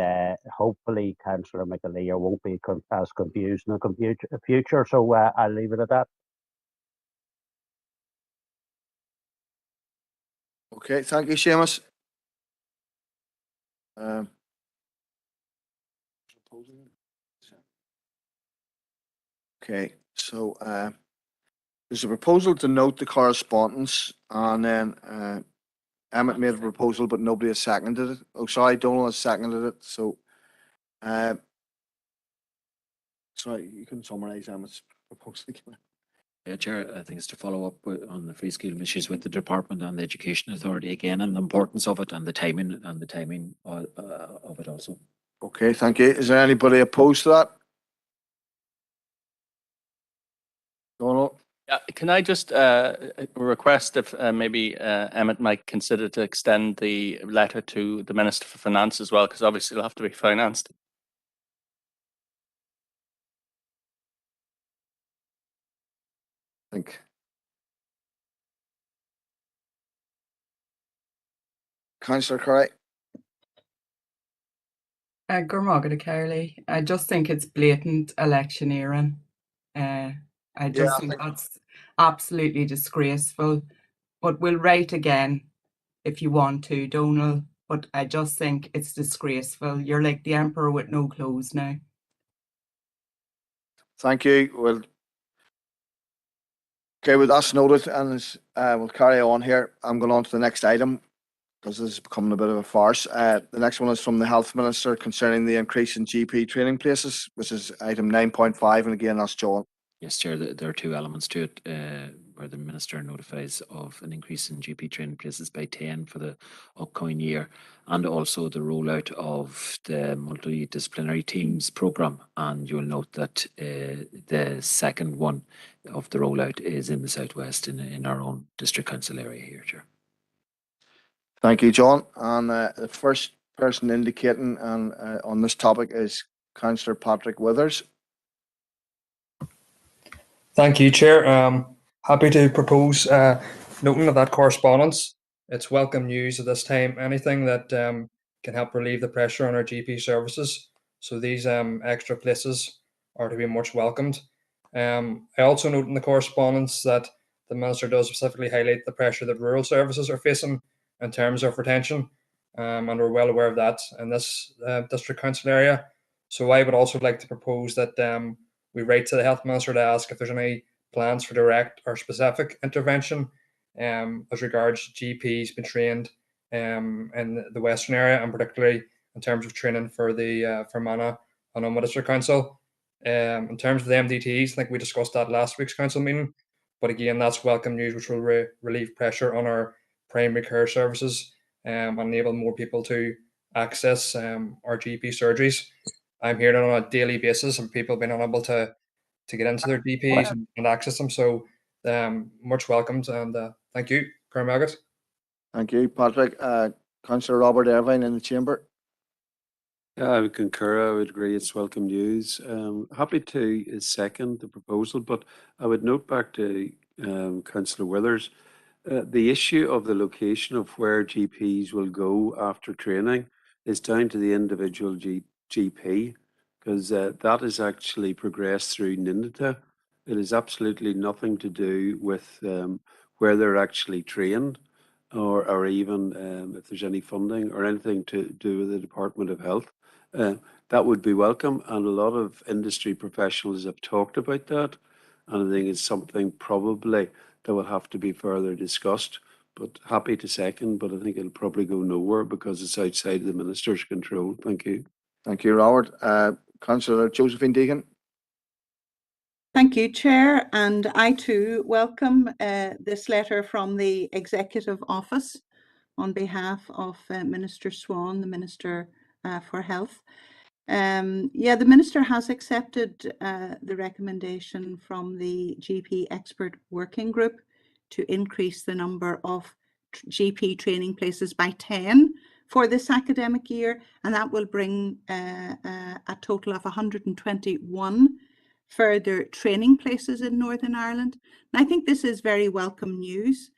hopefully Councillor Mcguire won't be as confused in the future. So I'll leave it at that. Okay, thank you, Seamus. Okay, so there's a proposal to note the correspondence, and then Emmett made a proposal, but nobody has seconded it. Oh, sorry, Donald has seconded it. So, sorry, you can summarise Emmett's proposal. Yeah, Chair, I think it's to follow up on the free school issues with the department and the education authority again, and the importance of it and the timing of it also. Okay, thank you. Is there anybody opposed to that? Donald? Yeah, can I just request if maybe Emmett might consider to extend the letter to the Minister for Finance as well, because obviously it'll have to be financed. I think. Councillor Curry. Gurmagad Carley. I just think it's blatant electioneering. I just think that's absolutely disgraceful. But we'll write again if you want to, Donal. But I just think it's disgraceful. You're like the emperor with no clothes now. Thank you. Well, okay, with that's noted, and we'll carry on here. I'm going on to the next item because this is becoming a bit of a farce. The next one is from the Health Minister concerning the increase in GP training places, which is item 9.5, and again, that's John. Yes, Chair, there are two elements to it, where the Minister notifies of an increase in GP training places by 10 for the upcoming year, and also the rollout of the multidisciplinary teams programme. And you'll note that the second one of the rollout is in the southwest in our own district council area here, Chair. Thank you, John. And the first person indicating on this topic is Councillor Patrick Withers. Thank you, Chair. Happy to propose noting of that correspondence. It's welcome news at this time. Anything that can help relieve the pressure on our GP services. So these extra places are to be much welcomed. I also note in the correspondence that the Minister does specifically highlight the pressure that rural services are facing in terms of retention, and we're well aware of that in this district council area. So I would also like to propose that we write to the Health Minister to ask if there's any plans for direct or specific intervention as regards GPs being trained in the Western area, and particularly in terms of training for the Fermanagh and Omagh District Council. In terms of the MDTs, I think we discussed that last week's council meeting, but again, that's welcome news, which will relieve pressure on our primary care services and enable more people to access our GP surgeries. I'm hearing on a daily basis and people being unable to get into their GPs and access them. So much welcomed, and thank you, Cormac. Thank you, Patrick. Councillor Robert Irvine in the chamber. Yeah, I would concur. I would agree. It's welcome news. Happy to second the proposal, but I would note back to Councillor Withers, the issue of the location of where GPs will go after training is down to the individual GP, because that is actually progressed through NINDTA. It has absolutely nothing to do with where they're actually trained, or even if there's any funding or anything to do with the Department of Health. That would be welcome, and a lot of industry professionals have talked about that, and I think it's something probably that will have to be further discussed. But happy to second, but I think it'll probably go nowhere because it's outside the Minister's control. Thank you. Thank you, Robert. Councillor Josephine Deegan. Thank you, Chair, and I too welcome this letter from the Executive Office on behalf of Minister Swan, the Minister for Health. The Minister has accepted the recommendation from the GP Expert Working Group to increase the number of GP training places by 10 for this academic year, and that will bring a total of 121 further training places in Northern Ireland. And I think this is very welcome news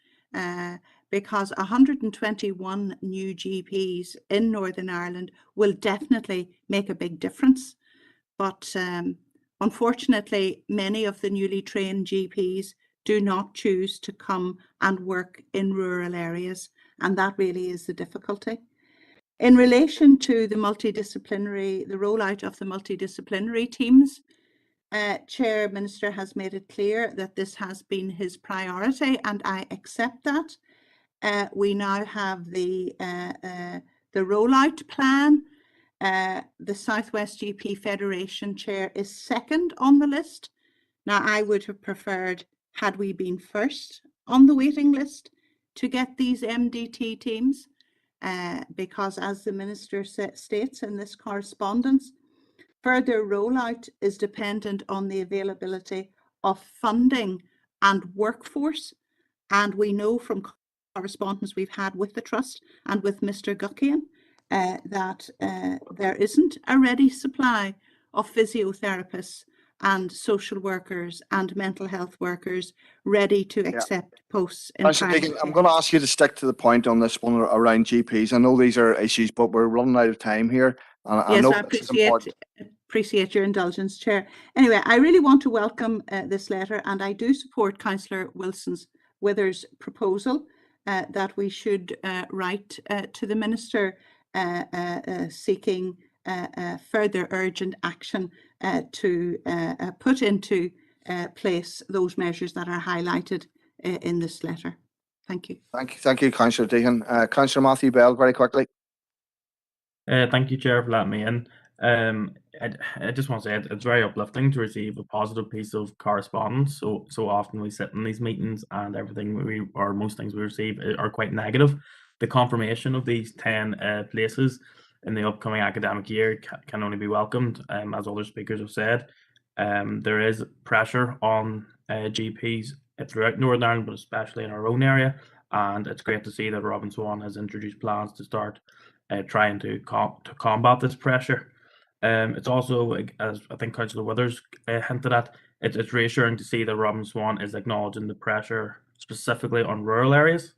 because 121 new GPs in Northern Ireland will definitely make a big difference. But unfortunately, many of the newly trained GPs do not choose to come and work in rural areas, and that really is the difficulty. In relation to the rollout of the multidisciplinary teams, Chair Minister has made it clear that this has been his priority, and I accept that. We now have the rollout plan. The Southwest GP Federation Chair is second on the list. Now, I would have preferred, had we been first on the waiting list, to get these MDT teams, because as the Minister states in this correspondence, further rollout is dependent on the availability of funding and workforce. And we know from correspondence we've had with the Trust and with Mr. Guckian that there isn't a ready supply of physiotherapists and social workers and mental health workers ready to accept posts in private care. I'm going to ask you to stick to the point on this one around GPs. I know these are issues, but we're running out of time here. And I Yes, know I this is important. appreciate your indulgence, Chair. Anyway, I really want to welcome this letter, and I do support Councillor Withers' proposal that we should write to the Minister seeking further urgent action to put into place those measures that are highlighted in this letter. Thank you. Thank you, Councillor Deehan. Councillor Matthew Bell, very quickly. Thank you, Chair, for letting me in. I just want to say it's very uplifting to receive a positive piece of correspondence. So often we sit in these meetings and everything or most things we receive are quite negative. The confirmation of these 10 places in the upcoming academic year can only be welcomed, as other speakers have said. There is pressure on GPs throughout Northern Ireland, but especially in our own area. And it's great to see that Robin Swan has introduced plans to start trying to combat this pressure. It's also, as I think Councillor Withers hinted at, it's reassuring to see that Robin Swan is acknowledging the pressure specifically on rural areas,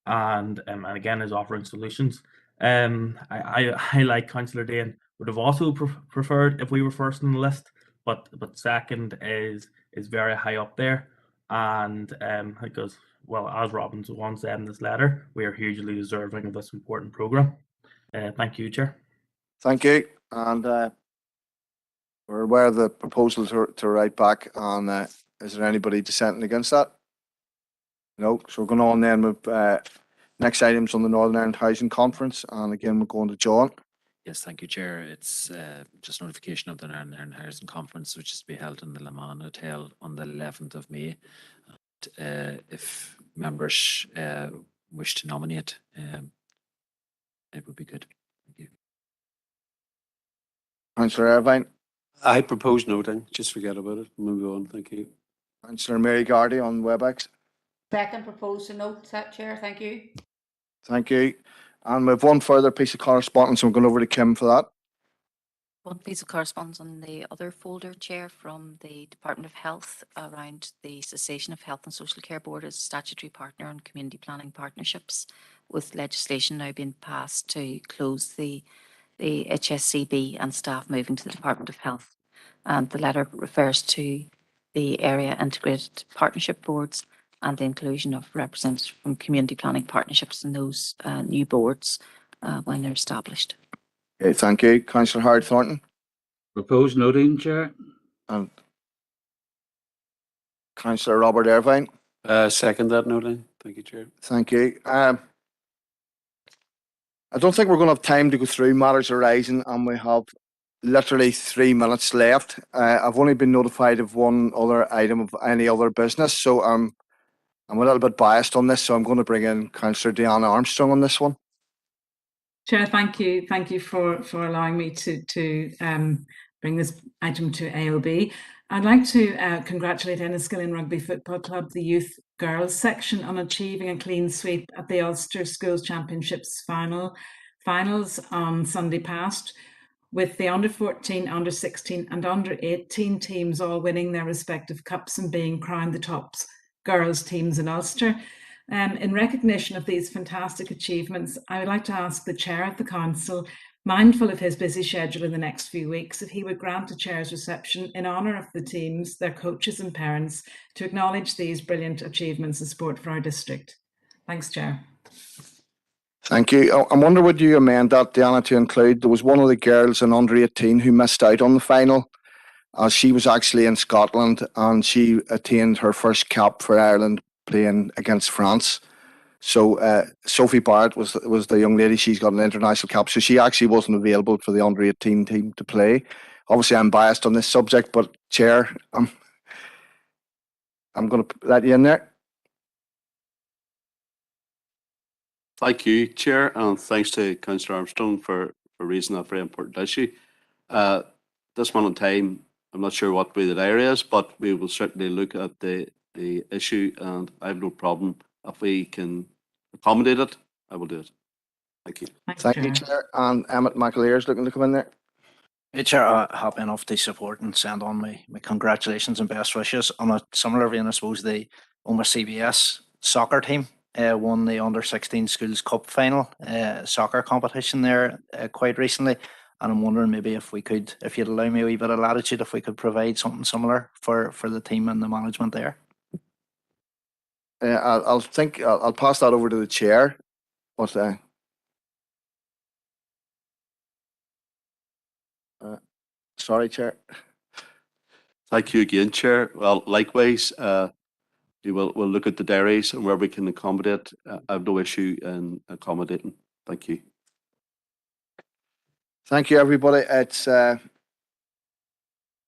and again is offering solutions. I like Councillor Dean would have also preferred if we were first on the list, but second is very high up there, and because, well, as Robin Swan said in this letter, we are hugely deserving of this important programme. Thank you, Chair. Thank you. And we're aware of the proposal to write back. And is there anybody dissenting against that? No. So we're going on then with next items on the Northern Ireland Housing Conference. And again, we're going to John. Yes, thank you, Chair. It's just notification of the Northern Ireland Housing Conference, which is to be held in the Le Mans Hotel on the 11th of May. And, if members wish to nominate, it would be good. Thank you. Councillor Irvine. I propose noting. Just forget about it. Move on. Thank you. Councillor Mary Gardy on WebEx. Second proposed to note, Chair. Thank you. Thank you. And we have one further piece of correspondence, and we're going over to Kim for that. One piece of correspondence on the other folder, Chair, from the Department of Health around the cessation of Health and Social Care Board as statutory partner on community planning partnerships, with legislation now being passed to close the HSCB and staff moving to the Department of Health. And the letter refers to the area integrated partnership boards and the inclusion of representatives from community planning partnerships in those new boards when they're established. Okay, thank you. Councillor Howard Thornton. Proposed noting, Chair. And Councillor Robert Irvine. Second that noting. Thank you, Chair. Thank you. I don't think we're going to have time to go through matters arising, and we have literally 3 minutes left. I've only been notified of one other item of any other business, so I'm a little bit biased on this, so I'm going to bring in Councillor Deanna Armstrong on this one. Chair, thank you. Thank you for allowing me to bring this item to AOB. I'd like to congratulate Enniskillen Rugby Football Club, the youth girls section, on achieving a clean sweep at the Ulster Schools Championships finals on Sunday past, with the under 14, under 16 and under 18 teams all winning their respective cups and being crowned the top girls teams in Ulster. In recognition of these fantastic achievements, I would like to ask the Chair of the Council, mindful of his busy schedule in the next few weeks, if he would grant a Chair's reception in honour of the teams, their coaches and parents, to acknowledge these brilliant achievements and support for our district. Thanks, Chair. Thank you. I wonder, would you amend that, Deanna, to include, there was one of the girls in under 18 who missed out on the final. She was actually in Scotland and she attained her first cap for Ireland playing against France. So Sophie Barrett was the young lady. She's got an international cap, so she actually wasn't available for the under 18 team to play. Obviously, I'm biased on this subject, but Chair, I'm going to let you in there. Thank you, Chair, and thanks to Councillor Armstrong for raising that very important issue. This one in time, I'm not sure what way the diary is, but we will certainly look at the issue, and I have no problem if we can accommodate it. I will do it. Thank you. Thank you, Chair. And Emmett Mcguire is looking to come in there. Hey, Chair, happy enough to support and send on my congratulations and best wishes. On a similar vein, I suppose the CBS soccer team won the under 16 schools cup final soccer competition there quite recently, And I'm wondering maybe if we could, if you'd allow me a wee bit of latitude, if we could provide something similar for the team and the management there. I'll pass that over to the chair, but sorry, Chair. Thank you again, Chair. Well, likewise, we'll look at the dairies and where we can accommodate. I have no issue in accommodating. Thank you. Thank you, everybody. It's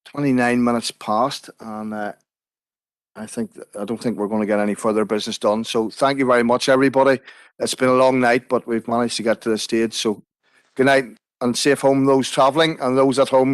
29 minutes past, and I don't think we're going to get any further business done. So thank you very much, everybody. It's been a long night, but we've managed to get to the stage. So good night and safe home those travelling and those at home.